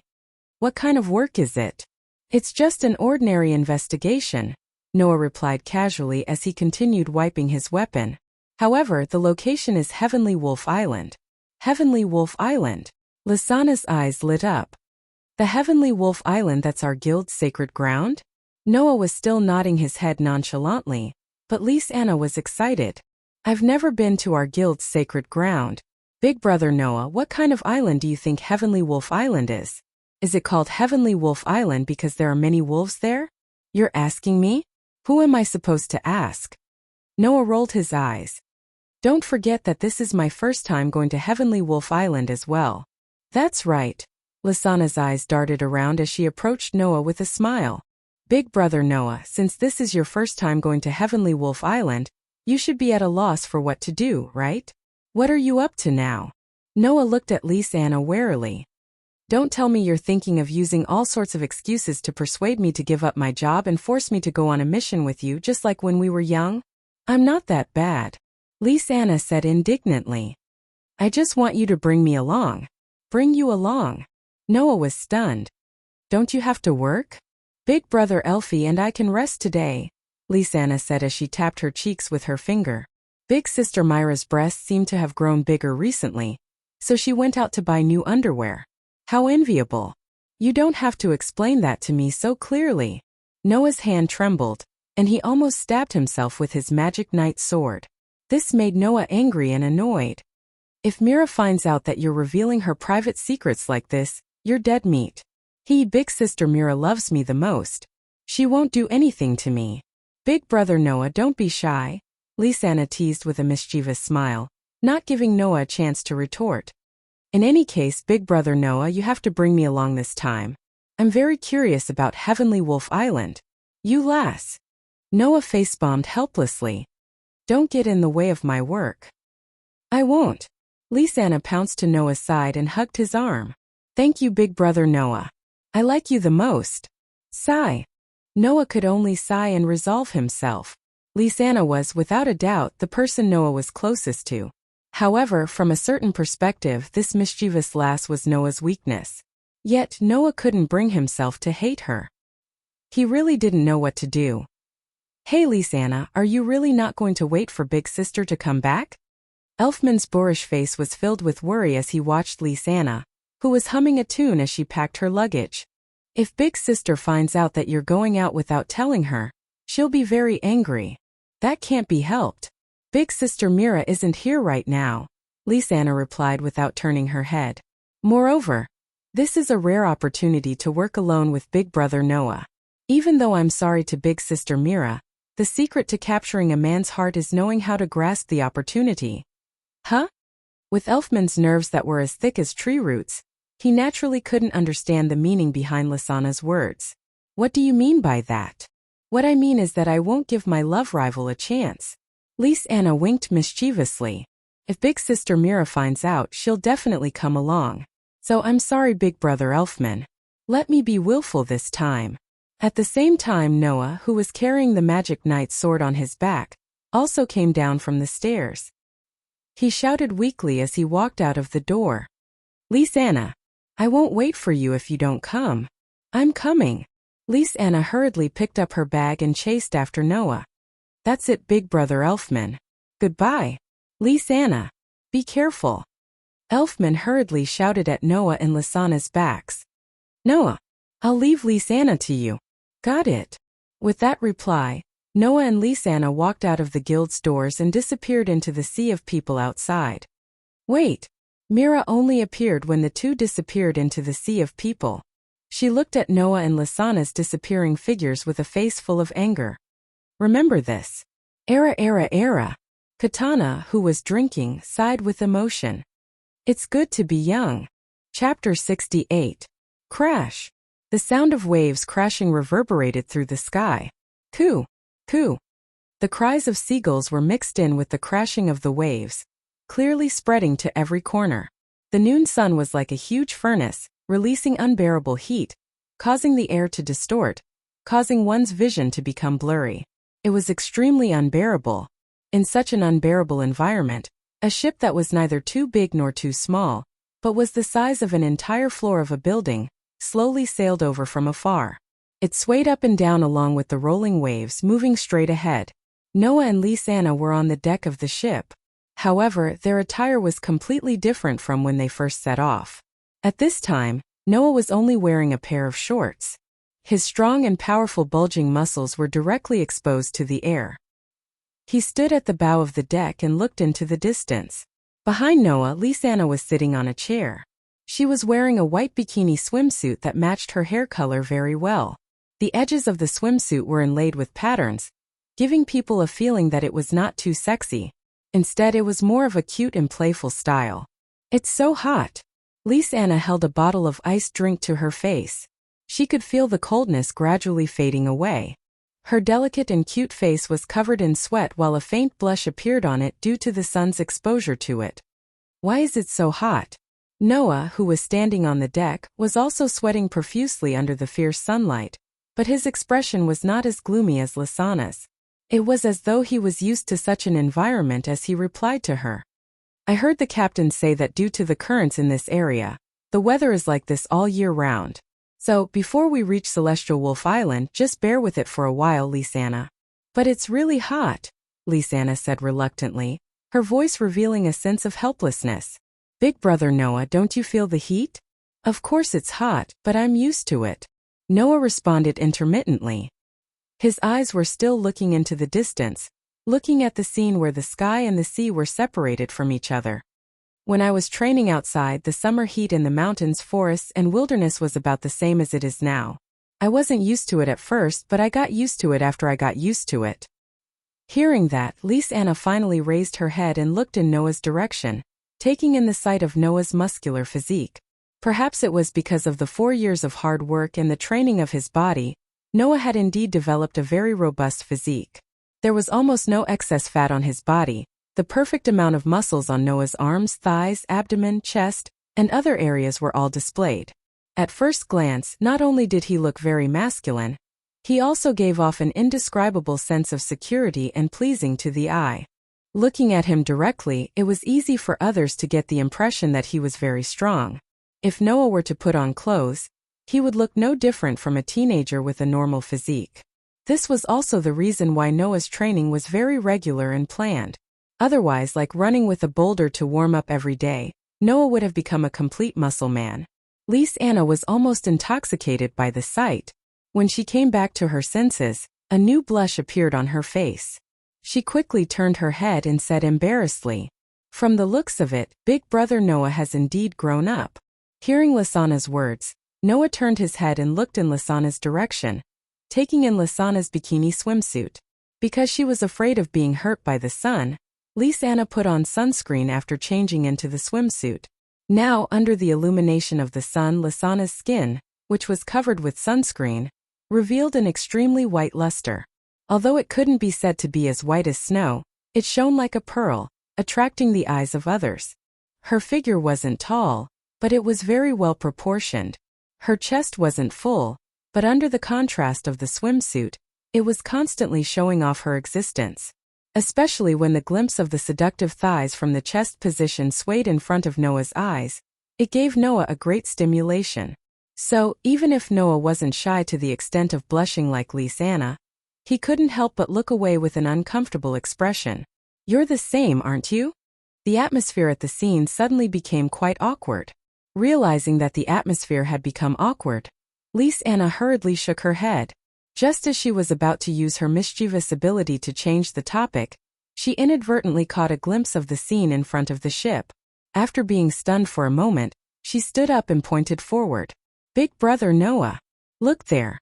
What kind of work is it? It's just an ordinary investigation, Noah replied casually as he continued wiping his weapon. However, the location is Heavenly Wolf Island. Heavenly Wolf Island? Lisanna's eyes lit up. The Heavenly Wolf Island, that's our guild's sacred ground? Noah was still nodding his head nonchalantly, but Lisanna was excited. I've never been to our guild's sacred ground. Big brother Noah, what kind of island do you think Heavenly Wolf Island is? Is it called Heavenly Wolf Island because there are many wolves there? You're asking me? Who am I supposed to ask? Noah rolled his eyes. Don't forget that this is my first time going to Heavenly Wolf Island as well. That's right. Lisanna's eyes darted around as she approached Noah with a smile. Big brother Noah, since this is your first time going to Heavenly Wolf Island, you should be at a loss for what to do, right? What are you up to now? Noah looked at Lisanna warily. Don't tell me you're thinking of using all sorts of excuses to persuade me to give up my job and force me to go on a mission with you just like when we were young? I'm not that bad, Lisanna said indignantly. I just want you to bring me along. Bring you along? Noah was stunned. Don't you have to work? Big brother Elfie and I can rest today, Lisanna said as she tapped her cheeks with her finger. Big sister Myra's breasts seemed to have grown bigger recently, so she went out to buy new underwear. How enviable. You don't have to explain that to me so clearly. Noah's hand trembled, and he almost stabbed himself with his magic knight sword. This made Noah angry and annoyed. If Mira finds out that you're revealing her private secrets like this, you're dead meat. Big sister Mira loves me the most. She won't do anything to me. Big brother Noah, don't be shy, Lisanna teased with a mischievous smile, not giving Noah a chance to retort. In any case, big brother Noah, you have to bring me along this time. I'm very curious about Heavenly Wolf Island. You lass. Noah face-bombed helplessly. Don't get in the way of my work. I won't. Lisanna pounced to Noah's side and hugged his arm. Thank you, big brother Noah. I like you the most. Sigh. Noah could only sigh and resolve himself. Lisanna was, without a doubt, the person Noah was closest to. However, from a certain perspective, this mischievous lass was Noah's weakness. Yet, Noah couldn't bring himself to hate her. He really didn't know what to do. Hey Lisanna, are you really not going to wait for big sister to come back? Elfman's boorish face was filled with worry as he watched Lisanna, who was humming a tune as she packed her luggage. If big sister finds out that you're going out without telling her, she'll be very angry. That can't be helped. Big sister Mira isn't here right now, Lisanna replied without turning her head. Moreover, this is a rare opportunity to work alone with big brother Noah. Even though I'm sorry to big sister Mira, the secret to capturing a man's heart is knowing how to grasp the opportunity. Huh? With Elfman's nerves that were as thick as tree roots, he naturally couldn't understand the meaning behind Lisanna's words. What do you mean by that? What I mean is that I won't give my love rival a chance. Lisanna winked mischievously. If big sister Mira finds out, she'll definitely come along. So I'm sorry, big brother Elfman. Let me be willful this time. At the same time, Noah, who was carrying the magic knight sword on his back, also came down from the stairs. He shouted weakly as he walked out of the door. Lisanna, I won't wait for you if you don't come. I'm coming. Lisanna hurriedly picked up her bag and chased after Noah. That's it, big brother Elfman. Goodbye. Lisanna, be careful. Elfman hurriedly shouted at Noah and Lisanna's backs. Noah, I'll leave Lisanna to you. Got it. With that reply, Noah and Lisanna walked out of the guild's doors and disappeared into the sea of people outside. Wait. Mira only appeared when the two disappeared into the sea of people. She looked at Noah and Lisanna's disappearing figures with a face full of anger. Remember this. Era. Katana, who was drinking, sighed with emotion. It's good to be young. Chapter 68. Crash. The sound of waves crashing reverberated through the sky. Coo, coo. The cries of seagulls were mixed in with the crashing of the waves, clearly spreading to every corner. The noon sun was like a huge furnace, releasing unbearable heat, causing the air to distort, causing one's vision to become blurry. It was extremely unbearable. In such an unbearable environment, a ship that was neither too big nor too small, but was the size of an entire floor of a building, slowly sailed over from afar. It swayed up and down along with the rolling waves moving straight ahead. Noah and Lysana were on the deck of the ship. However, their attire was completely different from when they first set off. At this time, Noah was only wearing a pair of shorts. His strong and powerful bulging muscles were directly exposed to the air. He stood at the bow of the deck and looked into the distance. Behind Noah, Lysana was sitting on a chair. She was wearing a white bikini swimsuit that matched her hair color very well. The edges of the swimsuit were inlaid with patterns, giving people a feeling that it was not too sexy. Instead, it was more of a cute and playful style. "It's so hot." Lysana held a bottle of iced drink to her face. She could feel the coldness gradually fading away. Her delicate and cute face was covered in sweat while a faint blush appeared on it due to the sun's exposure to it. "Why is it so hot?" Noah, who was standing on the deck, was also sweating profusely under the fierce sunlight, but his expression was not as gloomy as Lysana's. It was as though he was used to such an environment as he replied to her. "I heard the captain say that due to the currents in this area, the weather is like this all year round. So, before we reach Celestial Wolf Island, just bear with it for a while, Lysana." "But it's really hot," Lysana said reluctantly, her voice revealing a sense of helplessness. "Big brother Noah, don't you feel the heat?" "Of course it's hot, but I'm used to it," Noah responded intermittently. His eyes were still looking into the distance, looking at the scene where the sky and the sea were separated from each other. "When I was training outside, the summer heat in the mountains, forests, and wilderness was about the same as it is now. I wasn't used to it at first, but I got used to it after I got used to it." Hearing that, Lysana finally raised her head and looked in Noah's direction, taking in the sight of Noah's muscular physique. Perhaps it was because of the 4 years of hard work and the training of his body, Noah had indeed developed a very robust physique. There was almost no excess fat on his body, the perfect amount of muscles on Noah's arms, thighs, abdomen, chest, and other areas were all displayed. At first glance, not only did he look very masculine, he also gave off an indescribable sense of security and pleasing to the eye. Looking at him directly, it was easy for others to get the impression that he was very strong. If Noah were to put on clothes, he would look no different from a teenager with a normal physique. This was also the reason why Noah's training was very regular and planned. Otherwise, like running with a boulder to warm up every day, Noah would have become a complete muscle man. Lysana was almost intoxicated by the sight. When she came back to her senses, a new blush appeared on her face. She quickly turned her head and said embarrassedly, "From the looks of it, big brother Noah has indeed grown up." Hearing Lysana's words, Noah turned his head and looked in Lysana's direction, taking in Lysana's bikini swimsuit. Because she was afraid of being hurt by the sun, Lysana put on sunscreen after changing into the swimsuit. Now, under the illumination of the sun, Lysana's skin, which was covered with sunscreen, revealed an extremely white luster. Although it couldn't be said to be as white as snow, it shone like a pearl, attracting the eyes of others. Her figure wasn't tall, but it was very well proportioned. Her chest wasn't full, but under the contrast of the swimsuit, it was constantly showing off her existence. Especially when the glimpse of the seductive thighs from the chest position swayed in front of Noah's eyes, it gave Noah a great stimulation. So, even if Noah wasn't shy to the extent of blushing like Lysana, he couldn't help but look away with an uncomfortable expression. "You're the same, aren't you?" The atmosphere at the scene suddenly became quite awkward. Realizing that the atmosphere had become awkward, Lysana hurriedly shook her head. Just as she was about to use her mischievous ability to change the topic, she inadvertently caught a glimpse of the scene in front of the ship. After being stunned for a moment, she stood up and pointed forward. "Big brother Noah, look there."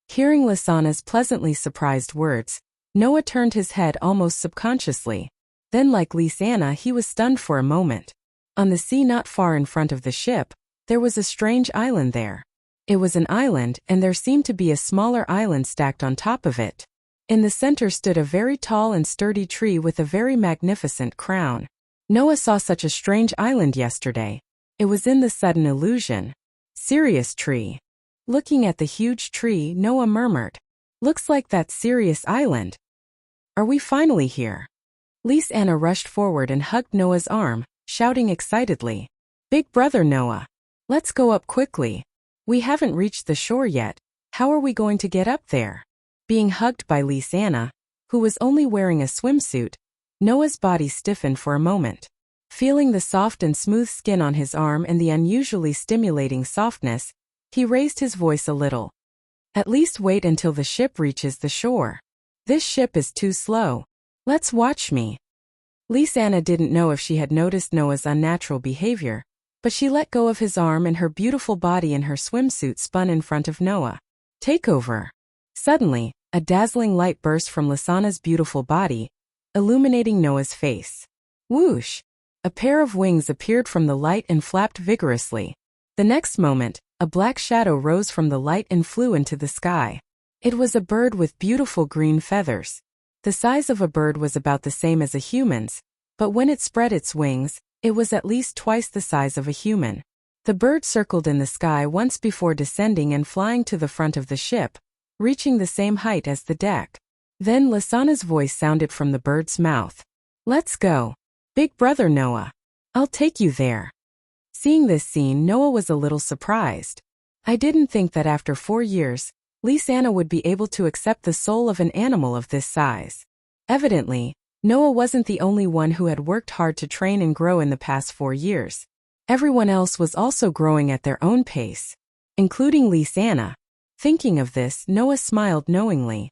Hearing Lysana's pleasantly surprised words, Noah turned his head almost subconsciously. Then, like Lysana, he was stunned for a moment. On the sea not far in front of the ship, there was a strange island there. It was an island, and there seemed to be a smaller island stacked on top of it. In the center stood a very tall and sturdy tree with a very magnificent crown. Noah saw such a strange island yesterday. It was in the sudden illusion. Sirius tree. Looking at the huge tree, Noah murmured, "Looks like that Sirius island. Are we finally here?" Lise Anna rushed forward and hugged Noah's arm, shouting excitedly, "Big brother Noah! Let's go up quickly. We haven't reached the shore yet. How are we going to get up there?" Being hugged by Lise Anna, who was only wearing a swimsuit, Noah's body stiffened for a moment. Feeling the soft and smooth skin on his arm and the unusually stimulating softness, he raised his voice a little. "At least wait until the ship reaches the shore. This ship is too slow. Let's watch me." Lise Anna didn't know if she had noticed Noah's unnatural behavior, but she let go of his arm and her beautiful body in her swimsuit spun in front of Noah. "Take over." Suddenly, a dazzling light burst from Lisanna's beautiful body, illuminating Noah's face. Whoosh! A pair of wings appeared from the light and flapped vigorously. The next moment, a black shadow rose from the light and flew into the sky. It was a bird with beautiful green feathers. The size of a bird was about the same as a human's, but when it spread its wings, it was at least twice the size of a human. The bird circled in the sky once before descending and flying to the front of the ship, reaching the same height as the deck. Then Lisanna's voice sounded from the bird's mouth. "Let's go. Big brother Noah. I'll take you there." Seeing this scene, Noah was a little surprised. "I didn't think that after 4 years, Lise Anna would be able to accept the soul of an animal of this size." Evidently, Noah wasn't the only one who had worked hard to train and grow in the past 4 years. Everyone else was also growing at their own pace, including Lise Anna. Thinking of this, Noah smiled knowingly.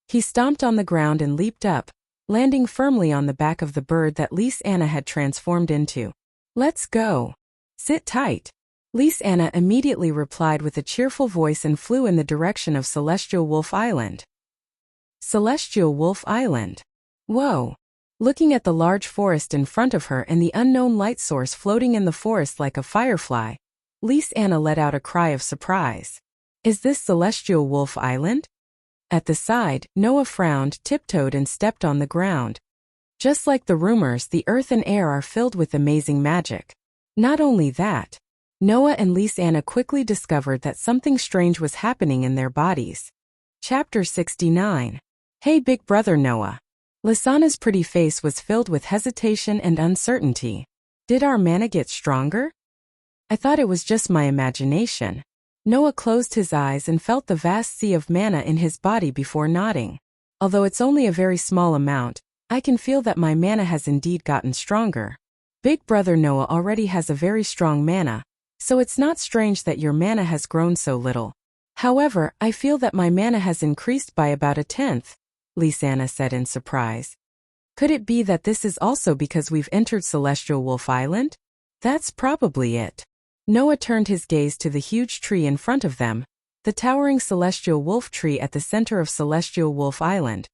He stomped on the ground and leaped up, landing firmly on the back of the bird that Lise Anna had transformed into. "Let's go. Sit tight." Lise Anna immediately replied with a cheerful voice and flew in the direction of Celestial Wolf Island. Celestial Wolf Island. Whoa! Looking at the large forest in front of her and the unknown light source floating in the forest like a firefly, Lise Anna let out a cry of surprise. "Is this Celestial Wolf Island?" At the side, Noah frowned, tiptoed and stepped on the ground. Just like the rumors, the earth and air are filled with amazing magic. Not only that, Noah and Lise Anna quickly discovered that something strange was happening in their bodies. Chapter 69. Hey big brother Noah. Lisanna's pretty face was filled with hesitation and uncertainty. "Did our mana get stronger? I thought it was just my imagination." Noah closed his eyes and felt the vast sea of mana in his body before nodding. "Although it's only a very small amount, I can feel that my mana has indeed gotten stronger. Big brother Noah already has a very strong mana, so it's not strange that your mana has grown so little. However, I feel that my mana has increased by about 1/10, Lise Anna said in surprise. "Could it be that this is also because we've entered Celestial Wolf Island?" "That's probably it." Noah turned his gaze to the huge tree in front of them, the towering Celestial Wolf tree at the center of Celestial Wolf Island.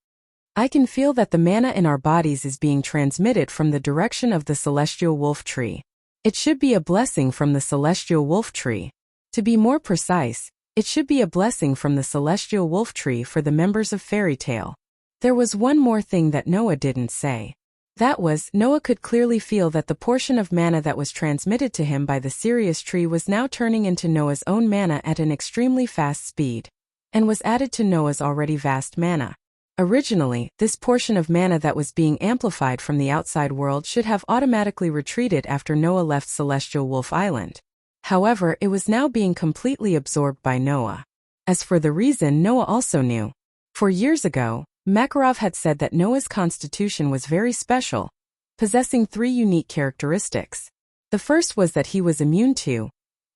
"I can feel that the mana in our bodies is being transmitted from the direction of the Celestial Wolf tree. It should be a blessing from the Celestial Wolf tree. To be more precise, it should be a blessing from the Celestial Wolf tree for the members of Fairy Tale." There was one more thing that Noah didn't say. That was, Noah could clearly feel that the portion of mana that was transmitted to him by the Sirius tree was now turning into Noah's own mana at an extremely fast speed, and was added to Noah's already vast mana. Originally, this portion of mana that was being amplified from the outside world should have automatically retreated after Noah left Celestial Wolf Island. However, it was now being completely absorbed by Noah. As for the reason, Noah also knew. 4 years ago, Makarov had said that Noah's constitution was very special, possessing 3 unique characteristics. The first was that he was immune to,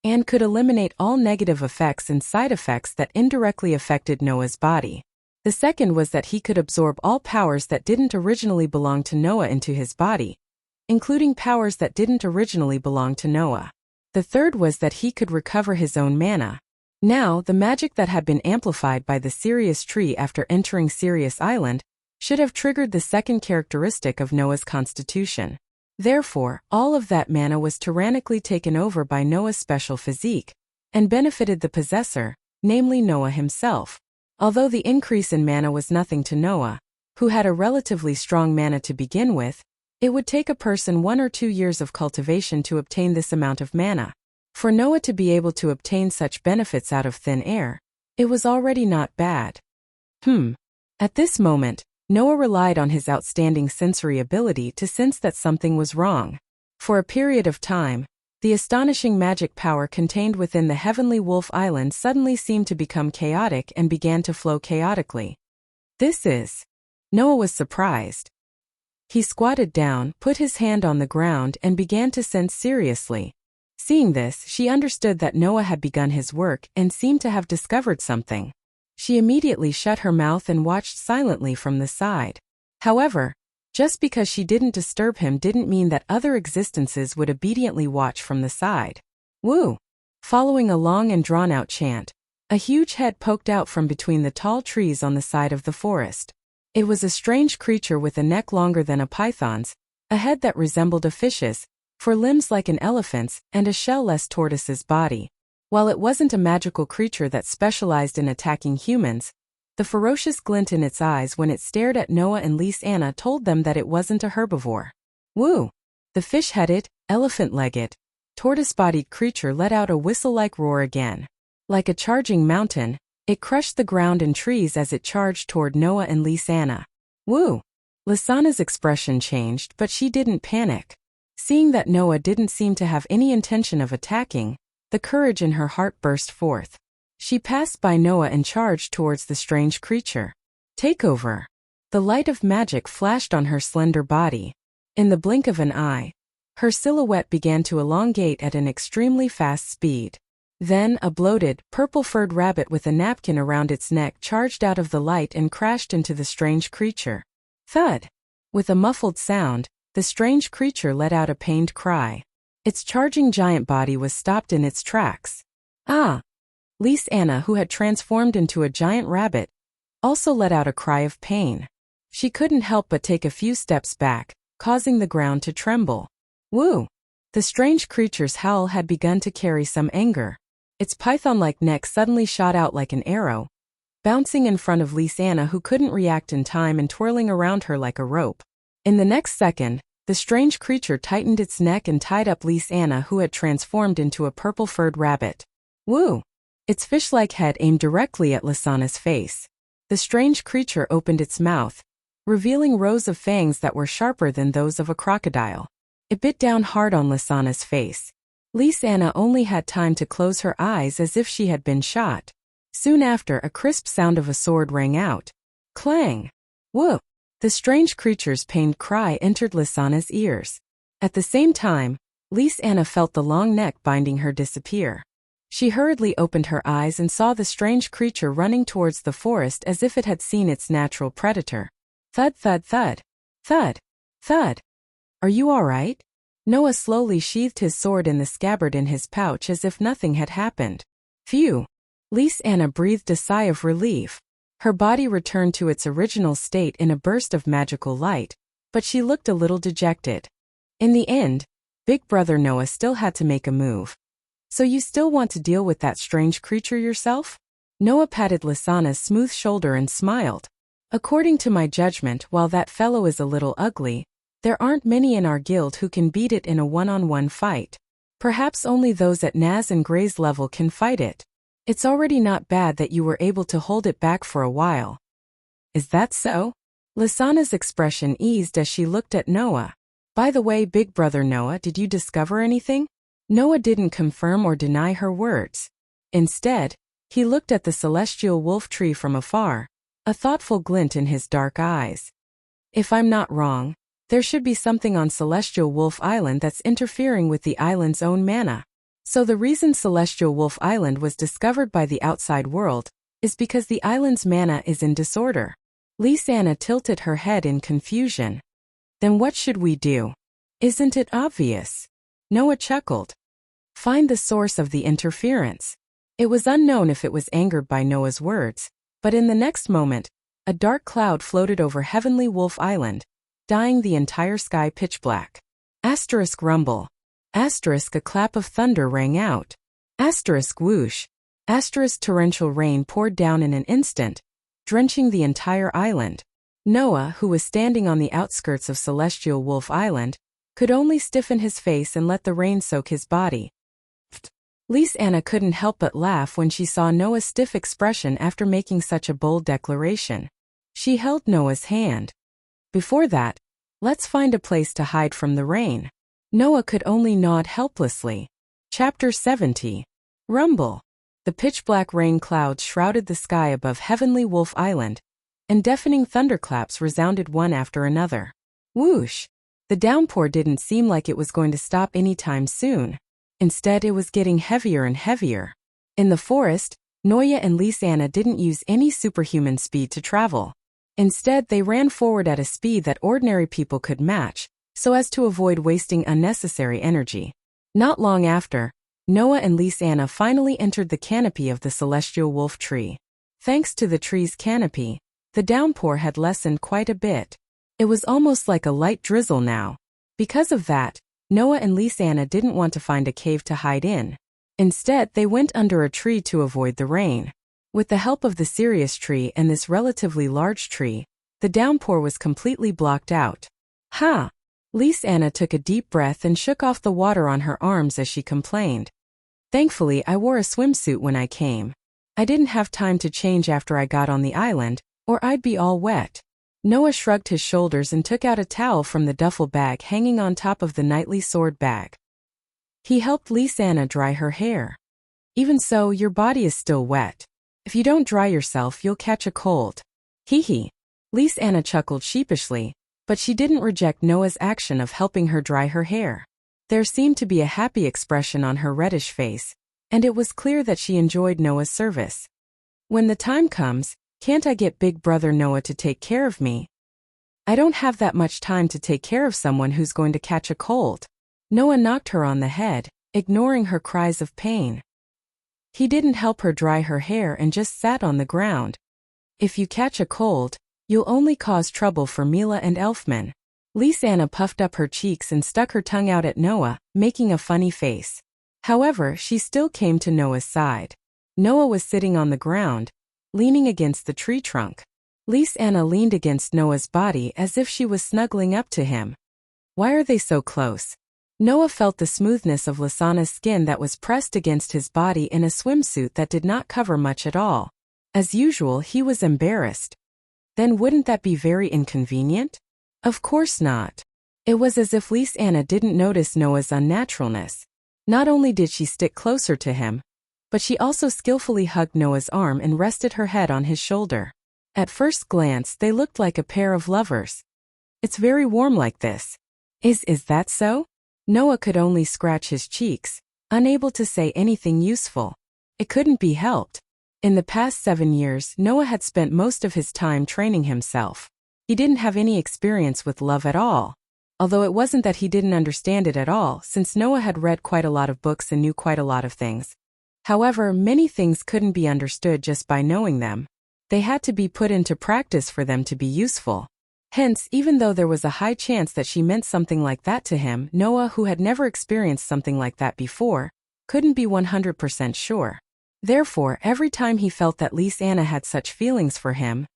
and could eliminate all negative effects and side effects that indirectly affected Noah's body. The second was that he could absorb all powers that didn't originally belong to Noah into his body, including powers that didn't originally belong to Noah. The third was that he could recover his own mana. Now, the magic that had been amplified by the Sirius tree after entering Sirius Island should have triggered the second characteristic of Noah's constitution. Therefore, all of that mana was tyrannically taken over by Noah's special physique, and benefited the possessor, namely Noah himself. Although the increase in mana was nothing to Noah, who had a relatively strong mana to begin with, it would take a person 1 or 2 years of cultivation to obtain this amount of mana. For Noah to be able to obtain such benefits out of thin air, it was already not bad. At this moment, Noah relied on his outstanding sensory ability to sense that something was wrong. For a period of time, the astonishing magic power contained within the heavenly wolf island suddenly seemed to become chaotic and began to flow chaotically. Noah was surprised. He squatted down, put his hand on the ground and began to sense seriously. Seeing this, she understood that Noah had begun his work and seemed to have discovered something. She immediately shut her mouth and watched silently from the side. However, just because she didn't disturb him didn't mean that other existences would obediently watch from the side. Woo! Following a long and drawn-out chant, a huge head poked out from between the tall trees on the side of the forest. It was a strange creature with a neck longer than a python's, a head that resembled a fish's, 4 limbs like an elephant's, and a shell-less tortoise's body. While it wasn't a magical creature that specialized in attacking humans, the ferocious glint in its eyes when it stared at Noah and Lys-Anna told them that it wasn't a herbivore. Woo! The fish-headed, elephant-legged, tortoise-bodied creature let out a whistle-like roar again. Like a charging mountain, it crushed the ground and trees as it charged toward Noah and Lys-Anna. Woo! Lys-Anna's expression changed, but she didn't panic. Seeing that Noah didn't seem to have any intention of attacking, the courage in her heart burst forth. She passed by Noah and charged towards the strange creature. Take over. The light of magic flashed on her slender body. In the blink of an eye, her silhouette began to elongate at an extremely fast speed. Then, a bloated, purple-furred rabbit with a napkin around its neck charged out of the light and crashed into the strange creature. Thud! With a muffled sound, the strange creature let out a pained cry. Its charging giant body was stopped in its tracks. Ah! Lys-Anna, who had transformed into a giant rabbit, also let out a cry of pain. She couldn't help but take a few steps back, causing the ground to tremble. Woo! The strange creature's howl had begun to carry some anger. Its python-like neck suddenly shot out like an arrow, bouncing in front of Lys-Anna, who couldn't react in time and twirling around her like a rope. In the next second, the strange creature tightened its neck and tied up Lys-Anna, who had transformed into a purple-furred rabbit. Woo! Its fish-like head aimed directly at Lys-Anna's face. The strange creature opened its mouth, revealing rows of fangs that were sharper than those of a crocodile. It bit down hard on Lys-Anna's face. Lys-Anna only had time to close her eyes as if she had been shot. Soon after, a crisp sound of a sword rang out. Clang! Woo! The strange creature's pained cry entered Lys-Anna's ears. At the same time, Lys-Anna felt the long neck binding her disappear. She hurriedly opened her eyes and saw the strange creature running towards the forest as if it had seen its natural predator. Thud, thud, thud. Thud. Thud. Are you all right? Noah slowly sheathed his sword in the scabbard in his pouch as if nothing had happened. Phew! Lys-Anna breathed a sigh of relief. Her body returned to its original state in a burst of magical light, but she looked a little dejected. In the end, Big Brother Noah still had to make a move. So you still want to deal with that strange creature yourself? Noah patted Lys-Anna's smooth shoulder and smiled. According to my judgment, while that fellow is a little ugly, there aren't many in our guild who can beat it in a one-on-one fight. Perhaps only those at Naz and Gray's level can fight it. It's already not bad that you were able to hold it back for a while. Is that so? Lys-Anna's expression eased as she looked at Noah. By the way, Big Brother Noah, did you discover anything? Noah didn't confirm or deny her words. Instead, he looked at the celestial wolf tree from afar, a thoughtful glint in his dark eyes. If I'm not wrong, there should be something on Celestial Wolf Island that's interfering with the island's own mana. So the reason Celestial Wolf Island was discovered by the outside world is because the island's mana is in disorder. Lys-Anna tilted her head in confusion. Then what should we do? Isn't it obvious? Noah chuckled. Find the source of the interference. It was unknown if it was angered by Noah's words, but in the next moment, a dark cloud floated over Heavenly Wolf Island, dyeing the entire sky pitch black. Asterisk rumble. Asterisk a clap of thunder rang out. Asterisk whoosh. Asterisk torrential rain poured down in an instant, drenching the entire island. Noah, who was standing on the outskirts of Celestial Wolf Island, could only stiffen his face and let the rain soak his body. Lisa couldn't help but laugh when she saw Noah's stiff expression after making such a bold declaration. She held Noah's hand. Before that, let's find a place to hide from the rain. Noah could only nod helplessly. Chapter 70. Rumble. The pitch-black rain clouds shrouded the sky above Heavenly Wolf Island, and deafening thunderclaps resounded one after another. Whoosh! The downpour didn't seem like it was going to stop anytime soon. Instead, it was getting heavier and heavier. In the forest, Noah and Lisa didn't use any superhuman speed to travel. Instead, they ran forward at a speed that ordinary people could match, so as to avoid wasting unnecessary energy. Not long after, Noah and Lisa finally entered the canopy of the Celestial Wolf Tree. Thanks to the tree's canopy, the downpour had lessened quite a bit. It was almost like a light drizzle now. Because of that, Noah and Lisa didn't want to find a cave to hide in. Instead, they went under a tree to avoid the rain. With the help of the Sirius tree and this relatively large tree, the downpour was completely blocked out. Ha! Lisa took a deep breath and shook off the water on her arms as she complained. Thankfully, I wore a swimsuit when I came. I didn't have time to change after I got on the island, or I'd be all wet. Noah shrugged his shoulders and took out a towel from the duffel bag hanging on top of the knightly sword bag. He helped Lisa dry her hair. Even so, your body is still wet. If you don't dry yourself, you'll catch a cold. Hee hee. Lisa chuckled sheepishly, but she didn't reject Noah's action of helping her dry her hair. There seemed to be a happy expression on her reddish face, and it was clear that she enjoyed Noah's service. When the time comes, can't I get Big Brother Noah to take care of me? I don't have that much time to take care of someone who's going to catch a cold. Noah knocked her on the head, ignoring her cries of pain. He didn't help her dry her hair and just sat on the ground. If you catch a cold, you'll only cause trouble for Mila and Elfman. Lisa puffed up her cheeks and stuck her tongue out at Noah, making a funny face. However, she still came to Noah's side. Noah was sitting on the ground, leaning against the tree trunk. Lisa leaned against Noah's body as if she was snuggling up to him. Why are they so close? Noah felt the smoothness of Lisana's skin that was pressed against his body in a swimsuit that did not cover much at all. As usual, he was embarrassed. Then wouldn't that be very inconvenient? Of course not. It was as if Lisa didn't notice Noah's unnaturalness. Not only did she stick closer to him, but she also skillfully hugged Noah's arm and rested her head on his shoulder. At first glance, they looked like a pair of lovers. It's very warm like this. Is that so? Noah could only scratch his cheeks, unable to say anything useful. It couldn't be helped. In the past 7 years, Noah had spent most of his time training himself. He didn't have any experience with love at all. Although it wasn't that he didn't understand it at all, since Noah had read quite a lot of books and knew quite a lot of things. However, many things couldn't be understood just by knowing them. They had to be put into practice for them to be useful. Hence, even though there was a high chance that she meant something like that to him, Noah, who had never experienced something like that before, couldn't be 100% sure. Therefore, every time he felt that Lisa had such feelings for him,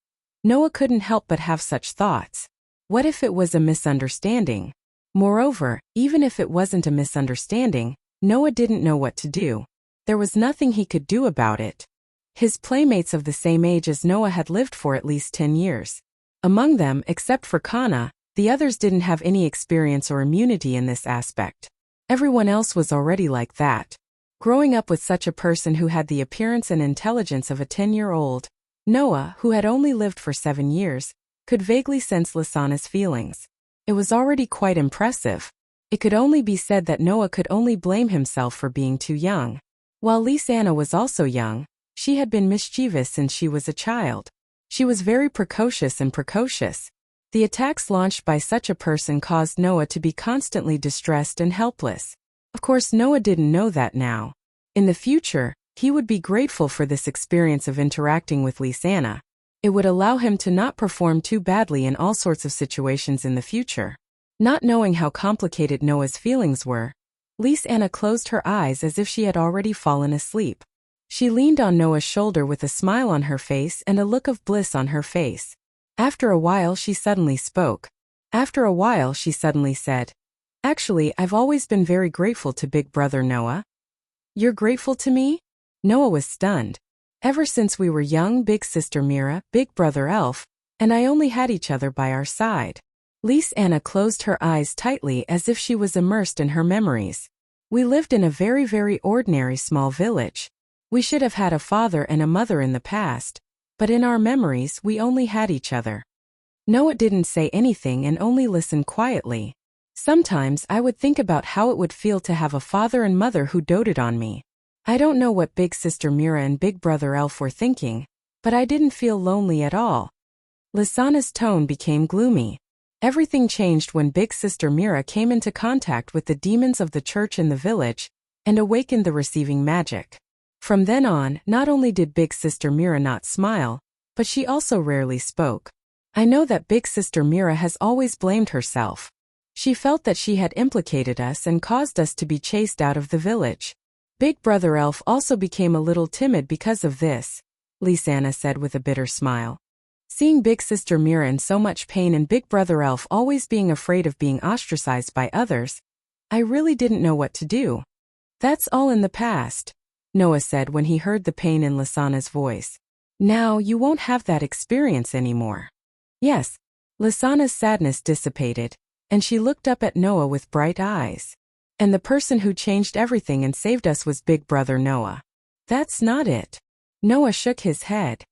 Noah couldn't help but have such thoughts. What if it was a misunderstanding? Moreover, even if it wasn't a misunderstanding, Noah didn't know what to do. There was nothing he could do about it. His playmates of the same age as Noah had lived for at least 10 years. Among them, except for Kana, the others didn't have any experience or immunity in this aspect. Everyone else was already like that. Growing up with such a person who had the appearance and intelligence of a 10-year-old, Noah, who had only lived for 7 years, could vaguely sense Lisana's feelings. It was already quite impressive. It could only be said that Noah could only blame himself for being too young. While Lisa was also young, she had been mischievous since she was a child. She was very precocious. The attacks launched by such a person caused Noah to be constantly distressed and helpless. Of course, Noah didn't know that now. In the future, he would be grateful for this experience of interacting with Lisa. It would allow him to not perform too badly in all sorts of situations in the future. Not knowing how complicated Noah's feelings were, Lisa closed her eyes as if she had already fallen asleep. She leaned on Noah's shoulder with a smile on her face and a look of bliss on her face. After a while she suddenly spoke. After a while she suddenly said, "Actually, I've always been very grateful to Big Brother Noah." "You're grateful to me?" Noah was stunned. Ever since we were young, Big Sister Mira, Big Brother Elf, and I only had each other by our side. Lise Anna closed her eyes tightly as if she was immersed in her memories. We lived in a very, very ordinary small village. We should have had a father and a mother in the past, but in our memories we only had each other. Noah didn't say anything and only listened quietly. Sometimes I would think about how it would feel to have a father and mother who doted on me. I don't know what Big Sister Mira and Big Brother Elf were thinking, but I didn't feel lonely at all. Lisanna's tone became gloomy. Everything changed when Big Sister Mira came into contact with the demons of the church in the village and awakened the receiving magic. From then on, not only did Big Sister Mira not smile, but she also rarely spoke. I know that Big Sister Mira has always blamed herself. She felt that she had implicated us and caused us to be chased out of the village. Big Brother Elf also became a little timid because of this, Lise Anna said with a bitter smile. Seeing Big Sister Mira in so much pain and Big Brother Elf always being afraid of being ostracized by others, I really didn't know what to do. "That's all in the past," Noah said when he heard the pain in Lisanna's voice. "Now you won't have that experience anymore." Yes, Lisanna's sadness dissipated, and she looked up at Noah with bright eyes. "And the person who changed everything and saved us was Big Brother Noah." "That's not it." Noah shook his head.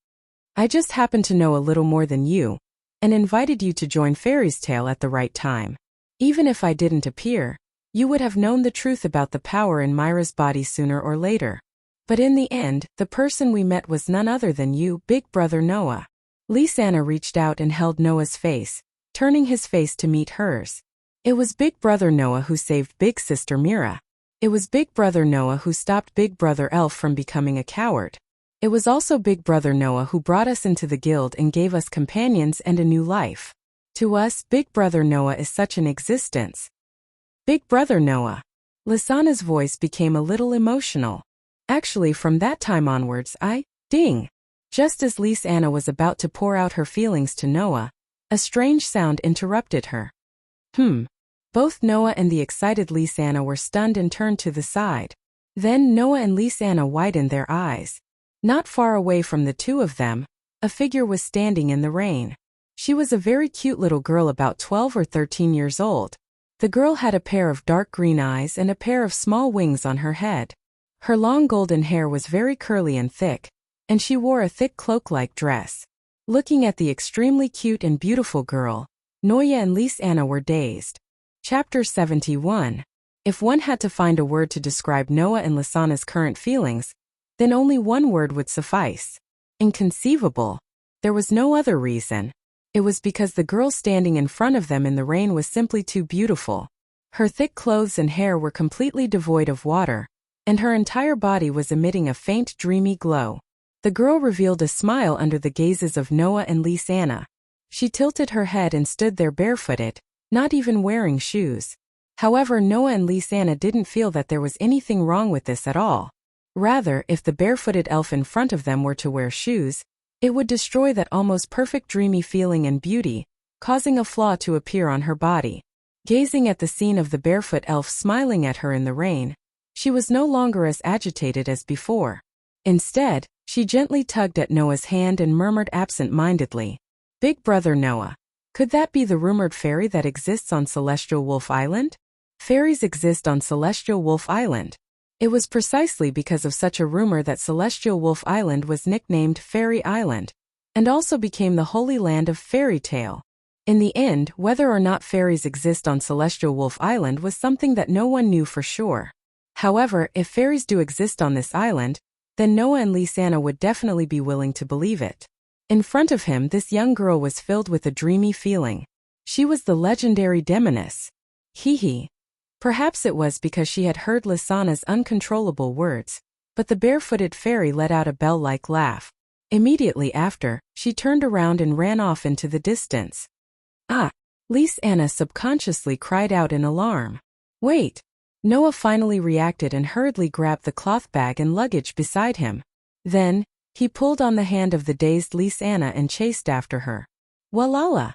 "I just happened to know a little more than you, and invited you to join Fairy's Tale at the right time. Even if I didn't appear, you would have known the truth about the power in Myra's body sooner or later. But in the end, the person we met was none other than you, Big Brother Noah." Lise Anna reached out and held Noah's face, turning his face to meet hers. It was Big Brother Noah who saved Big Sister Mira. It was Big Brother Noah who stopped Big Brother Elf from becoming a coward. It was also Big Brother Noah who brought us into the guild and gave us companions and a new life. To us, Big Brother Noah is such an existence. Big Brother Noah. Lisanna's voice became a little emotional. Actually, from that time onwards, ding. Just as Lise Anna was about to pour out her feelings to Noah, a strange sound interrupted her. Both Noah and the excited Lise Anna were stunned and turned to the side. Then Noah and Lise Anna widened their eyes. Not far away from the two of them, a figure was standing in the rain. She was a very cute little girl about 12 or 13 years old. The girl had a pair of dark green eyes and a pair of small wings on her head. Her long golden hair was very curly and thick, and she wore a thick cloak-like dress. Looking at the extremely cute and beautiful girl, Noah and Lise Anna were dazed. Chapter 71. If one had to find a word to describe Noah and Lisanna's current feelings, then only one word would suffice. Inconceivable. There was no other reason. It was because the girl standing in front of them in the rain was simply too beautiful. Her thick clothes and hair were completely devoid of water, and her entire body was emitting a faint, dreamy glow. The girl revealed a smile under the gazes of Noah and Lise Anna. She tilted her head and stood there barefooted, not even wearing shoes. However, Noah and Lise Anna didn't feel that there was anything wrong with this at all. Rather, if the barefooted elf in front of them were to wear shoes, it would destroy that almost perfect dreamy feeling and beauty, causing a flaw to appear on her body. Gazing at the scene of the barefoot elf smiling at her in the rain, she was no longer as agitated as before. Instead, she gently tugged at Noah's hand and murmured absent-mindedly, "Big Brother Noah, could that be the rumored fairy that exists on Celestial Wolf Island?" Fairies exist on Celestial Wolf Island. It was precisely because of such a rumor that Celestial Wolf Island was nicknamed Fairy Island, and also became the holy land of fairy tale. In the end, whether or not fairies exist on Celestial Wolf Island was something that no one knew for sure. However, if fairies do exist on this island, then Noah and Lise Anna would definitely be willing to believe it. In front of him, this young girl was filled with a dreamy feeling. She was the legendary demoness. Hee. Perhaps it was because she had heard Lisanna's uncontrollable words, but the barefooted fairy let out a bell-like laugh. Immediately after, she turned around and ran off into the distance. Lise Anna subconsciously cried out in alarm. "Wait!" Noah finally reacted and hurriedly grabbed the cloth bag and luggage beside him. Then, he pulled on the hand of the dazed Lys-Anna and chased after her. Walala!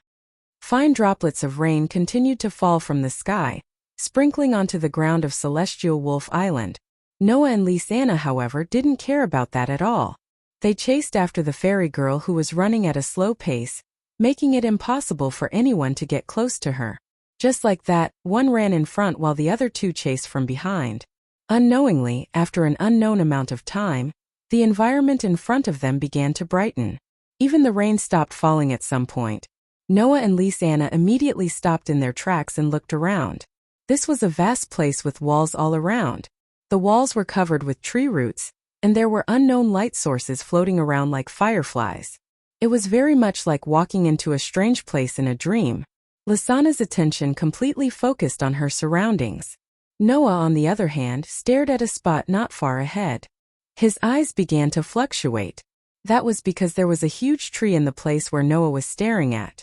Fine droplets of rain continued to fall from the sky, sprinkling onto the ground of Celestial Wolf Island. Noah and Lys-Anna, however, didn't care about that at all. They chased after the fairy girl who was running at a slow pace, making it impossible for anyone to get close to her. Just like that, one ran in front while the other two chased from behind. Unknowingly, after an unknown amount of time, the environment in front of them began to brighten. Even the rain stopped falling at some point. Noah and Lys-Anna immediately stopped in their tracks and looked around. This was a vast place with walls all around. The walls were covered with tree roots, and there were unknown light sources floating around like fireflies. It was very much like walking into a strange place in a dream. Lys-Anna's attention completely focused on her surroundings. Noah, on the other hand, stared at a spot not far ahead. His eyes began to fluctuate. That was because there was a huge tree in the place where Noah was staring at.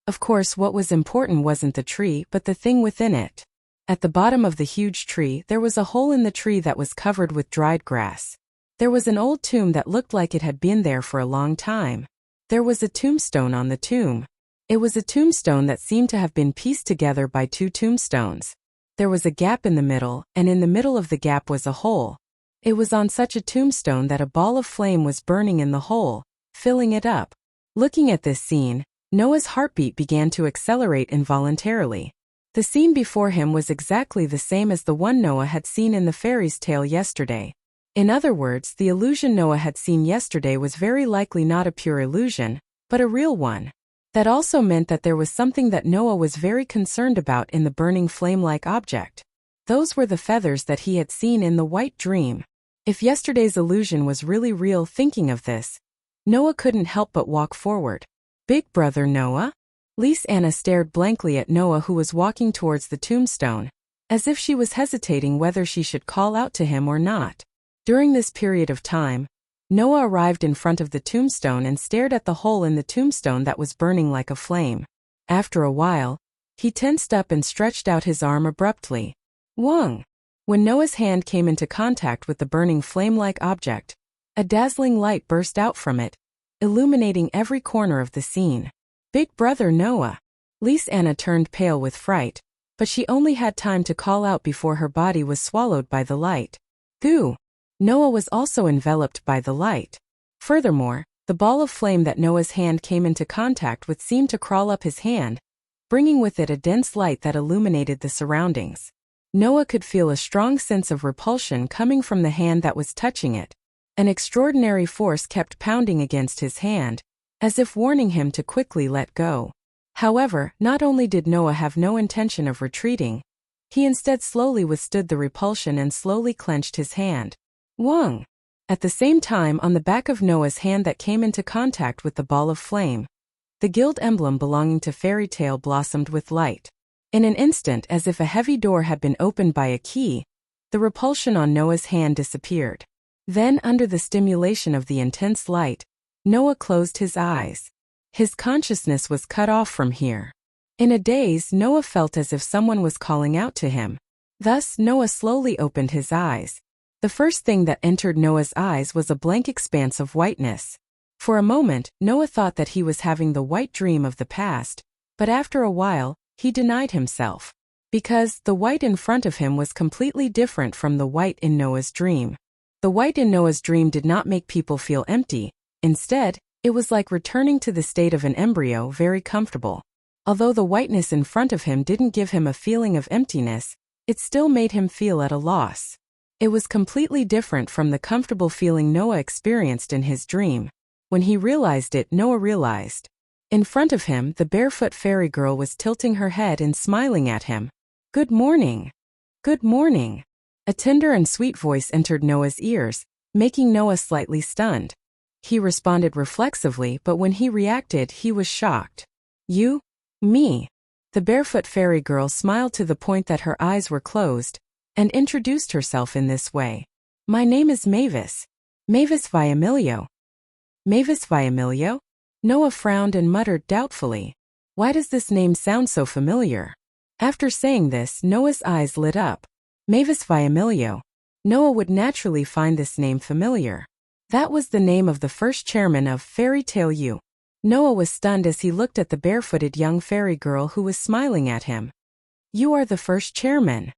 Of course, what was important wasn't the tree, but the thing within it. At the bottom of the huge tree, there was a hole in the tree that was covered with dried grass. There was an old tomb that looked like it had been there for a long time. There was a tombstone on the tomb. It was a tombstone that seemed to have been pieced together by two tombstones. There was a gap in the middle, and in the middle of the gap was a hole. It was on such a tombstone that a ball of flame was burning in the hole, filling it up. Looking at this scene, Noah's heartbeat began to accelerate involuntarily. The scene before him was exactly the same as the one Noah had seen in the fairy's tale yesterday. In other words, the illusion Noah had seen yesterday was very likely not a pure illusion, but a real one. That also meant that there was something that Noah was very concerned about in the burning flame-like object. Those were the feathers that he had seen in the white dream. If yesterday's illusion was really real, thinking of this, Noah couldn't help but walk forward. Big brother Noah? Lys-Anna stared blankly at Noah, who was walking towards the tombstone, as if she was hesitating whether she should call out to him or not. During this period of time, Noah arrived in front of the tombstone and stared at the hole in the tombstone that was burning like a flame. After a while, he tensed up and stretched out his arm abruptly. Wong! When Noah's hand came into contact with the burning flame-like object, a dazzling light burst out from it, illuminating every corner of the scene. Big brother Noah! Lys-Anna turned pale with fright, but she only had time to call out before her body was swallowed by the light. Goo! Noah was also enveloped by the light. Furthermore, the ball of flame that Noah's hand came into contact with seemed to crawl up his hand, bringing with it a dense light that illuminated the surroundings. Noah could feel a strong sense of repulsion coming from the hand that was touching it. An extraordinary force kept pounding against his hand, as if warning him to quickly let go. However, not only did Noah have no intention of retreating, he instead slowly withstood the repulsion and slowly clenched his hand. Wong! At the same time, on the back of Noah's hand that came into contact with the ball of flame, the guild emblem belonging to Fairy Tale blossomed with light. In an instant, as if a heavy door had been opened by a key, the repulsion on Noah's hand disappeared. Then, under the stimulation of the intense light, Noah closed his eyes. His consciousness was cut off from here. In a daze, Noah felt as if someone was calling out to him. Thus, Noah slowly opened his eyes. The first thing that entered Noah's eyes was a blank expanse of whiteness. For a moment, Noah thought that he was having the white dream of the past, but after a while, he denied himself. Because the white in front of him was completely different from the white in Noah's dream. The white in Noah's dream did not make people feel empty. Instead, it was like returning to the state of an embryo, very comfortable. Although the whiteness in front of him didn't give him a feeling of emptiness, it still made him feel at a loss. It was completely different from the comfortable feeling Noah experienced in his dream. When he realized it, Noah realized. In front of him, the barefoot fairy girl was tilting her head and smiling at him. Good morning. Good morning. A tender and sweet voice entered Noah's ears, making Noah slightly stunned. He responded reflexively, but when he reacted, he was shocked. You? Me? The barefoot fairy girl smiled to the point that her eyes were closed, and introduced herself in this way. My name is Mavis. Mavis Viamilio. Mavis Viamilio? Noah frowned and muttered doubtfully. Why does this name sound so familiar? After saying this, Noah's eyes lit up. Mavis Viamilio. Noah would naturally find this name familiar. That was the name of the first chairman of Fairy Tale U. Noah was stunned as he looked at the barefooted young fairy girl who was smiling at him. You are the first chairman.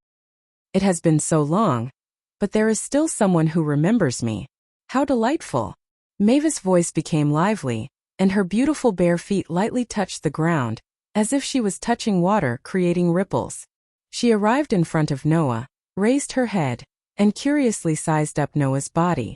It has been so long, but there is still someone who remembers me. How delightful. Mavis' voice became lively, and her beautiful bare feet lightly touched the ground, as if she was touching water, creating ripples. She arrived in front of Noah, raised her head, and curiously sized up Noah's body.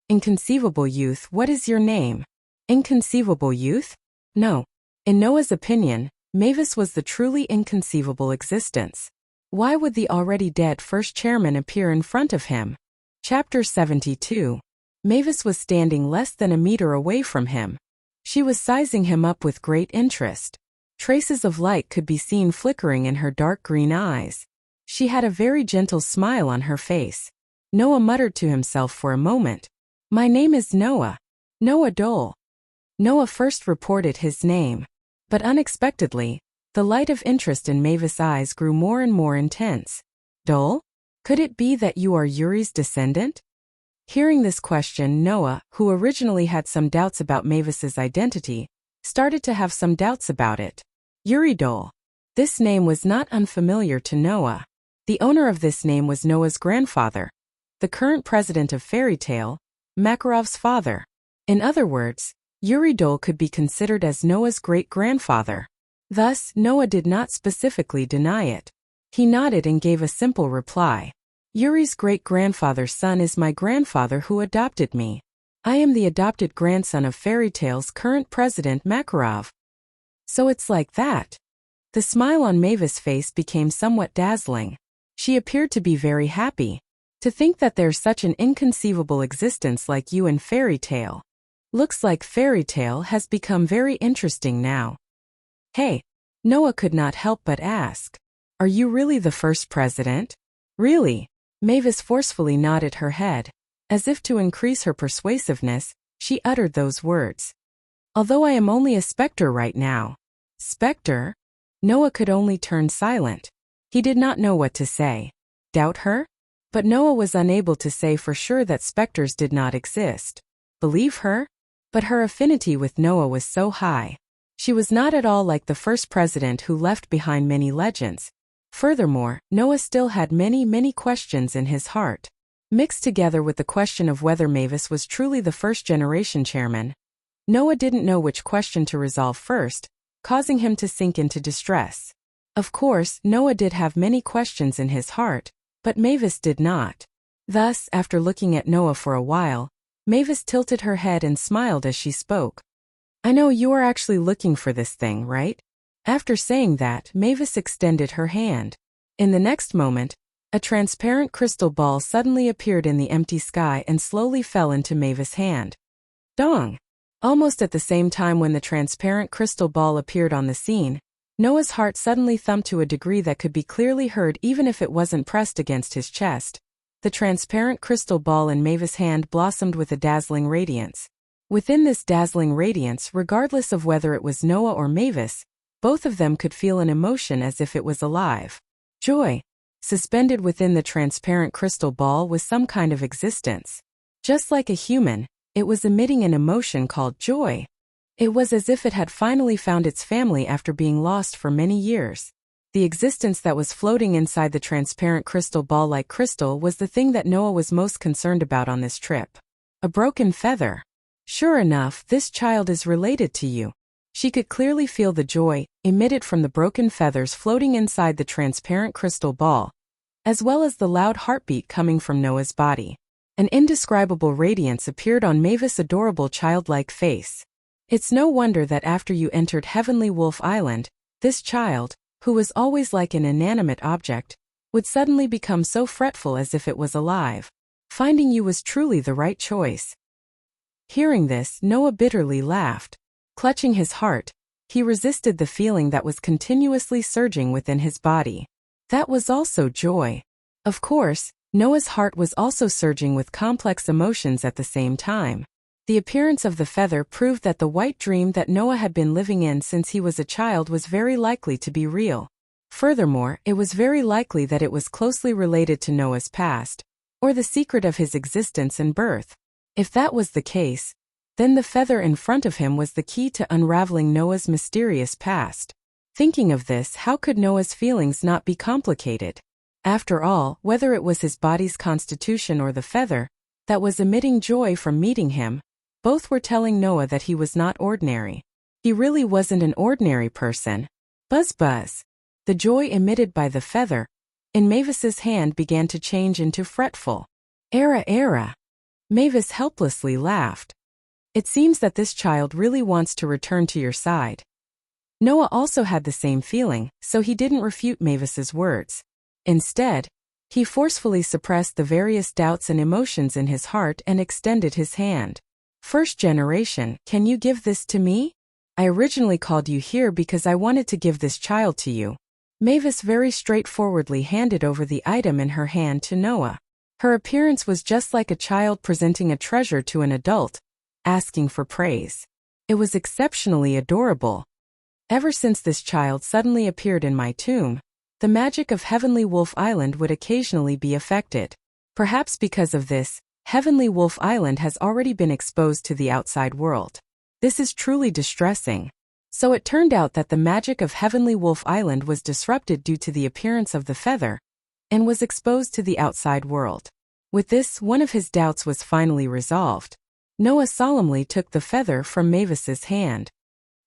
Inconceivable youth, what is your name? Inconceivable youth? No. In Noah's opinion, Mavis was the truly inconceivable existence. Why would the already dead first chairman appear in front of him? Chapter 72. Mavis was standing less than a meter away from him. She was sizing him up with great interest. Traces of light could be seen flickering in her dark green eyes. She had a very gentle smile on her face. Noah muttered to himself for a moment. My name is Noah. Noah Dole. Noah first reported his name. But unexpectedly, the light of interest in Mavis' eyes grew more and more intense. Dole? Could it be that you are Yuri's descendant? Hearing this question, Noah, who originally had some doubts about Mavis's identity, started to have some doubts about it. Yuri Dole. This name was not unfamiliar to Noah. The owner of this name was Noah's grandfather, the current president of Fairy Tale, Makarov's father. In other words, Yuri Dole could be considered as Noah's great-grandfather. Thus, Noah did not specifically deny it. He nodded and gave a simple reply. Yuri's great-grandfather's son is my grandfather who adopted me. I am the adopted grandson of Fairy Tale's current president Makarov. So it's like that. The smile on Mavis' face became somewhat dazzling. She appeared to be very happy. To think that there's such an inconceivable existence like you in Fairy Tale. Looks like Fairy Tale has become very interesting now. Hey, Noah could not help but ask. Are you really the first president? Really? Mavis forcefully nodded her head. As if to increase her persuasiveness, she uttered those words. Although I am only a specter right now. Specter? Noah could only turn silent. He did not know what to say. Doubt her? But Noah was unable to say for sure that specters did not exist. Believe her? But her affinity with Noah was so high. She was not at all like the first president who left behind many legends. Furthermore, Noah still had many questions in his heart. Mixed together with the question of whether Mavis was truly the first-generation chairman, Noah didn't know which question to resolve first, causing him to sink into distress. Of course, Noah did have many questions in his heart, but Mavis did not. Thus, after looking at Noah for a while, Mavis tilted her head and smiled as she spoke. I know you are actually looking for this thing, right? After saying that, Mavis extended her hand. In the next moment, a transparent crystal ball suddenly appeared in the empty sky and slowly fell into Mavis' hand. Dong! Almost at the same time when the transparent crystal ball appeared on the scene, Noah's heart suddenly thumped to a degree that could be clearly heard even if it wasn't pressed against his chest. The transparent crystal ball in Mavis' hand blossomed with a dazzling radiance. Within this dazzling radiance, regardless of whether it was Noah or Mavis, both of them could feel an emotion as if it was alive. Joy. Suspended within the transparent crystal ball was some kind of existence. Just like a human, it was emitting an emotion called joy. It was as if it had finally found its family after being lost for many years. The existence that was floating inside the transparent crystal ball like crystal was the thing that Noah was most concerned about on this trip. A broken feather. Sure enough, this child is related to you. She could clearly feel the joy emitted from the broken feathers floating inside the transparent crystal ball, as well as the loud heartbeat coming from Noah's body. An indescribable radiance appeared on Mavis' adorable childlike face. It's no wonder that after you entered Heavenly Wolf Island, this child, who was always like an inanimate object, would suddenly become so fretful as if it was alive. Finding you was truly the right choice. Hearing this, Noah bitterly laughed. Clutching his heart, he resisted the feeling that was continuously surging within his body. That was also joy. Of course, Noah's heart was also surging with complex emotions at the same time. The appearance of the feather proved that the white dream that Noah had been living in since he was a child was very likely to be real. Furthermore, it was very likely that it was closely related to Noah's past, or the secret of his existence and birth. If that was the case, then the feather in front of him was the key to unraveling Noah's mysterious past. Thinking of this, how could Noah's feelings not be complicated? After all, whether it was his body's constitution or the feather that was emitting joy from meeting him, both were telling Noah that he was not ordinary. He really wasn't an ordinary person. Buzz buzz. The joy emitted by the feather in Mavis's hand began to change into fretful. Era. Mavis helplessly laughed. It seems that this child really wants to return to your side. Noah also had the same feeling, so he didn't refute Mavis's words. Instead, he forcefully suppressed the various doubts and emotions in his heart and extended his hand. First generation, can you give this to me? I originally called you here because I wanted to give this child to you. Mavis very straightforwardly handed over the item in her hand to Noah. Her appearance was just like a child presenting a treasure to an adult, asking for praise. It was exceptionally adorable. Ever since this child suddenly appeared in my tomb, the magic of Heavenly Wolf Island would occasionally be affected. Perhaps because of this, Heavenly Wolf Island has already been exposed to the outside world. This is truly distressing. So it turned out that the magic of Heavenly Wolf Island was disrupted due to the appearance of the feather, and was exposed to the outside world. With this, one of his doubts was finally resolved. Noah solemnly took the feather from Mavis's hand.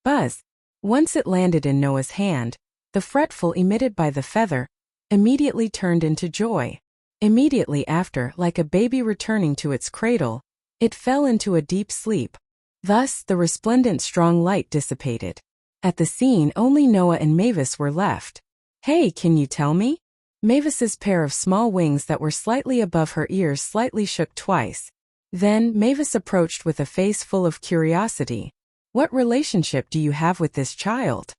Buzz. Once it landed in Noah's hand, the fretful emitted by the feather immediately turned into joy. Immediately after, like a baby returning to its cradle, it fell into a deep sleep. Thus, the resplendent strong light dissipated. At the scene, only Noah and Mavis were left. Hey, can you tell me? Mavis's pair of small wings that were slightly above her ears slightly shook twice. Then, Mavis approached with a face full of curiosity. What relationship do you have with this child?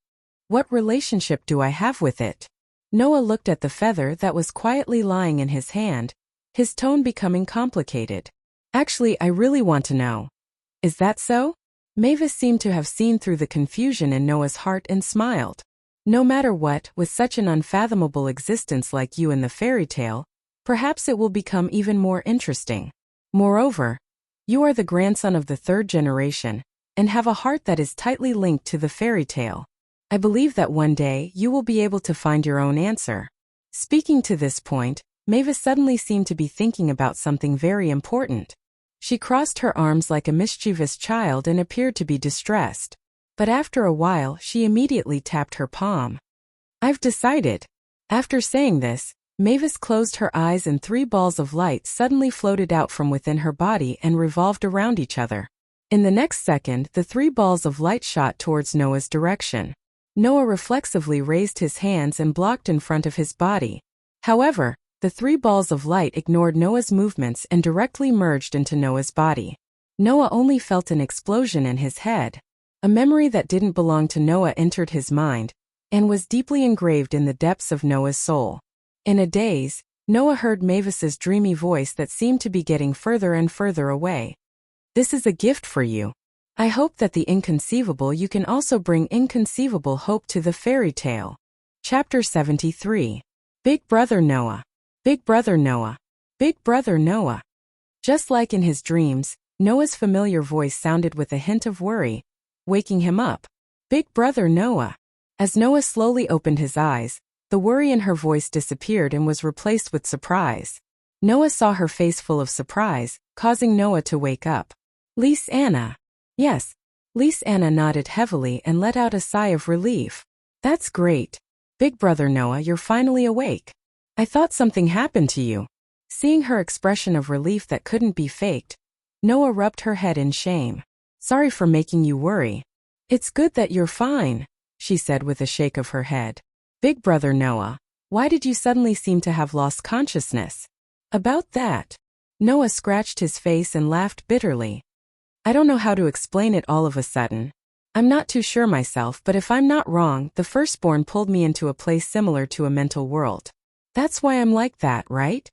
What relationship do I have with it? Noah looked at the feather that was quietly lying in his hand, his tone becoming complicated. Actually, I really want to know. Is that so? Mavis seemed to have seen through the confusion in Noah's heart and smiled. No matter what, with such an unfathomable existence like you in the fairy tale, perhaps it will become even more interesting. Moreover, you are the grandson of the third generation, and have a heart that is tightly linked to the fairy tale. I believe that one day you will be able to find your own answer. Speaking to this point, Mavis suddenly seemed to be thinking about something very important. She crossed her arms like a mischievous child and appeared to be distressed. But after a while, she immediately tapped her palm. I've decided. After saying this, Mavis closed her eyes and 3 balls of light suddenly floated out from within her body and revolved around each other. In the next second, the 3 balls of light shot towards Noah's direction. Noah reflexively raised his hands and blocked in front of his body. However, the 3 balls of light ignored Noah's movements and directly merged into Noah's body. Noah only felt an explosion in his head. A memory that didn't belong to Noah entered his mind, and was deeply engraved in the depths of Noah's soul. In a daze, Noah heard Mavis's dreamy voice that seemed to be getting further and further away. This is a gift for you. I hope that the inconceivable you can also bring inconceivable hope to the fairy tale. Chapter 73. Big Brother Noah. Big Brother Noah. Big Brother Noah. Just like in his dreams, Noah's familiar voice sounded with a hint of worry, waking him up. Big Brother Noah. As Noah slowly opened his eyes, the worry in her voice disappeared and was replaced with surprise. Noah saw her face full of surprise, causing Noah to wake up. Lise Anna. Yes. Lise Anna nodded heavily and let out a sigh of relief. That's great. Big Brother Noah, you're finally awake. I thought something happened to you. Seeing her expression of relief that couldn't be faked, Noah rubbed her head in shame. Sorry for making you worry. It's good that you're fine, she said with a shake of her head. Big Brother Noah, why did you suddenly seem to have lost consciousness? About that. Noah scratched his face and laughed bitterly. I don't know how to explain it all of a sudden. I'm not too sure myself, but if I'm not wrong, the firstborn pulled me into a place similar to a mental world. That's why I'm like that, right?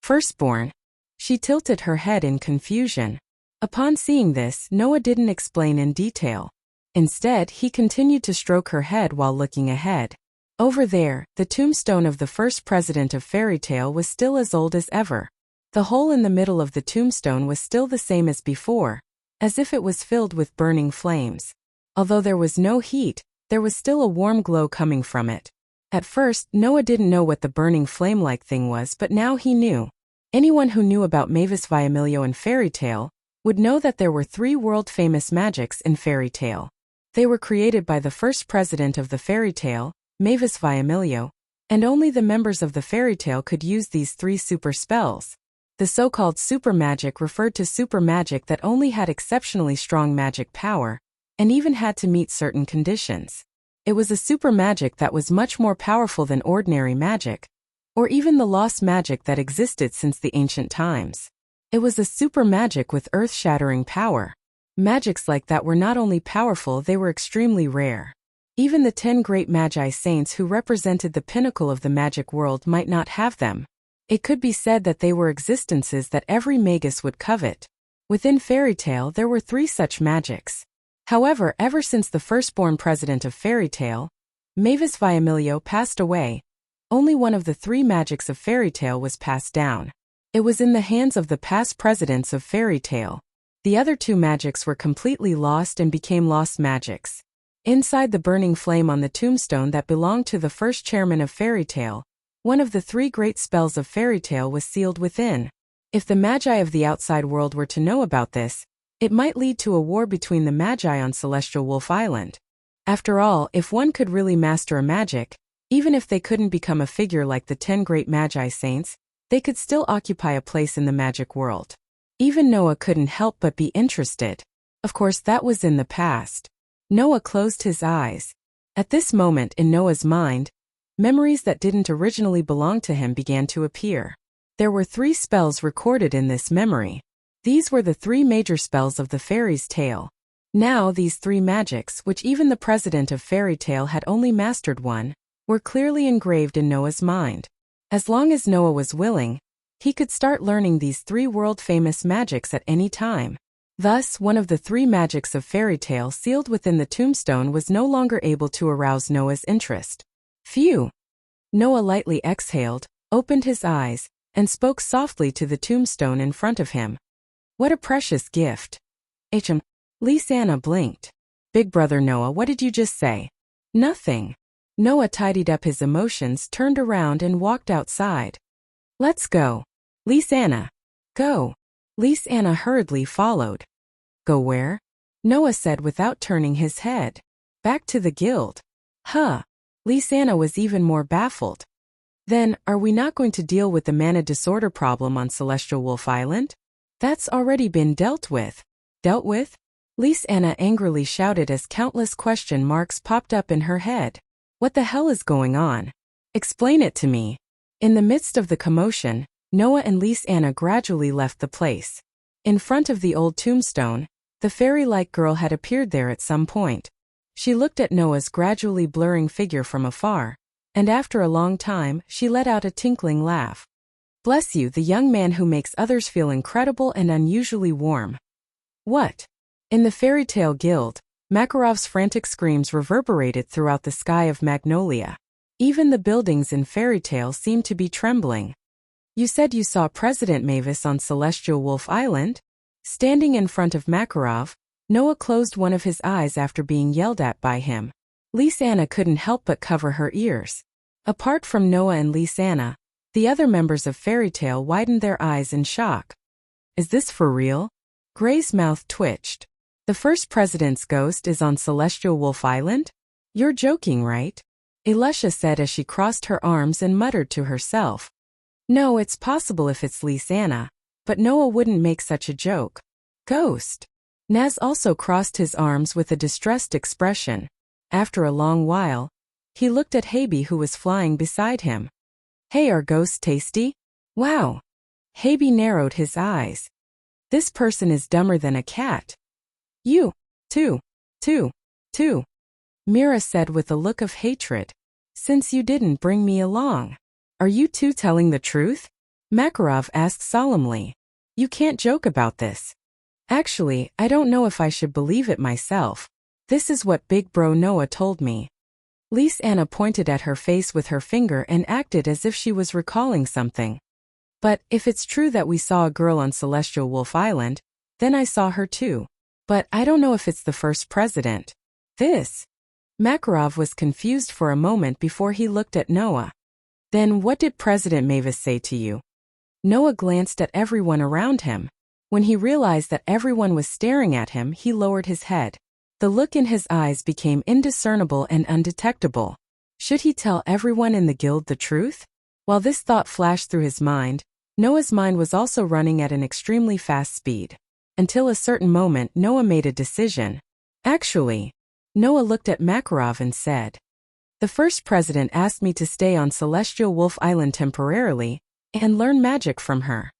Firstborn. She tilted her head in confusion. Upon seeing this, Noah didn't explain in detail. Instead, he continued to stroke her head while looking ahead. Over there, the tombstone of the first president of Fairy Tale was still as old as ever. The hole in the middle of the tombstone was still the same as before, as if it was filled with burning flames. Although there was no heat, there was still a warm glow coming from it. At first, Noah didn't know what the burning flame-like thing was, but now he knew. Anyone who knew about Mavis Viamilio and fairy tale would know that there were 3 world-famous magics in fairy tale. They were created by the first president of the fairy tale, Mavis Viamilio, and only the members of the fairy tale could use these 3 super spells. The so-called super magic referred to super magic that only had exceptionally strong magic power, and even had to meet certain conditions. It was a super magic that was much more powerful than ordinary magic, or even the lost magic that existed since the ancient times. It was a super magic with earth-shattering power. Magics like that were not only powerful, they were extremely rare. Even the 10 great magi saints who represented the pinnacle of the magic world might not have them. It could be said that they were existences that every magus would covet. Within fairy tale, there were 3 such magics. However, ever since the firstborn president of fairy tale, Mavis Viamilio, passed away, only one of the 3 magics of fairy tale was passed down. It was in the hands of the past presidents of fairy tale. The other 2 magics were completely lost and became lost magics. Inside the burning flame on the tombstone that belonged to the first chairman of fairy tale, one of the 3 great spells of fairy tale was sealed within. If the magi of the outside world were to know about this, it might lead to a war between the magi on Celestial Wolf Island. After all, if one could really master a magic, even if they couldn't become a figure like the 10 great magi saints, they could still occupy a place in the magic world. Even Noah couldn't help but be interested. Of course, that was in the past. Noah closed his eyes. At this moment in Noah's mind, memories that didn't originally belong to him began to appear. There were 3 spells recorded in this memory. These were the 3 major spells of the fairy's tale. Now these 3 magics, which even the president of fairy tale had only mastered one, were clearly engraved in Noah's mind. As long as Noah was willing, he could start learning these 3 world-famous magics at any time. Thus, one of the 3 magics of fairy tale sealed within the tombstone was no longer able to arouse Noah's interest. Phew! Noah lightly exhaled, opened his eyes, and spoke softly to the tombstone in front of him. What a precious gift. Lisa blinked. Big brother Noah, what did you just say? Nothing. Noah tidied up his emotions, turned around and walked outside. Let's go. Lisa. Go. Lisa hurriedly followed. Go where? Noah said without turning his head. Back to the guild. Huh. Lisa was even more baffled. Then, are we not going to deal with the mana disorder problem on Celestial Wolf Island? That's already been dealt with. Dealt with? Lisa angrily shouted as countless question marks popped up in her head. What the hell is going on? Explain it to me. In the midst of the commotion, Noah and Lisa gradually left the place. In front of the old tombstone, the fairy-like girl had appeared there at some point. She looked at Noah's gradually blurring figure from afar, and after a long time, she let out a tinkling laugh. Bless you, the young man who makes others feel incredible and unusually warm. What? In the fairy tale guild, Makarov's frantic screams reverberated throughout the sky of Magnolia. Even the buildings in fairy tale seemed to be trembling. You said you saw President Mavis on Celestial Wolf Island? Standing in front of Makarov, Noah closed one of his eyes after being yelled at by him. Lisa couldn't help but cover her ears. Apart from Noah and Lisa, the other members of fairy tale widened their eyes in shock. Is this for real? Gray's mouth twitched. The first president's ghost is on Celestial Wolf Island? You're joking, right? Elisha said as she crossed her arms and muttered to herself. No, it's possible if it's Lisa, but Noah wouldn't make such a joke. Ghost. Naz also crossed his arms with a distressed expression. After a long while, he looked at Habi who was flying beside him. Hey, are ghosts tasty? Wow. Habi narrowed his eyes. This person is dumber than a cat. You, too. Mira said with a look of hatred. Since you didn't bring me along. Are you two telling the truth? Makarov asked solemnly. You can't joke about this. Actually, I don't know if I should believe it myself. This is what Big Bro Noah told me. Lisa pointed at her face with her finger and acted as if she was recalling something. But if it's true that we saw a girl on Celestial Wolf Island, then I saw her too. But I don't know if it's the first president. This. Makarov was confused for a moment before he looked at Noah. Then what did President Mavis say to you? Noah glanced at everyone around him. When he realized that everyone was staring at him, he lowered his head. The look in his eyes became indiscernible and undetectable. Should he tell everyone in the guild the truth? While this thought flashed through his mind, Noah's mind was also running at an extremely fast speed. Until a certain moment, Noah made a decision. Actually, Noah looked at Makarov and said, "The first president asked me to stay on Celestial Wolf Island temporarily and learn magic from her."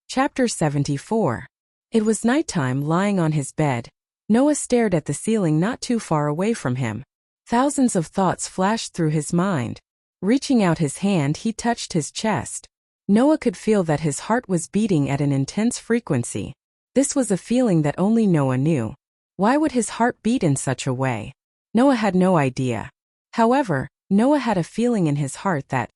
Chapter 74. It was nighttime. Lying on his bed, Noah stared at the ceiling not too far away from him. Thousands of thoughts flashed through his mind. Reaching out his hand, he touched his chest. Noah could feel that his heart was beating at an intense frequency. This was a feeling that only Noah knew. Why would his heart beat in such a way? Noah had no idea. However, Noah had a feeling in his heart that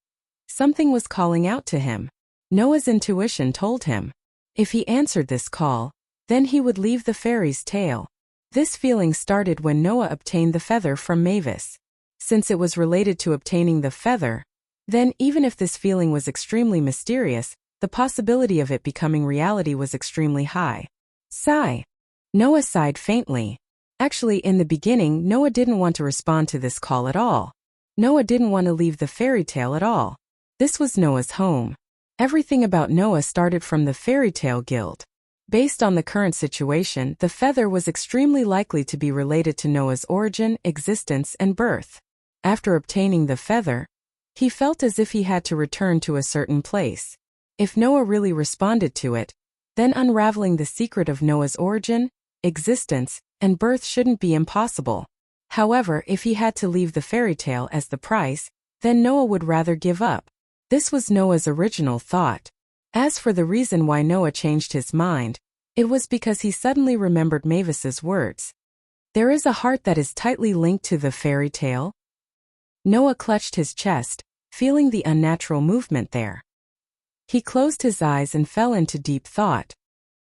something was calling out to him. Noah's intuition told him, if he answered this call, then he would leave the fairy's tale. This feeling started when Noah obtained the feather from Mavis. Since it was related to obtaining the feather, then even if this feeling was extremely mysterious, the possibility of it becoming reality was extremely high. Sigh. Noah sighed faintly. Actually, in the beginning, Noah didn't want to respond to this call at all. Noah didn't want to leave the fairy tale at all. This was Noah's home. Everything about Noah started from the fairy tale guild. Based on the current situation, the feather was extremely likely to be related to Noah's origin, existence, and birth. After obtaining the feather, he felt as if he had to return to a certain place. If Noah really responded to it, then unraveling the secret of Noah's origin, existence, and birth shouldn't be impossible. However, if he had to leave the fairy tale as the price, then Noah would rather give up. This was Noah's original thought. As for the reason why Noah changed his mind, it was because he suddenly remembered Mavis's words. There is a heart that is tightly linked to the fairy tale. Noah clutched his chest, feeling the unnatural movement there. He closed his eyes and fell into deep thought.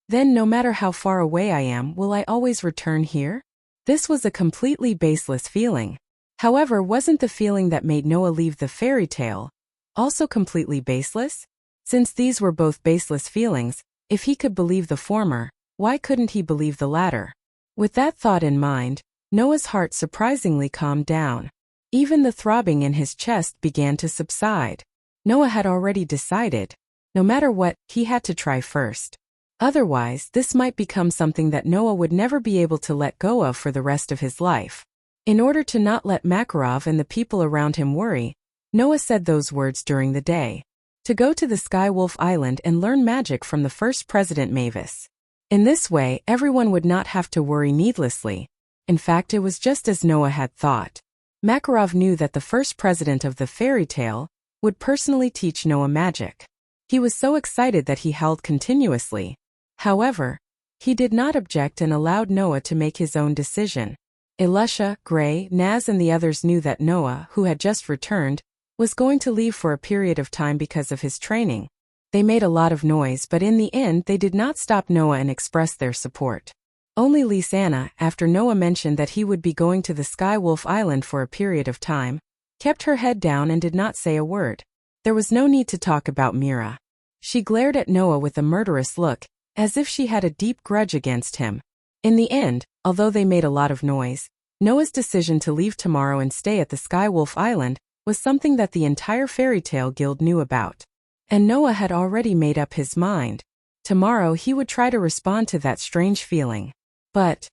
Then no matter how far away I am, will I always return here? This was a completely baseless feeling. However, wasn't the feeling that made Noah leave the fairy tale also completely baseless? Since these were both baseless feelings, if he could believe the former, why couldn't he believe the latter? With that thought in mind, Noah's heart surprisingly calmed down. Even the throbbing in his chest began to subside. Noah had already decided. No matter what, he had to try first. Otherwise, this might become something that Noah would never be able to let go of for the rest of his life. In order to not let Makarov and the people around him worry, Noah said those words during the day. To go to the Sky Wolf Island and learn magic from the first President Mavis. In this way, everyone would not have to worry needlessly. In fact, it was just as Noah had thought. Makarov knew that the first president of the fairy tale would personally teach Noah magic. He was so excited that he howled continuously. However, he did not object and allowed Noah to make his own decision. Elisha, Gray, Naz and the others knew that Noah, who had just returned, was going to leave for a period of time because of his training. They made a lot of noise, but in the end they did not stop Noah and express their support. Only Lisanna, after Noah mentioned that he would be going to the Sky Wolf Island for a period of time, kept her head down and did not say a word. There was no need to talk about Mira. She glared at Noah with a murderous look, as if she had a deep grudge against him. In the end, although they made a lot of noise, Noah's decision to leave tomorrow and stay at the Sky Wolf Island was something that the entire fairy tale guild knew about. And Noah had already made up his mind. Tomorrow he would try to respond to that strange feeling. But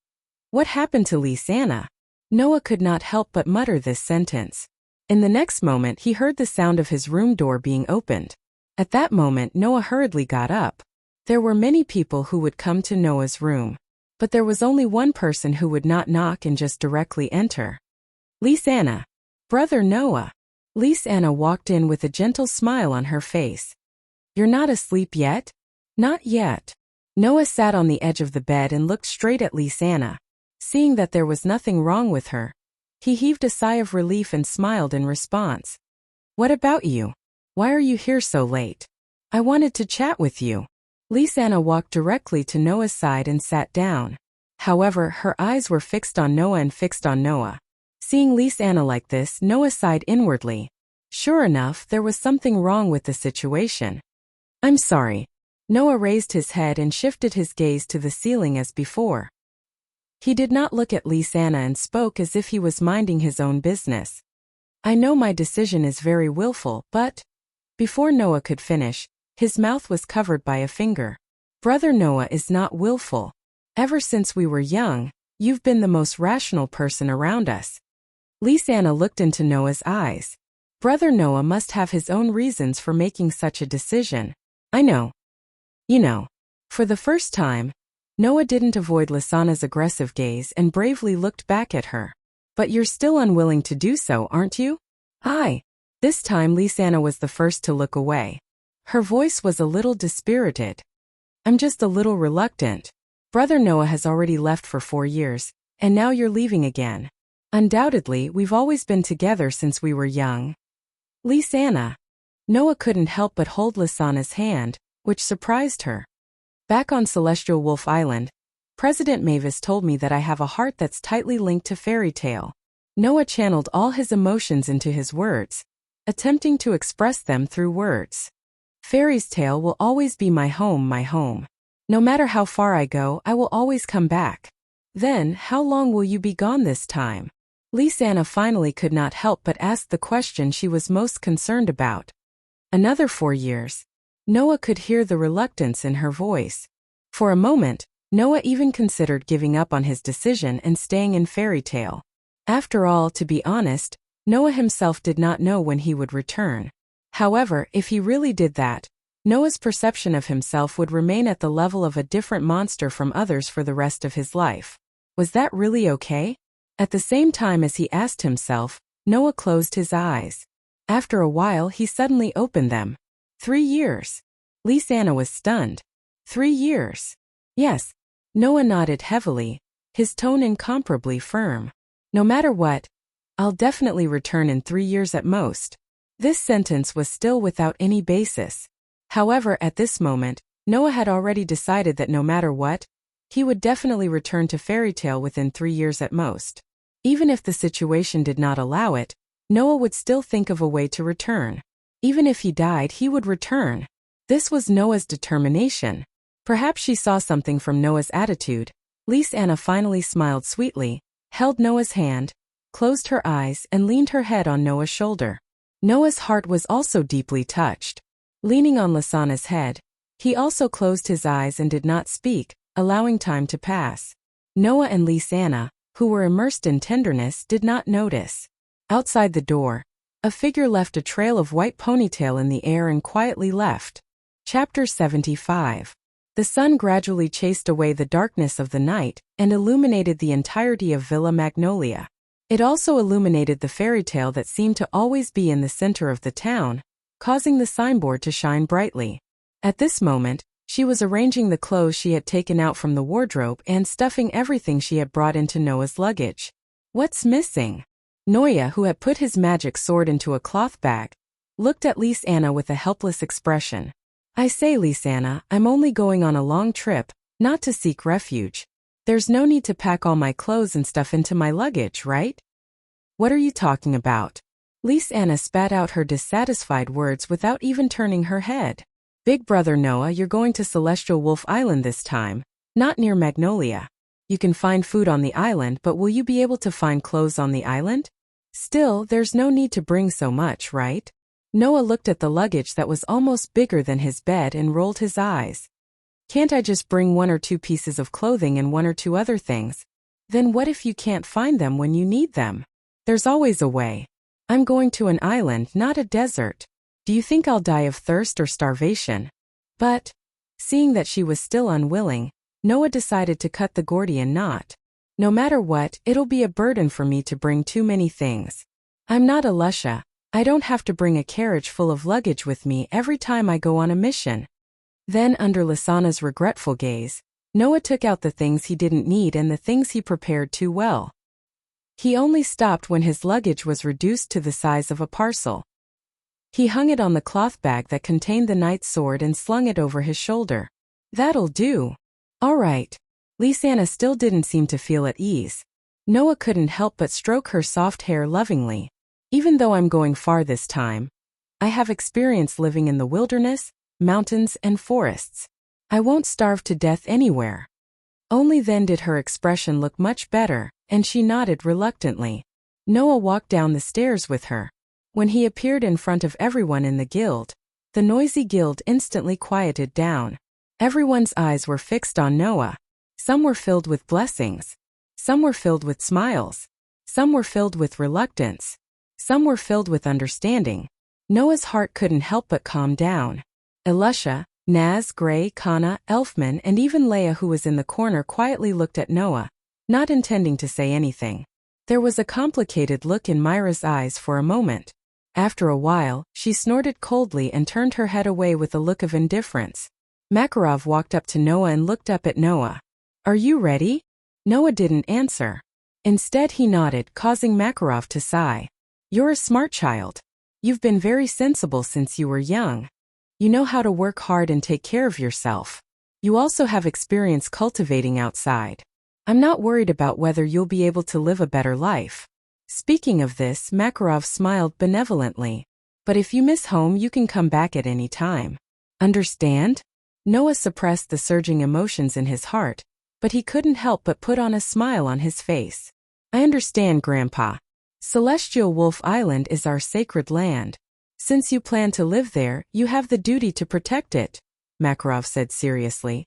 what happened to Lisanna? Noah could not help but mutter this sentence. In the next moment he heard the sound of his room door being opened. At that moment Noah hurriedly got up. There were many people who would come to Noah's room. But there was only one person who would not knock and just directly enter. Lisanna. Brother Noah. Lisanna walked in with a gentle smile on her face. You're not asleep yet? Not yet. Noah sat on the edge of the bed and looked straight at Lisanna. Seeing that there was nothing wrong with her, he heaved a sigh of relief and smiled in response. What about you? Why are you here so late? I wanted to chat with you. Lisanna walked directly to Noah's side and sat down. However, her eyes were fixed on Noah and fixed on Noah. Seeing Lisanna like this, Noah sighed inwardly. Sure enough, there was something wrong with the situation. I'm sorry. Noah raised his head and shifted his gaze to the ceiling as before. He did not look at Lisanna and spoke as if he was minding his own business. I know my decision is very willful, but… Before Noah could finish, his mouth was covered by a finger. Brother Noah is not willful. Ever since we were young, you've been the most rational person around us. Lisanna looked into Noah's eyes. Brother Noah must have his own reasons for making such a decision. I know. You know. For the first time, Noah didn't avoid Lisanna's aggressive gaze and bravely looked back at her. But you're still unwilling to do so, aren't you? Aye. This time Lisanna was the first to look away. Her voice was a little dispirited. I'm just a little reluctant. Brother Noah has already left for 4 years, and now you're leaving again. Undoubtedly, we've always been together since we were young. Lisanna. Noah couldn't help but hold Lisanna's hand, which surprised her. Back on Celestial Wolf Island, President Mavis told me that I have a heart that's tightly linked to fairy tale. Noah channeled all his emotions into his words, attempting to express them through words. Fairy's tale will always be my home, my home. No matter how far I go, I will always come back. Then, how long will you be gone this time? Lisanna finally could not help but ask the question she was most concerned about. Another 4 years. Noah could hear the reluctance in her voice. For a moment, Noah even considered giving up on his decision and staying in fairy tale. After all, to be honest, Noah himself did not know when he would return. However, if he really did that, Noah's perception of himself would remain at the level of a different monster from others for the rest of his life. Was that really okay? At the same time as he asked himself, Noah closed his eyes. After a while, he suddenly opened them. 3 years. Lisanna was stunned. 3 years. Yes. Noah nodded heavily, his tone incomparably firm. No matter what, I'll definitely return in 3 years at most. This sentence was still without any basis. However, at this moment, Noah had already decided that no matter what, he would definitely return to fairy tale within 3 years at most. Even if the situation did not allow it, Noah would still think of a way to return. Even if he died, he would return. This was Noah's determination. Perhaps she saw something from Noah's attitude. Lisanna finally smiled sweetly, held Noah's hand, closed her eyes and leaned her head on Noah's shoulder. Noah's heart was also deeply touched. Leaning on Lisanna's head, he also closed his eyes and did not speak, allowing time to pass. Noah and Lisanna, who were immersed in tenderness, did not notice. Outside the door, a figure left a trail of white ponytail in the air and quietly left. Chapter 75. The sun gradually chased away the darkness of the night and illuminated the entirety of Villa Magnolia. It also illuminated the fairy tale that seemed to always be in the center of the town, causing the signboard to shine brightly. At this moment, she was arranging the clothes she had taken out from the wardrobe and stuffing everything she had brought into Noah's luggage. What's missing? Noah, who had put his magic sword into a cloth bag, looked at Lisanna with a helpless expression. I say, Lisanna, I'm only going on a long trip, not to seek refuge. There's no need to pack all my clothes and stuff into my luggage, right? What are you talking about? Lisanna spat out her dissatisfied words without even turning her head. Big brother Noah, you're going to Celestial Wolf Island this time, not near Magnolia. You can find food on the island, but will you be able to find clothes on the island? Still, there's no need to bring so much, right? Noah looked at the luggage that was almost bigger than his bed and rolled his eyes. Can't I just bring 1 or 2 pieces of clothing and 1 or 2 other things? Then what if you can't find them when you need them? There's always a way. I'm going to an island, not a desert. Do you think I'll die of thirst or starvation? But, seeing that she was still unwilling, Noah decided to cut the Gordian knot. No matter what, it'll be a burden for me to bring too many things. I'm not a Lusha. I don't have to bring a carriage full of luggage with me every time I go on a mission. Then, under Lisanna's regretful gaze, Noah took out the things he didn't need and the things he prepared too well. He only stopped when his luggage was reduced to the size of a parcel. He hung it on the cloth bag that contained the knight's sword and slung it over his shoulder. That'll do. All right. Lysana still didn't seem to feel at ease. Noah couldn't help but stroke her soft hair lovingly. Even though I'm going far this time, I have experience living in the wilderness, mountains, and forests. I won't starve to death anywhere. Only then did her expression look much better, and she nodded reluctantly. Noah walked down the stairs with her. When he appeared in front of everyone in the guild, the noisy guild instantly quieted down. Everyone's eyes were fixed on Noah. Some were filled with blessings. Some were filled with smiles. Some were filled with reluctance. Some were filled with understanding. Noah's heart couldn't help but calm down. Elisha, Naz, Gray, Kana, Elfman, and even Leia, who was in the corner, quietly looked at Noah, not intending to say anything. There was a complicated look in Myra's eyes for a moment. After a while, she snorted coldly and turned her head away with a look of indifference. Makarov walked up to Noah and looked up at Noah. Are you ready? Noah didn't answer. Instead he nodded, causing Makarov to sigh. You're a smart child. You've been very sensible since you were young. You know how to work hard and take care of yourself. You also have experience cultivating outside. I'm not worried about whether you'll be able to live a better life. Speaking of this, Makarov smiled benevolently. But if you miss home, you can come back at any time. Understand? Noah suppressed the surging emotions in his heart, but he couldn't help but put on a smile on his face. I understand, Grandpa. Celestial Wolf Island is our sacred land. Since you plan to live there, you have the duty to protect it, Makarov said seriously.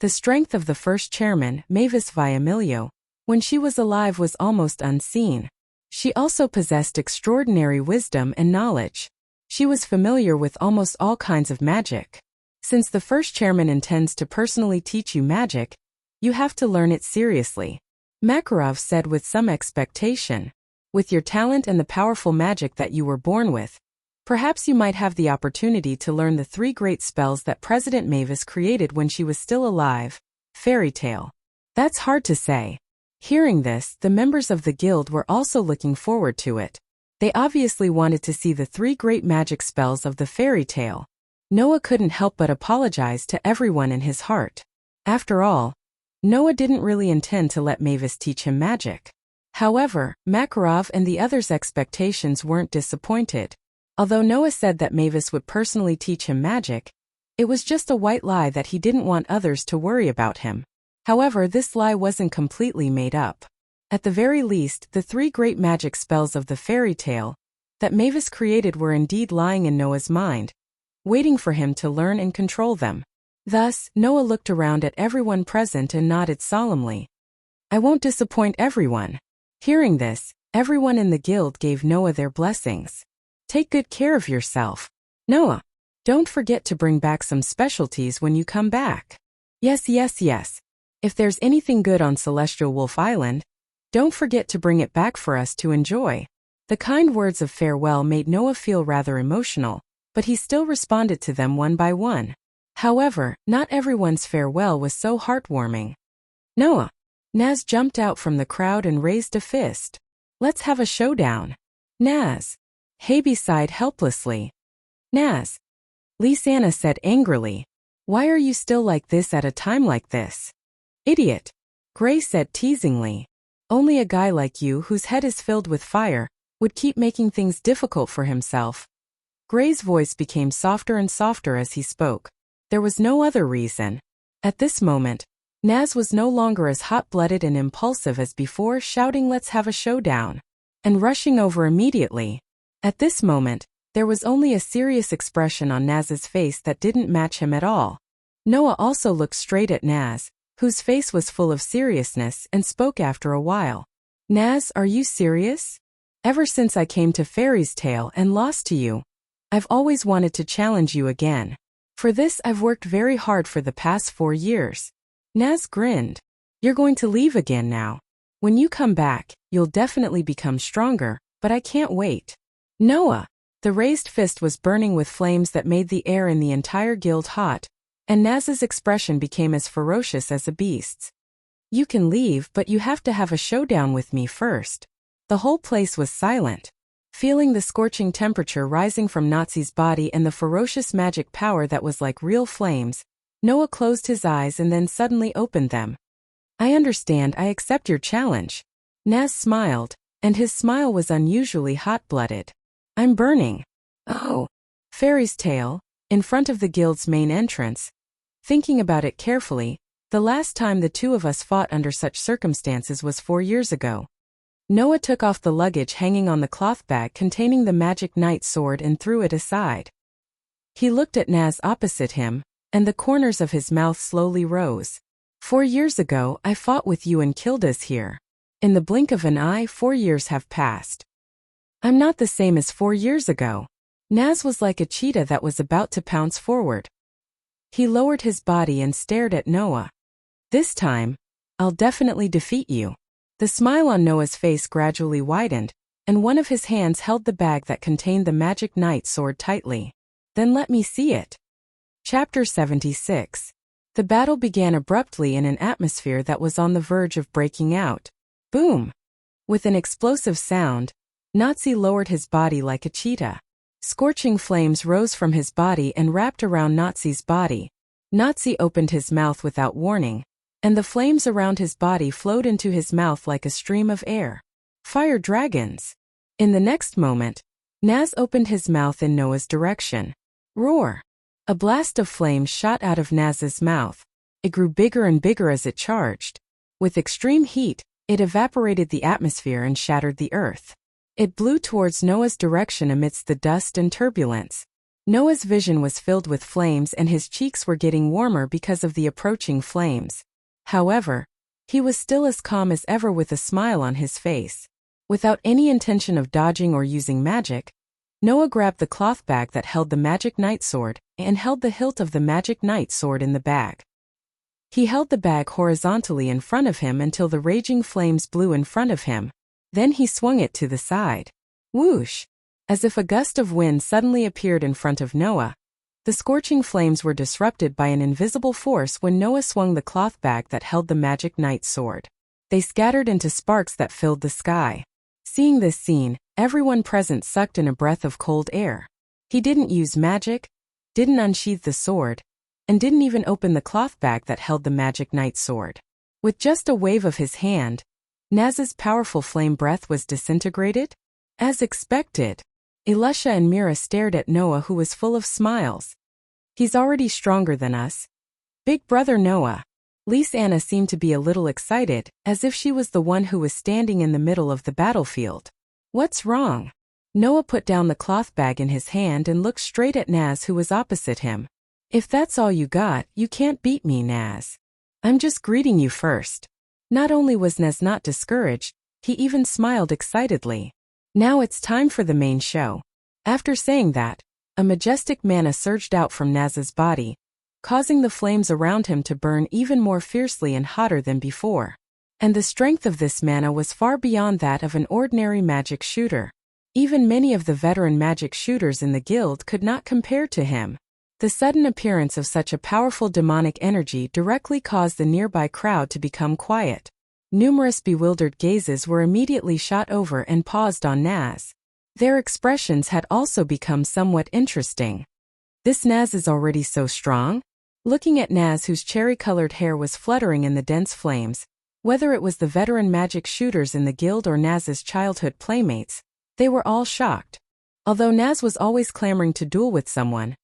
The strength of the first chairman, Mavis Viamilio, when she was alive was almost unseen. She also possessed extraordinary wisdom and knowledge. She was familiar with almost all kinds of magic. Since the first chairman intends to personally teach you magic, you have to learn it seriously, Makarov said with some expectation. With your talent and the powerful magic that you were born with, perhaps you might have the opportunity to learn the 3 great spells that President Mavis created when she was still alive. Fairy tale. That's hard to say. Hearing this, the members of the guild were also looking forward to it. They obviously wanted to see the 3 great magic spells of the fairy tale. Noah couldn't help but apologize to everyone in his heart. After all, Noah didn't really intend to let Mavis teach him magic. However, Makarov and the others' expectations weren't disappointed. Although Noah said that Mavis would personally teach him magic, it was just a white lie that he didn't want others to worry about him. However, this lie wasn't completely made up. At the very least, the 3 great magic spells of the fairy tale that Mavis created were indeed lying in Noah's mind, waiting for him to learn and control them. Thus, Noah looked around at everyone present and nodded solemnly. I won't disappoint everyone. Hearing this, everyone in the guild gave Noah their blessings. Take good care of yourself, Noah. Don't forget to bring back some specialties when you come back. Yes. If there's anything good on Celestial Wolf Island, don't forget to bring it back for us to enjoy. The kind words of farewell made Noah feel rather emotional, but he still responded to them one by one. However, not everyone's farewell was so heartwarming. Noah. Naz jumped out from the crowd and raised a fist. Let's have a showdown. Naz. Haby sighed helplessly. Naz. Lysana said angrily. Why are you still like this at a time like this? Idiot. Gray said teasingly. Only a guy like you whose head is filled with fire would keep making things difficult for himself. Gray's voice became softer and softer as he spoke. There was no other reason. At this moment, Naz was no longer as hot-blooded and impulsive as before, shouting let's have a showdown, and rushing over immediately. At this moment, there was only a serious expression on Naz's face that didn't match him at all. Noah also looked straight at Naz, whose face was full of seriousness, and spoke after a while. Naz, are you serious? Ever since I came to Fairy's Tale and lost to you, I've always wanted to challenge you again. For this I've worked very hard for the past 4 years. Naz grinned. You're going to leave again now. When you come back, you'll definitely become stronger, but I can't wait. Noah. The raised fist was burning with flames that made the air in the entire guild hot, and Naz's expression became as ferocious as a beast's. You can leave, but you have to have a showdown with me first. The whole place was silent. Feeling the scorching temperature rising from Nazi's body and the ferocious magic power that was like real flames, Noah closed his eyes and then suddenly opened them. I understand, I accept your challenge. Naz smiled, and his smile was unusually hot-blooded. I'm burning. Oh. Fairy's tale, in front of the guild's main entrance. Thinking about it carefully, the last time the two of us fought under such circumstances was 4 years ago. Noah took off the luggage hanging on the cloth bag containing the magic knight sword and threw it aside. He looked at Naz opposite him, and the corners of his mouth slowly rose. 4 years ago, I fought with you and killed us here. In the blink of an eye, 4 years have passed. I'm not the same as 4 years ago. Naz was like a cheetah that was about to pounce forward. He lowered his body and stared at Noah. This time, I'll definitely defeat you. The smile on Noah's face gradually widened, and one of his hands held the bag that contained the magic knight sword tightly. Then let me see it. Chapter 76. The battle began abruptly in an atmosphere that was on the verge of breaking out. Boom! With an explosive sound, Nazi lowered his body like a cheetah. Scorching flames rose from his body and wrapped around Nazi's body. Nazi opened his mouth without warning, and the flames around his body flowed into his mouth like a stream of air. Fire dragons! In the next moment, Naz opened his mouth in Noah's direction. Roar! A blast of flames shot out of Naz's mouth. It grew bigger and bigger as it charged. With extreme heat, it evaporated the atmosphere and shattered the earth. It blew towards Noah's direction amidst the dust and turbulence. Noah's vision was filled with flames and his cheeks were getting warmer because of the approaching flames. However, he was still as calm as ever with a smile on his face. Without any intention of dodging or using magic, Noah grabbed the cloth bag that held the magic knight sword and held the hilt of the magic knight sword in the bag. He held the bag horizontally in front of him until the raging flames blew in front of him. Then he swung it to the side. Whoosh! As if a gust of wind suddenly appeared in front of Noah. The scorching flames were disrupted by an invisible force when Noah swung the cloth bag that held the magic knight sword. They scattered into sparks that filled the sky. Seeing this scene, everyone present sucked in a breath of cold air. He didn't use magic, didn't unsheath the sword, and didn't even open the cloth bag that held the magic knight sword. With just a wave of his hand, Naz's powerful flame breath was disintegrated. As expected, Elisha and Mira stared at Noah, who was full of smiles. He's already stronger than us. Big brother Noah. Lise Anna seemed to be a little excited, as if she was the one who was standing in the middle of the battlefield. What's wrong? Noah put down the cloth bag in his hand and looked straight at Naz, who was opposite him. If that's all you got, you can't beat me, Naz. I'm just greeting you first. Not only was Naz not discouraged, he even smiled excitedly. Now it's time for the main show. After saying that, a majestic mana surged out from Naz's body, causing the flames around him to burn even more fiercely and hotter than before. And the strength of this mana was far beyond that of an ordinary magic shooter. Even many of the veteran magic shooters in the guild could not compare to him. The sudden appearance of such a powerful demonic energy directly caused the nearby crowd to become quiet. Numerous bewildered gazes were immediately shot over and paused on Naz. Their expressions had also become somewhat interesting. This Naz is already so strong? Looking at Naz, whose cherry-colored hair was fluttering in the dense flames, whether it was the veteran magic shooters in the guild or Naz's childhood playmates, they were all shocked. Although Naz was always clamoring to duel with someone,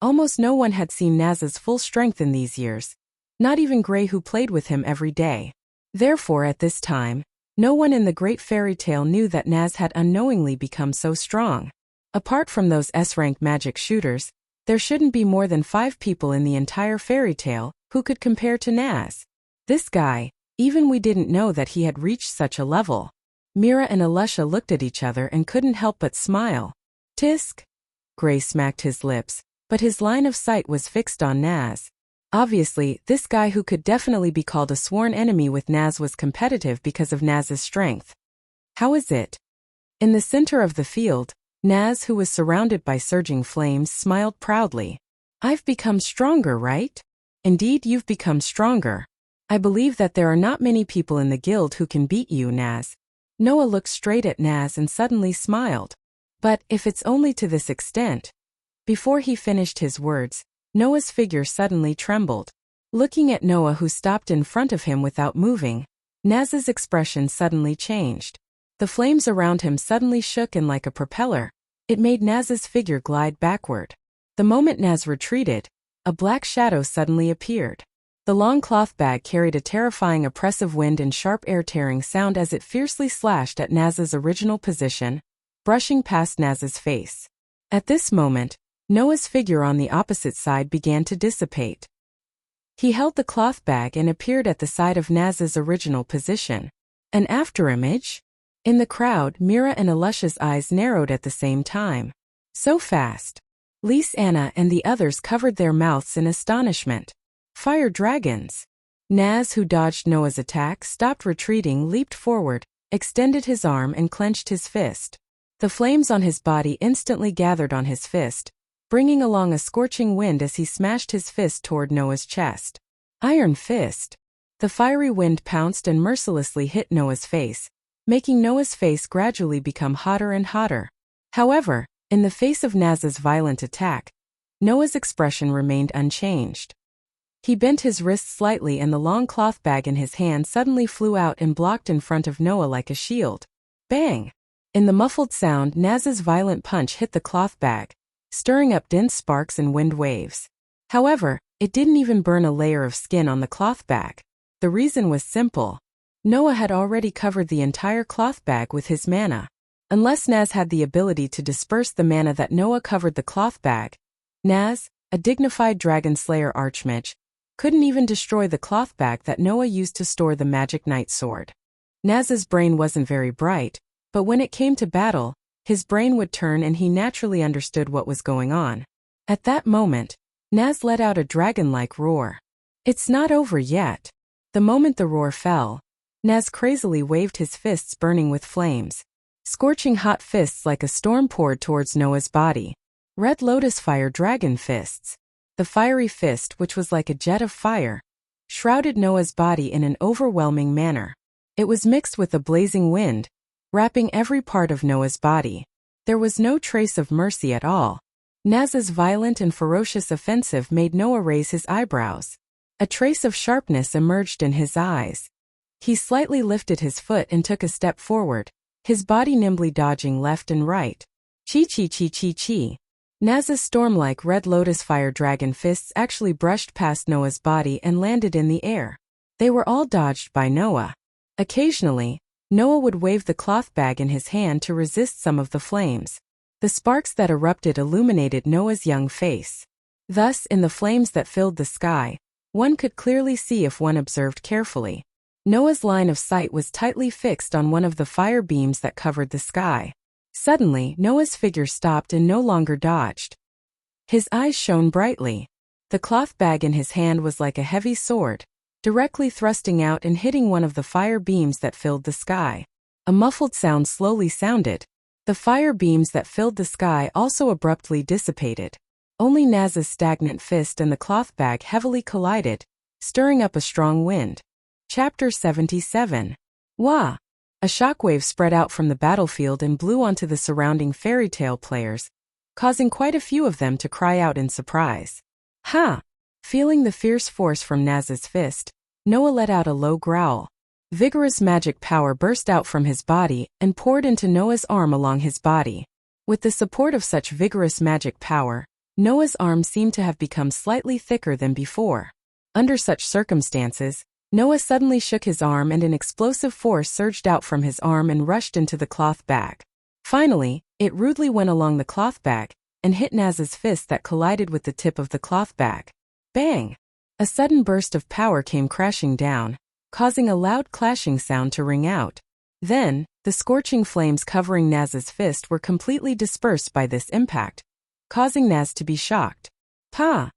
almost no one had seen Naz's full strength in these years, not even Gray, who played with him every day. Therefore, at this time, no one in the great fairy tale knew that Naz had unknowingly become so strong. Apart from those S-rank magic shooters, there shouldn't be more than 5 people in the entire fairy tale who could compare to Naz. This guy, even we didn't know that he had reached such a level. Mira and Elisha looked at each other and couldn't help but smile. Tisk! Gray smacked his lips, but his line of sight was fixed on Naz. Obviously, this guy, who could definitely be called a sworn enemy with Naz, was competitive because of Naz's strength. How is it? In the center of the field, Naz, who was surrounded by surging flames, smiled proudly. I've become stronger, right? Indeed, you've become stronger. I believe that there are not many people in the guild who can beat you, Naz. Noah looked straight at Naz and suddenly smiled. But if it's only to this extent. Before he finished his words, Noah's figure suddenly trembled. Looking at Noah, who stopped in front of him without moving, Naz's expression suddenly changed. The flames around him suddenly shook, and like a propeller, it made Naz's figure glide backward. The moment Naz retreated, a black shadow suddenly appeared. The long cloth bag carried a terrifying oppressive wind and sharp air-tearing sound as it fiercely slashed at Naz's original position, brushing past Naz's face. At this moment, Noah's figure on the opposite side began to dissipate. He held the cloth bag and appeared at the side of Naz's original position. An afterimage? In the crowd, Mira and Alusha's eyes narrowed at the same time. So fast. Lise, Anna, and the others covered their mouths in astonishment. Fire dragons. Naz, who dodged Noah's attack, stopped retreating, leaped forward, extended his arm and clenched his fist. The flames on his body instantly gathered on his fist, bringing along a scorching wind as he smashed his fist toward Noah's chest. Iron fist. The fiery wind pounced and mercilessly hit Noah's face, making Noah's face gradually become hotter and hotter. However, in the face of Naz's violent attack, Noah's expression remained unchanged. He bent his wrist slightly and the long cloth bag in his hand suddenly flew out and blocked in front of Noah like a shield. Bang! In the muffled sound, Naz's violent punch hit the cloth bag, stirring up dense sparks and wind waves. However, it didn't even burn a layer of skin on the cloth bag. The reason was simple. Noah had already covered the entire cloth bag with his mana. Unless Naz had the ability to disperse the mana that Noah covered the cloth bag, Naz, a dignified dragon slayer archmage, couldn't even destroy the cloth bag that Noah used to store the magic knight sword. Naz's brain wasn't very bright, but when it came to battle, his brain would turn and he naturally understood what was going on. At that moment, Naz let out a dragon-like roar. It's not over yet. The moment the roar fell, Naz crazily waved his fists burning with flames. Scorching hot fists like a storm poured towards Noah's body. Red lotus fire dragon fists. The fiery fist, which was like a jet of fire, shrouded Noah's body in an overwhelming manner. It was mixed with a blazing wind, wrapping every part of Noah's body. There was no trace of mercy at all. Naz's violent and ferocious offensive made Noah raise his eyebrows. A trace of sharpness emerged in his eyes. He slightly lifted his foot and took a step forward, his body nimbly dodging left and right. Chi. Naz's storm-like red lotus fire dragon fists actually brushed past Noah's body and landed in the air. They were all dodged by Noah. Occasionally, Noah would wave the cloth bag in his hand to resist some of the flames. The sparks that erupted illuminated Noah's young face. Thus, in the flames that filled the sky, one could clearly see if one observed carefully. Noah's line of sight was tightly fixed on one of the fire beams that covered the sky. Suddenly, Noah's figure stopped and no longer dodged. His eyes shone brightly. The cloth bag in his hand was like a heavy sword, directly thrusting out and hitting one of the fire beams that filled the sky. A muffled sound slowly sounded. The fire beams that filled the sky also abruptly dissipated. Only Naz's stagnant fist and the cloth bag heavily collided, stirring up a strong wind. Chapter 77. Wah! A shockwave spread out from the battlefield and blew onto the surrounding fairy tale players, causing quite a few of them to cry out in surprise. Ha! Feeling the fierce force from Naz's fist, Noah let out a low growl. Vigorous magic power burst out from his body and poured into Noah's arm along his body. With the support of such vigorous magic power, Noah's arm seemed to have become slightly thicker than before. Under such circumstances, Noah suddenly shook his arm and an explosive force surged out from his arm and rushed into the cloth bag. Finally, it rudely went along the cloth bag and hit Naz's fist that collided with the tip of the cloth bag. Bang! A sudden burst of power came crashing down, causing a loud clashing sound to ring out. Then, the scorching flames covering Naz's fist were completely dispersed by this impact, causing Naz to be shocked. Pa!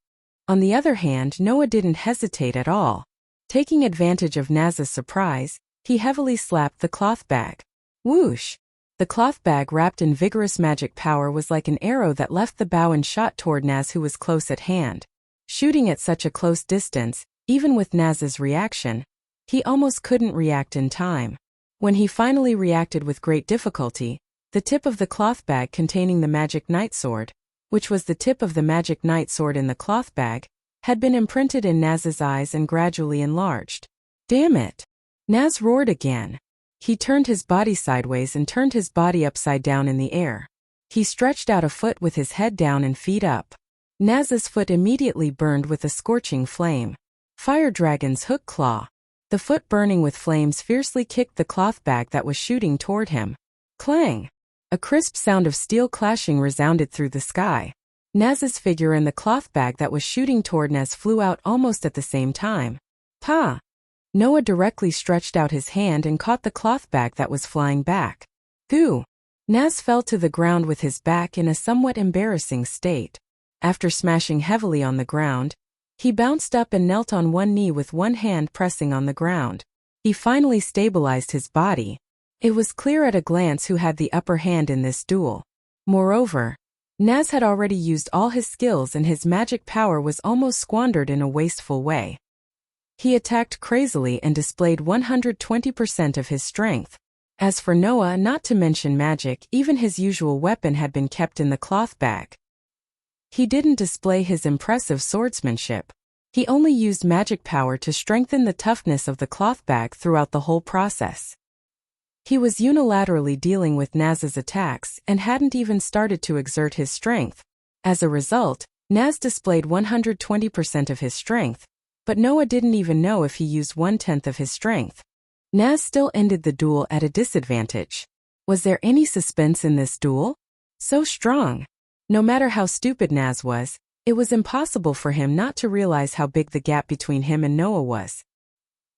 On the other hand, Noah didn't hesitate at all. Taking advantage of Naz's surprise, he heavily slapped the cloth bag. Whoosh! The cloth bag wrapped in vigorous magic power was like an arrow that left the bow and shot toward Naz, who was close at hand. Shooting at such a close distance, even with Naz's reaction, he almost couldn't react in time. When he finally reacted with great difficulty, The tip of the cloth bag containing the magic night sword, which was the tip of the magic night sword in the cloth bag, had been imprinted in Naz's eyes and gradually enlarged. Damn it! Naz roared again. He turned his body sideways and turned his body upside down in the air. He stretched out a foot with his head down and feet up. Naz's foot immediately burned with a scorching flame. Fire Dragon's hook claw. The foot burning with flames fiercely kicked the cloth bag that was shooting toward him. Clang! A crisp sound of steel clashing resounded through the sky. Naz's figure and the cloth bag that was shooting toward Naz flew out almost at the same time. Pa! Noah directly stretched out his hand and caught the cloth bag that was flying back. Goo! Naz fell to the ground with his back in a somewhat embarrassing state. After smashing heavily on the ground, he bounced up and knelt on one knee with one hand pressing on the ground. He finally stabilized his body. It was clear at a glance who had the upper hand in this duel. Moreover, Naz had already used all his skills and his magic power was almost squandered in a wasteful way. He attacked crazily and displayed 120% of his strength. As for Noah, not to mention magic, even his usual weapon had been kept in the cloth bag. He didn't display his impressive swordsmanship. He only used magic power to strengthen the toughness of the cloth bag throughout the whole process. He was unilaterally dealing with Naz's attacks and hadn't even started to exert his strength. As a result, Naz displayed 120% of his strength, but Noah didn't even know if he used 1/10 of his strength. Naz still ended the duel at a disadvantage. Was there any suspense in this duel? So strong. No matter how stupid Naz was, it was impossible for him not to realize how big the gap between him and Noah was.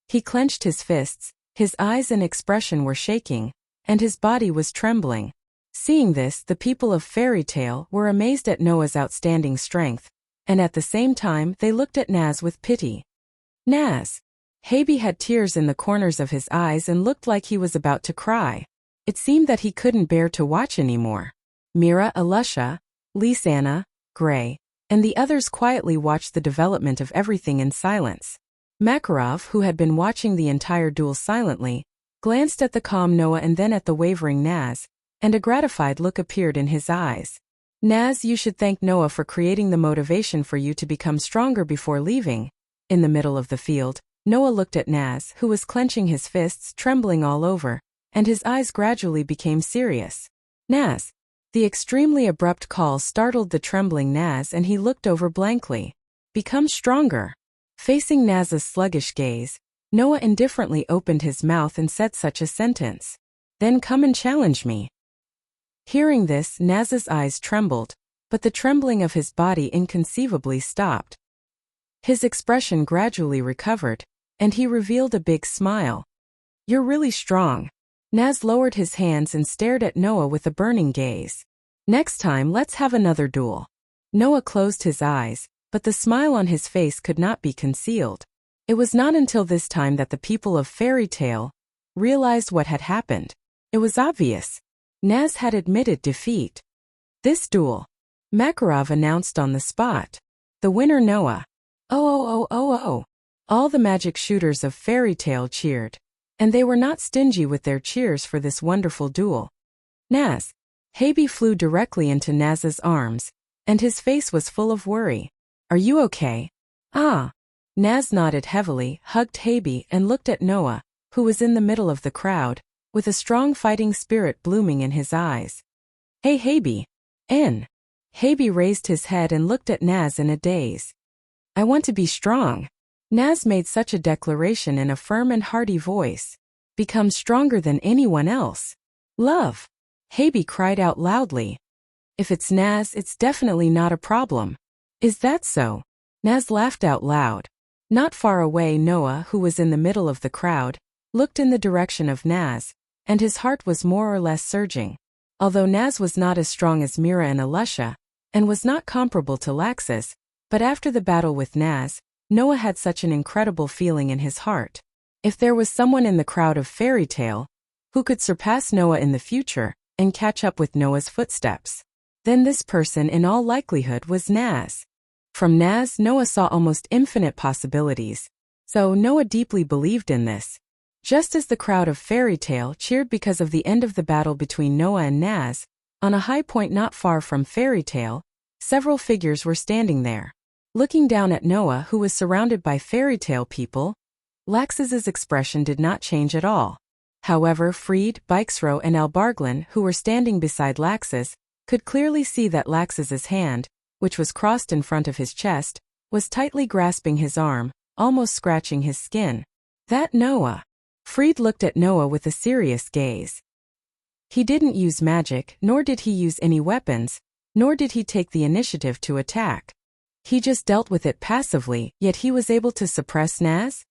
He clenched his fists, his eyes and expression were shaking, and his body was trembling. Seeing this, the people of Fairy Tale were amazed at Noah's outstanding strength, and at the same time they looked at Naz with pity. Naz! Habi had tears in the corners of his eyes and looked like he was about to cry. It seemed that he couldn't bear to watch anymore. Mira, Alusha, Lisanna, Gray, and the others quietly watched the development of everything in silence. Makarov, who had been watching the entire duel silently, glanced at the calm Noah and then at the wavering Naz, and a gratified look appeared in his eyes. Naz, you should thank Noah for creating the motivation for you to become stronger before leaving. In the middle of the field, Noah looked at Naz, who was clenching his fists, trembling all over, and his eyes gradually became serious. Naz! The extremely abrupt call startled the trembling Naz and he looked over blankly. Become stronger. Facing Naz's sluggish gaze, Noah indifferently opened his mouth and said such a sentence. Then come and challenge me. Hearing this, Naz's eyes trembled, but the trembling of his body inconceivably stopped. His expression gradually recovered, and he revealed a big smile. You're really strong. Naz lowered his hands and stared at Noah with a burning gaze. Next time, let's have another duel. Noah closed his eyes, but the smile on his face could not be concealed. It was not until this time that the people of Fairy Tale realized what had happened. It was obvious. Naz had admitted defeat. This duel, Makarov announced on the spot. The winner Noah. Oh. All the magic shooters of Fairy Tale cheered, and they were not stingy with their cheers for this wonderful duel. Naz. Habi flew directly into Naz's arms, and his face was full of worry. Are you okay? Ah. Naz nodded heavily, hugged Habi and looked at Noah, who was in the middle of the crowd, with a strong fighting spirit blooming in his eyes. Hey Habi. Habi raised his head and looked at Naz in a daze. I want to be strong. Naz made such a declaration in a firm and hearty voice. Become stronger than anyone else. Love. Habi cried out loudly. If it's Naz, it's definitely not a problem. Is that so? Naz laughed out loud. Not far away, Noah, who was in the middle of the crowd, looked in the direction of Naz, and his heart was more or less surging. Although Naz was not as strong as Mira and Alusha, and was not comparable to Laxus, but after the battle with Naz, Noah had such an incredible feeling in his heart. If there was someone in the crowd of Fairy Tale who could surpass Noah in the future and catch up with Noah's footsteps, then this person in all likelihood was Naz. From Naz, Noah saw almost infinite possibilities, so Noah deeply believed in this. Just as the crowd of Fairy Tale cheered because of the end of the battle between Noah and Naz, on a high point not far from Fairy Tale, several figures were standing there. Looking down at Noah, who was surrounded by Fairy Tale people, Laxus's expression did not change at all. However, Freed, Bikesro and Albarglin, who were standing beside Laxus, could clearly see that Laxus's hand, which was crossed in front of his chest, was tightly grasping his arm, almost scratching his skin. That Noah. Freed looked at Noah with a serious gaze. He didn't use magic, nor did he use any weapons, nor did he take the initiative to attack. He just dealt with it passively, yet he was able to suppress Naz?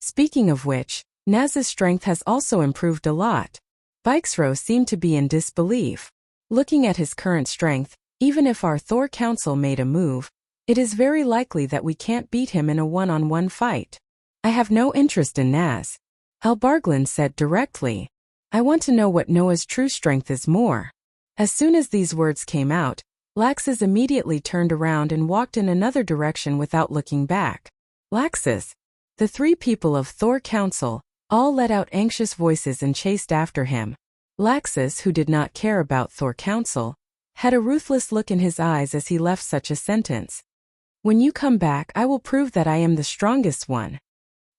Speaking of which, Naz's strength has also improved a lot. Bikesro seemed to be in disbelief. Looking at his current strength, even if our Thor Council made a move, it is very likely that we can't beat him in a one-on-one fight. I have no interest in Naz. Albarglin said directly. I want to know what Noah's true strength is more. As soon as these words came out, Laxus immediately turned around and walked in another direction without looking back. Laxus. The three people of Thor Council all let out anxious voices and chased after him. Laxus, who did not care about Thor Council, had a ruthless look in his eyes as he left such a sentence. When you come back, I will prove that I am the strongest one.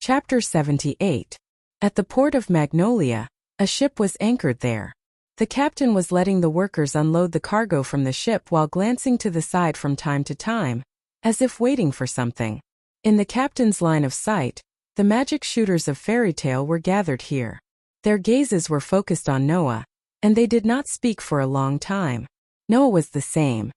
Chapter 78. At the port of Magnolia, a ship was anchored there. The captain was letting the workers unload the cargo from the ship while glancing to the side from time to time, as if waiting for something. In the captain's line of sight, the magic shooters of Fairy Tale were gathered here. Their gazes were focused on Noah, and they did not speak for a long time. Noah was the same.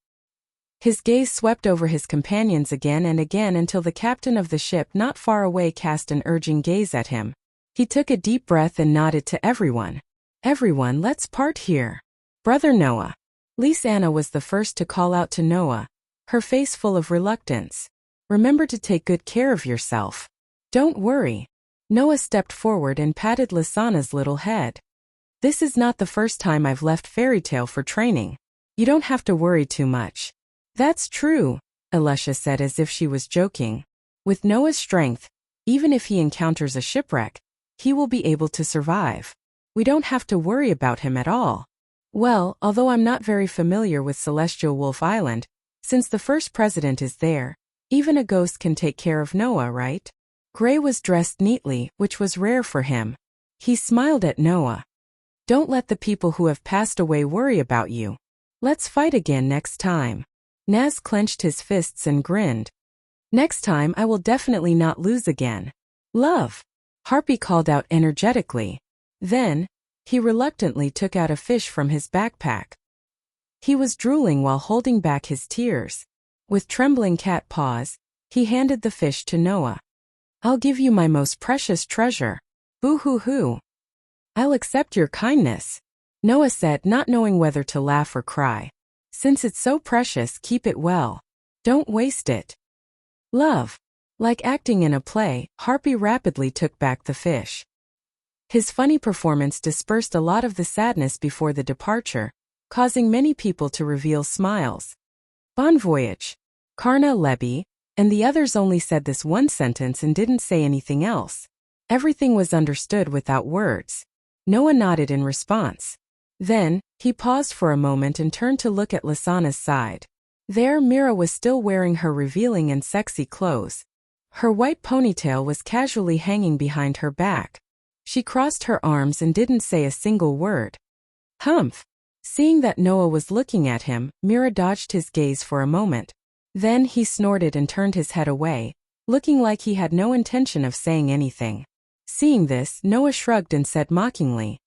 His gaze swept over his companions again and again until the captain of the ship not far away cast an urging gaze at him. He took a deep breath and nodded to everyone. Everyone, let's part here. Brother Noah. Lysana was the first to call out to Noah, her face full of reluctance. Remember to take good care of yourself. Don't worry. Noah stepped forward and patted Lysana's little head. This is not the first time I've left Fairy Tale for training. You don't have to worry too much. That's true, Alicia said as if she was joking. With Noah's strength, even if he encounters a shipwreck, he will be able to survive. We don't have to worry about him at all. Well, although I'm not very familiar with Celestial Wolf Island, since the first president is there, even a ghost can take care of Noah, right? Gray was dressed neatly, which was rare for him. He smiled at Noah. Don't let the people who have passed away worry about you. Let's fight again next time. Naz clenched his fists and grinned. Next time I will definitely not lose again. Love. Harpy called out energetically. Then, he reluctantly took out a fish from his backpack. He was drooling while holding back his tears. With trembling cat paws, he handed the fish to Noah. I'll give you my most precious treasure. Boo-hoo-hoo. I'll accept your kindness, Noah said, not knowing whether to laugh or cry. Since it's so precious, keep it well. Don't waste it. Love. Like acting in a play, Harpy rapidly took back the fish. His funny performance dispersed a lot of the sadness before the departure, causing many people to reveal smiles. Bon voyage. Karna, Lebby, and the others only said this one sentence and didn't say anything else. Everything was understood without words. Noah nodded in response. Then, he paused for a moment and turned to look at Lysana's side. There, Mira was still wearing her revealing and sexy clothes. Her white ponytail was casually hanging behind her back. She crossed her arms and didn't say a single word. Humph. Seeing that Noah was looking at him, Mira dodged his gaze for a moment. Then he snorted and turned his head away, looking like he had no intention of saying anything. Seeing this, Noah shrugged and said mockingly,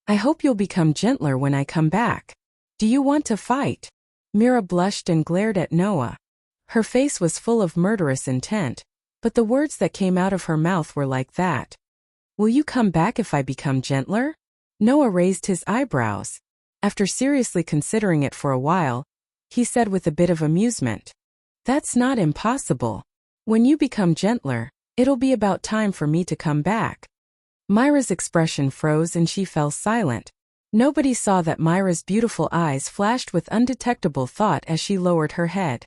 I hope you'll become gentler when I come back. Do you want to fight? Mira blushed and glared at Noah. Her face was full of murderous intent, but the words that came out of her mouth were like that. Will you come back if I become gentler? Noah raised his eyebrows. After seriously considering it for a while, he said with a bit of amusement, That's not impossible. When you become gentler, it'll be about time for me to come back. Myra's expression froze and she fell silent. Nobody saw that Myra's beautiful eyes flashed with undetectable thought as she lowered her head.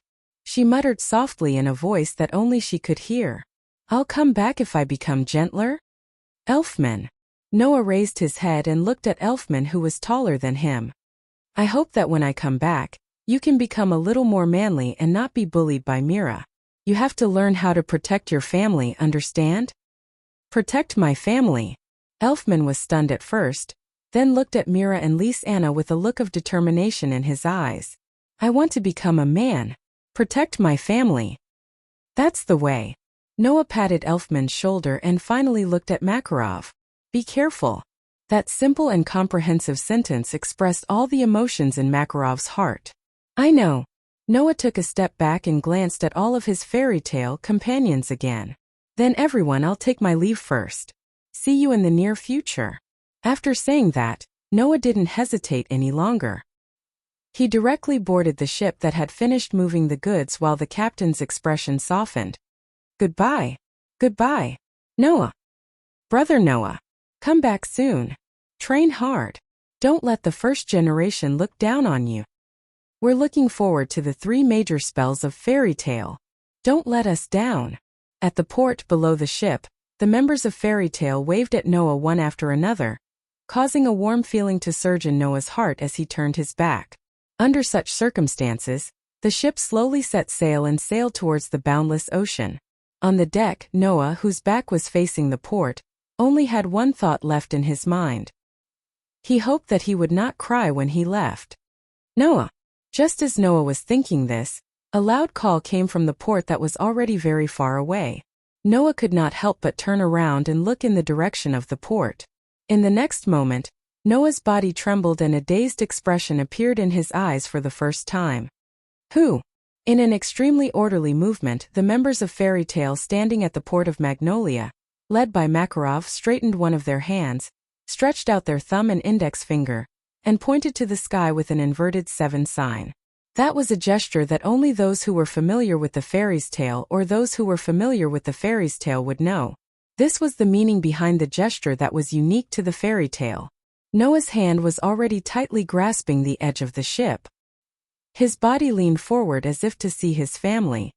She muttered softly in a voice that only she could hear. I'll come back if I become gentler? Elfman. Noah raised his head and looked at Elfman, who was taller than him. I hope that when I come back, you can become a little more manly and not be bullied by Mira. You have to learn how to protect your family, understand? Protect my family. Elfman was stunned at first, then looked at Mira and Lise Anna with a look of determination in his eyes. I want to become a man. Protect my family. That's the way. Noah patted Elfman's shoulder and finally looked at Makarov. Be careful. That simple and comprehensive sentence expressed all the emotions in Makarov's heart. I know. Noah took a step back and glanced at all of his fairy tale companions again. Then everyone, I'll take my leave first. See you in the near future. After saying that, Noah didn't hesitate any longer. He directly boarded the ship that had finished moving the goods while the captain's expression softened. Goodbye. Goodbye. Noah. Brother Noah. Come back soon. Train hard. Don't let the first generation look down on you. We're looking forward to the 3 major spells of fairy tale. Don't let us down. At the port below the ship, the members of Fairy Tale waved at Noah one after another, causing a warm feeling to surge in Noah's heart as he turned his back. Under such circumstances, the ship slowly set sail and sailed towards the boundless ocean. On the deck, Noah, whose back was facing the port, only had one thought left in his mind. He hoped that he would not cry when he left. Noah. Just as Noah was thinking this, a loud call came from the port that was already very far away. Noah could not help but turn around and look in the direction of the port. In the next moment, Noah's body trembled and a dazed expression appeared in his eyes for the first time. Who? In an extremely orderly movement, the members of Fairy Tale standing at the port of Magnolia, led by Makarov, straightened one of their hands, stretched out their thumb and index finger, and pointed to the sky with an inverted 7 sign. That was a gesture that only those who were familiar with the fairy's tale or those who were familiar with the fairy's tale would know. This was the meaning behind the gesture that was unique to the fairy tale. Noah's hand was already tightly grasping the edge of the ship. His body leaned forward as if to see his family.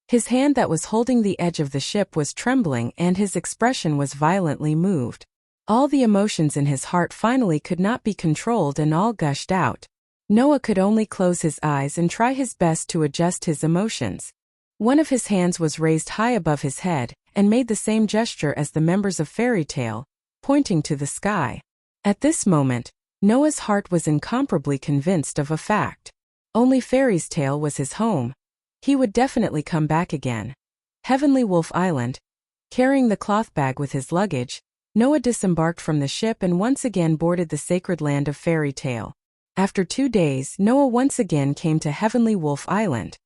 His hand that was holding the edge of the ship was trembling and his expression was violently moved. All the emotions in his heart finally could not be controlled and all gushed out. Noah could only close his eyes and try his best to adjust his emotions. One of his hands was raised high above his head and made the same gesture as the members of Fairy Tale, pointing to the sky. At this moment, Noah's heart was incomparably convinced of a fact. Only Fairy's Tale was his home. He would definitely come back again. Heavenly Wolf Island. Carrying the cloth bag with his luggage, Noah disembarked from the ship and once again boarded the sacred land of Fairy Tale. After 2 days, Noah once again came to Heavenly Wolf Island.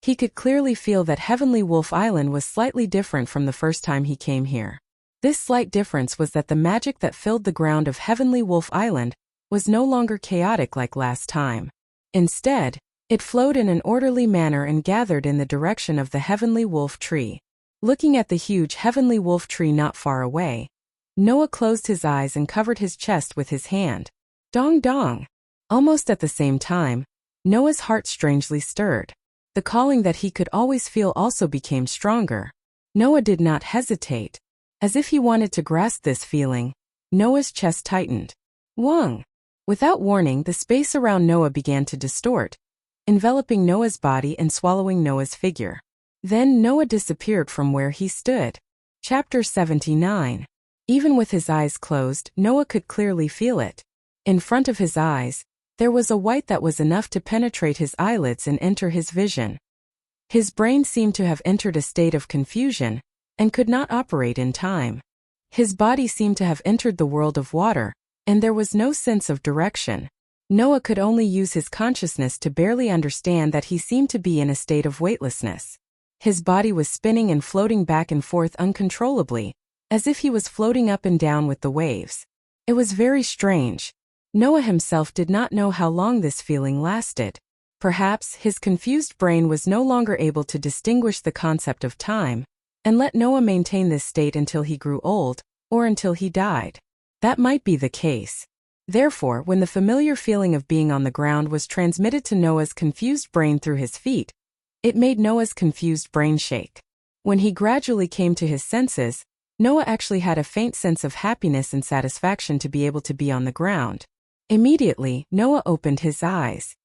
He could clearly feel that Heavenly Wolf Island was slightly different from the first time he came here. This slight difference was that the magic that filled the ground of Heavenly Wolf Island was no longer chaotic like last time. Instead, it flowed in an orderly manner and gathered in the direction of the Heavenly Wolf Tree. Looking at the huge Heavenly Wolf Tree not far away, Noah closed his eyes and covered his chest with his hand. Dong dong! Almost at the same time, Noah's heart strangely stirred. The calling that he could always feel also became stronger. Noah did not hesitate. As if he wanted to grasp this feeling, Noah's chest tightened. Wong! Without warning, the space around Noah began to distort, enveloping Noah's body and swallowing Noah's figure. Then Noah disappeared from where he stood. Chapter 79. Even with his eyes closed, Noah could clearly feel it. In front of his eyes, there was a white that was enough to penetrate his eyelids and enter his vision. His brain seemed to have entered a state of confusion, and could not operate in time. His body seemed to have entered the world of water, and there was no sense of direction. Noah could only use his consciousness to barely understand that he seemed to be in a state of weightlessness. His body was spinning and floating back and forth uncontrollably, as if he was floating up and down with the waves. It was very strange. Noah himself did not know how long this feeling lasted. Perhaps his confused brain was no longer able to distinguish the concept of time, and let Noah maintain this state until he grew old, or until he died. That might be the case. Therefore, when the familiar feeling of being on the ground was transmitted to Noah's confused brain through his feet, it made Noah's confused brain shake. When he gradually came to his senses, Noah actually had a faint sense of happiness and satisfaction to be able to be on the ground. Immediately, Noah opened his eyes.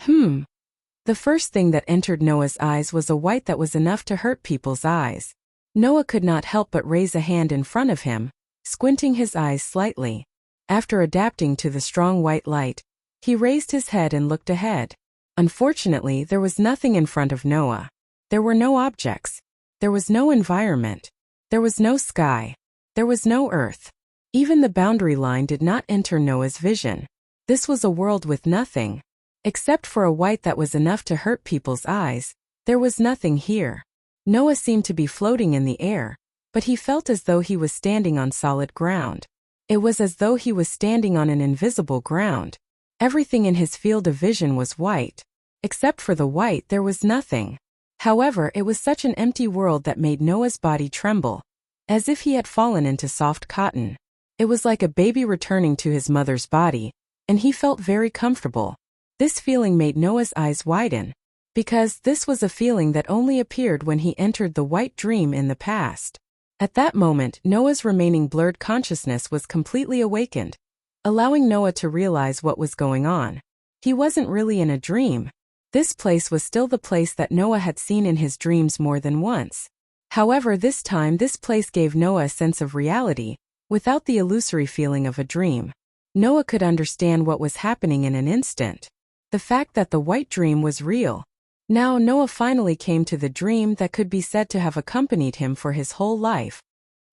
The first thing that entered Noah's eyes was a white that was enough to hurt people's eyes. Noah could not help but raise a hand in front of him, squinting his eyes slightly. After adapting to the strong white light, he raised his head and looked ahead. Unfortunately, there was nothing in front of Noah. There were no objects. There was no environment. There was no sky. There was no earth. Even the boundary line did not enter Noah's vision. This was a world with nothing. Except for a white that was enough to hurt people's eyes, there was nothing here. Noah seemed to be floating in the air, but he felt as though he was standing on solid ground. It was as though he was standing on an invisible ground. Everything in his field of vision was white. Except for the white, there was nothing. However, it was such an empty world that made Noah's body tremble, as if he had fallen into soft cotton. It was like a baby returning to his mother's body, and he felt very comfortable. This feeling made Noah's eyes widen, because this was a feeling that only appeared when he entered the white dream in the past. At that moment, Noah's remaining blurred consciousness was completely awakened, allowing Noah to realize what was going on. He wasn't really in a dream. This place was still the place that Noah had seen in his dreams more than once. However, this time this place gave Noah a sense of reality, without the illusory feeling of a dream. Noah could understand what was happening in an instant. The fact that the white dream was real. Now Noah finally came to the dream that could be said to have accompanied him for his whole life.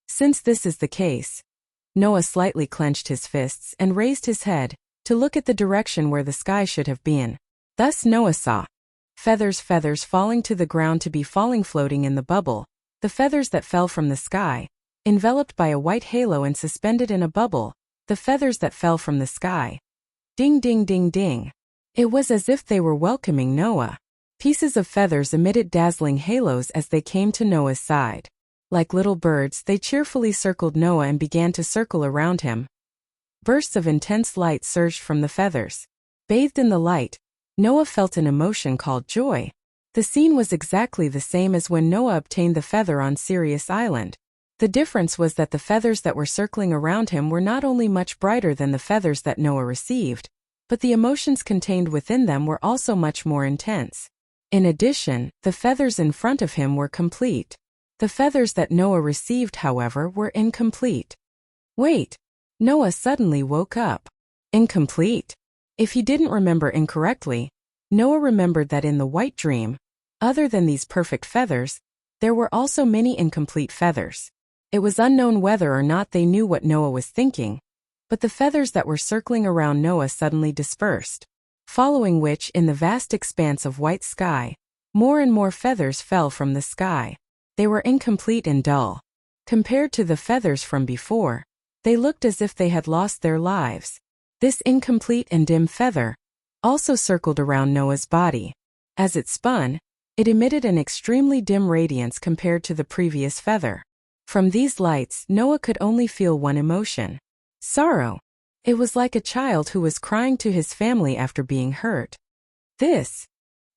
Since this is the case, Noah slightly clenched his fists and raised his head to look at the direction where the sky should have been. Thus Noah saw feathers falling to the ground to be floating in the bubble, the feathers that fell from the sky, enveloped by a white halo and suspended in a bubble, the feathers that fell from the sky. Ding ding ding ding. It was as if they were welcoming Noah. Pieces of feathers emitted dazzling halos as they came to Noah's side. Like little birds, they cheerfully circled Noah and began to circle around him. Bursts of intense light surged from the feathers. Bathed in the light, Noah felt an emotion called joy. The scene was exactly the same as when Noah obtained the feather on Sirius Island. The difference was that the feathers that were circling around him were not only much brighter than the feathers that Noah received, but the emotions contained within them were also much more intense. In addition, the feathers in front of him were complete. The feathers that Noah received, however, were incomplete. Wait! Noah suddenly woke up. Incomplete? If he didn't remember incorrectly, Noah remembered that in the white dream, other than these perfect feathers, there were also many incomplete feathers. It was unknown whether or not they knew what Noah was thinking, but the feathers that were circling around Noah suddenly dispersed, following which in the vast expanse of white sky, more and more feathers fell from the sky. They were incomplete and dull. Compared to the feathers from before, they looked as if they had lost their lives. This incomplete and dim feather also circled around Noah's body. As it spun, it emitted an extremely dim radiance compared to the previous feather. From these lights, Noah could only feel one emotion: sorrow. It was like a child who was crying to his family after being hurt.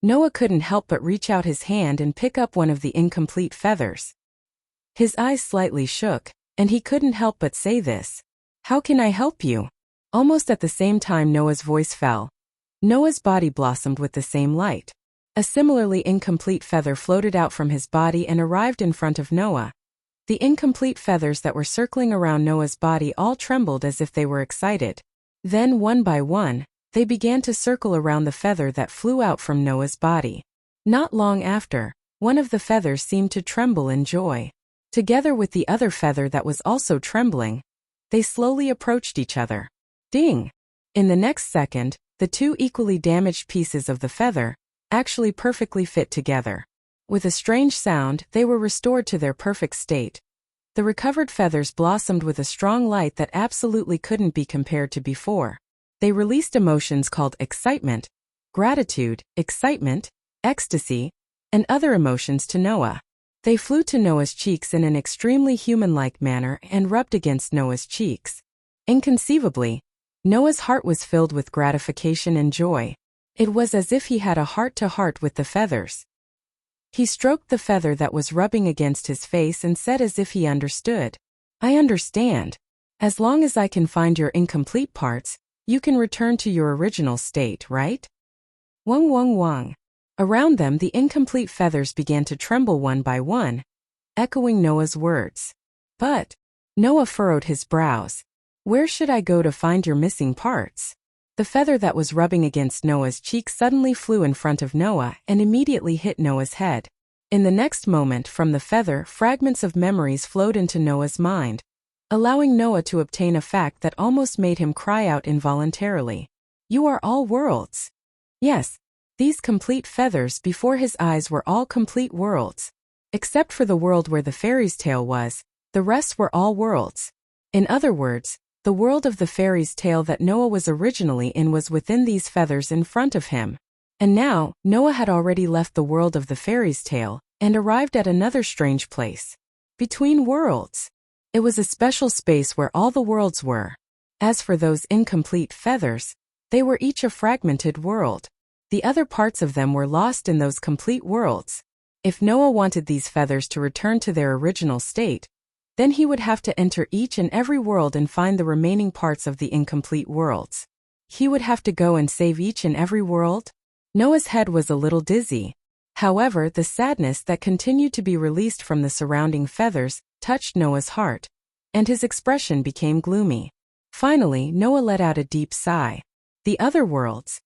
Noah couldn't help but reach out his hand and pick up one of the incomplete feathers. His eyes slightly shook, and he couldn't help but say this: "How can I help you?" Almost at the same time Noah's voice fell. Noah's body blossomed with the same light. A similarly incomplete feather floated out from his body and arrived in front of Noah. The incomplete feathers that were circling around Noah's body all trembled as if they were excited. Then, one by one, they began to circle around the feather that flew out from Noah's body. Not long after, one of the feathers seemed to tremble in joy. Together with the other feather that was also trembling, they slowly approached each other. Ding! In the next second, the two equally damaged pieces of the feather actually perfectly fit together. With a strange sound, they were restored to their perfect state. The recovered feathers blossomed with a strong light that absolutely couldn't be compared to before. They released emotions called excitement, gratitude, excitement, ecstasy, and other emotions to Noah. They flew to Noah's cheeks in an extremely human-like manner and rubbed against Noah's cheeks. Inconceivably, Noah's heart was filled with gratification and joy. It was as if he had a heart-to-heart with the feathers. He stroked the feather that was rubbing against his face and said as if he understood, I understand. As long as I can find your incomplete parts, you can return to your original state, right? Wang wang wang. Around them the incomplete feathers began to tremble one by one, echoing Noah's words. But Noah furrowed his brows. Where should I go to find your missing parts? The feather that was rubbing against Noah's cheek suddenly flew in front of Noah and immediately hit Noah's head. In the next moment, from the feather, fragments of memories flowed into Noah's mind, allowing Noah to obtain a fact that almost made him cry out involuntarily. You are all worlds. Yes, these complete feathers before his eyes were all complete worlds. Except for the world where the fairy's tale was, the rest were all worlds. In other words, the world of the fairy's tale that Noah was originally in was within these feathers in front of him. And now, Noah had already left the world of the fairy's tale and arrived at another strange place. Between worlds. It was a special space where all the worlds were. As for those incomplete feathers, they were each a fragmented world. The other parts of them were lost in those complete worlds. If Noah wanted these feathers to return to their original state, then he would have to enter each and every world and find the remaining parts of the incomplete worlds. He would have to go and save each and every world? Noah's head was a little dizzy. However, the sadness that continued to be released from the surrounding feathers touched Noah's heart, and his expression became gloomy. Finally, Noah let out a deep sigh. The other worlds.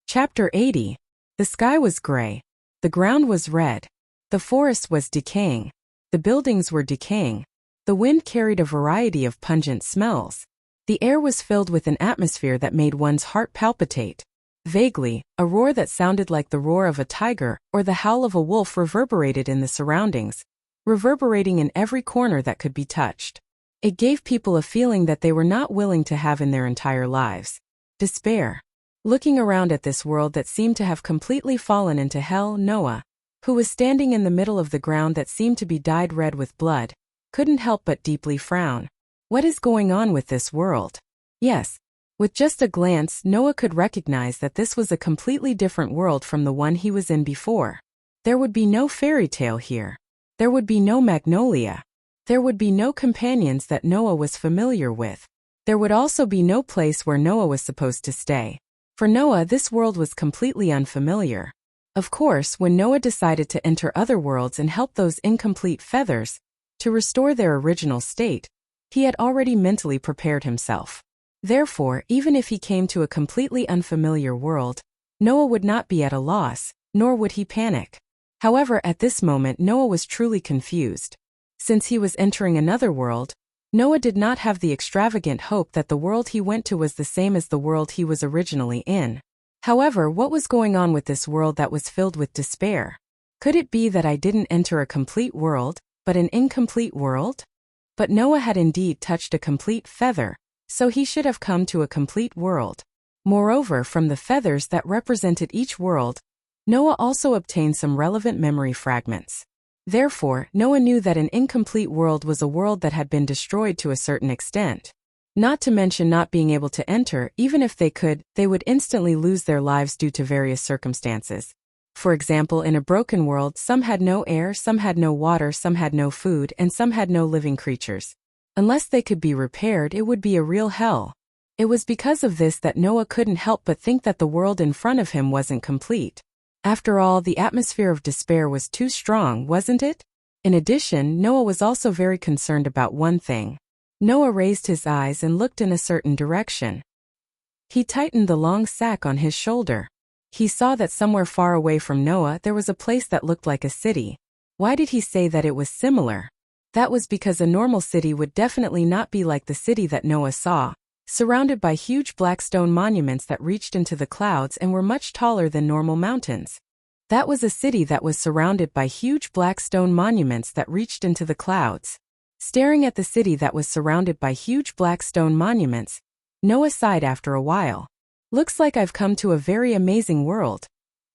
Chapter 80. The sky was gray. The ground was red. The forest was decaying. The buildings were decaying. The wind carried a variety of pungent smells. The air was filled with an atmosphere that made one's heart palpitate. Vaguely, a roar that sounded like the roar of a tiger or the howl of a wolf reverberated in the surroundings, reverberating in every corner that could be touched. It gave people a feeling that they were not willing to have in their entire lives. Despair. Looking around at this world that seemed to have completely fallen into hell, Noah, who was standing in the middle of the ground that seemed to be dyed red with blood, couldn't help but deeply frown. What is going on with this world? Yes. With just a glance, Noah could recognize that this was a completely different world from the one he was in before. There would be no fairy tale here. There would be no magnolia. There would be no companions that Noah was familiar with. There would also be no place where Noah was supposed to stay. For Noah, this world was completely unfamiliar. Of course, when Noah decided to enter other worlds and help those incomplete feathers to restore their original state, he had already mentally prepared himself. Therefore, even if he came to a completely unfamiliar world, Noah would not be at a loss, nor would he panic. However, at this moment Noah was truly confused. Since he was entering another world, Noah did not have the extravagant hope that the world he went to was the same as the world he was originally in. However, what was going on with this world that was filled with despair? Could it be that I didn't enter a complete world, but an incomplete world? But Noah had indeed touched a complete feather, so he should have come to a complete world. Moreover, from the feathers that represented each world, Noah also obtained some relevant memory fragments. Therefore, Noah knew that an incomplete world was a world that had been destroyed to a certain extent. Not to mention not being able to enter, even if they could, they would instantly lose their lives due to various circumstances. For example, in a broken world, some had no air, some had no water, some had no food, and some had no living creatures. Unless they could be repaired, it would be a real hell. It was because of this that Noah couldn't help but think that the world in front of him wasn't complete. After all, the atmosphere of despair was too strong, wasn't it? In addition, Noah was also very concerned about one thing. Noah raised his eyes and looked in a certain direction. He tightened the long sack on his shoulder. He saw that somewhere far away from Noah there was a place that looked like a city. Why did he say that it was similar? That was because a normal city would definitely not be like the city that Noah saw, surrounded by huge black stone monuments that reached into the clouds and were much taller than normal mountains. That was a city that was surrounded by huge black stone monuments that reached into the clouds. Staring at the city that was surrounded by huge black stone monuments, Noah sighed after a while. Looks like I've come to a very amazing world.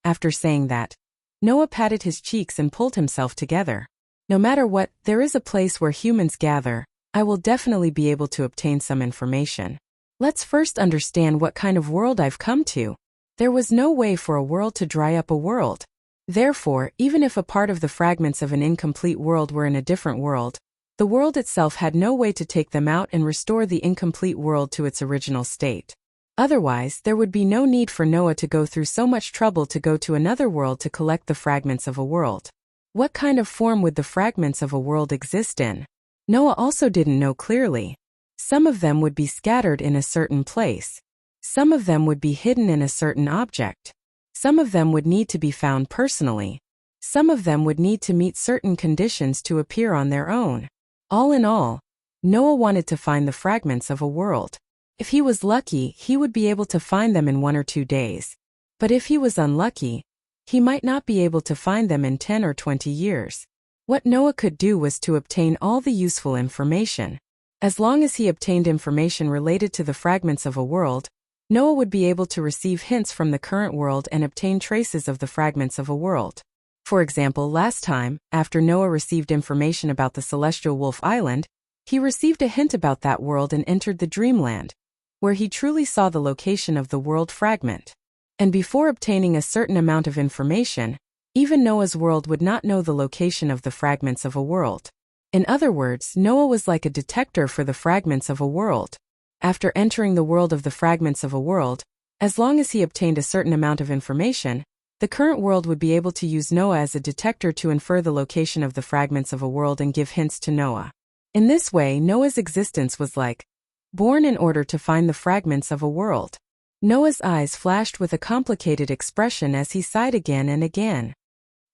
After saying that, Noah patted his cheeks and pulled himself together. No matter what, there is a place where humans gather. I will definitely be able to obtain some information. Let's first understand what kind of world I've come to. There was no way for a world to dry up a world. Therefore, even if a part of the fragments of an incomplete world were in a different world, The world itself had no way to take them out and restore the incomplete world to its original state. Otherwise, there would be no need for Noah to go through so much trouble to go to another world to collect the fragments of a world. What kind of form would the fragments of a world exist in? Noah also didn't know clearly. Some of them would be scattered in a certain place. Some of them would be hidden in a certain object. Some of them would need to be found personally. Some of them would need to meet certain conditions to appear on their own. All in all, Noah wanted to find the fragments of a world. If he was lucky, he would be able to find them in 1 or 2 days. But if he was unlucky, he might not be able to find them in 10 or 20 years. What Noah could do was to obtain all the useful information. As long as he obtained information related to the fragments of a world, Noah would be able to receive hints from the current world and obtain traces of the fragments of a world. For example, last time, after Noah received information about the celestial Wolf Island, he received a hint about that world and entered the dreamland, where he truly saw the location of the world fragment. And before obtaining a certain amount of information, even Noah's world would not know the location of the fragments of a world. In other words, Noah was like a detector for the fragments of a world. After entering the world of the fragments of a world, as long as he obtained a certain amount of information, the current world would be able to use Noah as a detector to infer the location of the fragments of a world and give hints to Noah. In this way, Noah's existence was like born in order to find the fragments of a world. Noah's eyes flashed with a complicated expression as he sighed again and again.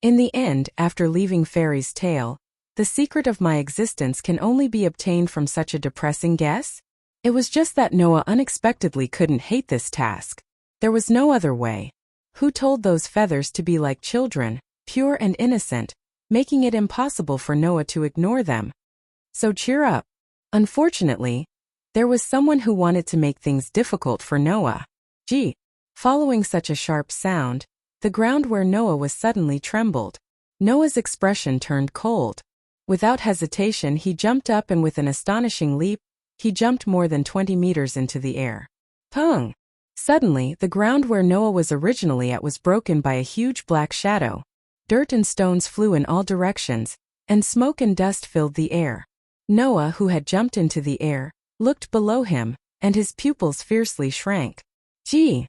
In the end, after leaving Fairy's tale, the secret of my existence can only be obtained from such a depressing guess? It was just that Noah unexpectedly couldn't hate this task. There was no other way. Who told those feathers to be like children, pure and innocent, making it impossible for Noah to ignore them? So cheer up. Unfortunately, there was someone who wanted to make things difficult for Noah. Gee! Following such a sharp sound, the ground where Noah was suddenly trembled. Noah's expression turned cold. Without hesitation, he jumped up and with an astonishing leap, he jumped more than 20 meters into the air. Pung! Suddenly, the ground where Noah was originally at was broken by a huge black shadow. Dirt and stones flew in all directions, and smoke and dust filled the air. Noah, who had jumped into the air, looked below him, and his pupils fiercely shrank. Gee!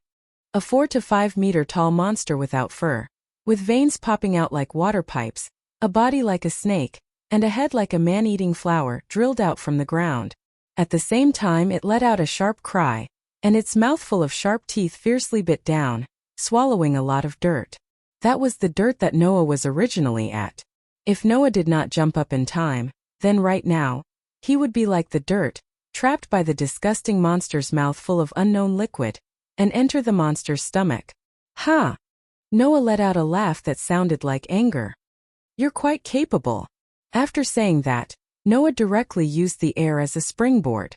A 4 to 5 meter tall monster without fur, with veins popping out like water pipes, a body like a snake, and a head like a man-eating flower drilled out from the ground. At the same time it let out a sharp cry, and its mouth full of sharp teeth fiercely bit down, swallowing a lot of dirt. That was the dirt that Noah was originally at. If Noah did not jump up in time, then right now, he would be like the dirt, trapped by the disgusting monster's mouth full of unknown liquid, and enter the monster's stomach. Ha! Noah let out a laugh that sounded like anger. You're quite capable. After saying that, Noah directly used the air as a springboard.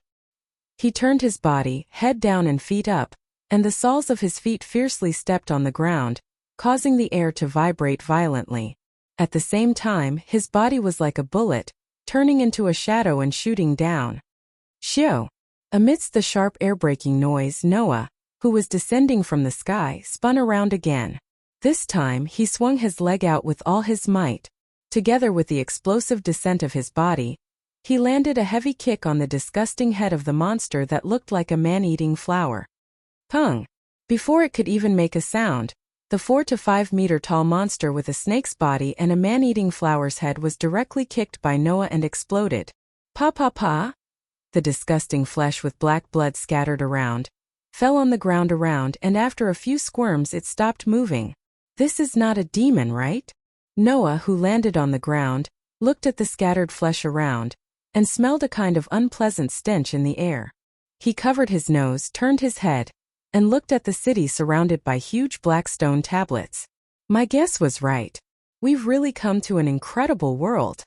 He turned his body, head down and feet up, and the soles of his feet fiercely stepped on the ground, causing the air to vibrate violently. At the same time, his body was like a bullet, turning into a shadow and shooting down. Shoo! Amidst the sharp air-breaking noise, Noah, who was descending from the sky, spun around again. This time, he swung his leg out with all his might. Together with the explosive descent of his body, he landed a heavy kick on the disgusting head of the monster that looked like a man-eating flower. Pung! Before it could even make a sound, the 4 to 5 meter tall monster with a snake's body and a man-eating flower's head was directly kicked by Noah and exploded. Pa pa pa! The disgusting flesh with black blood scattered around, fell on the ground around, and after a few squirms it stopped moving. This is not a demon, right? Noah, who landed on the ground, looked at the scattered flesh around, and smelled a kind of unpleasant stench in the air. He covered his nose, turned his head, and looked at the city surrounded by huge black stone tablets. My guess was right. We've really come to an incredible world.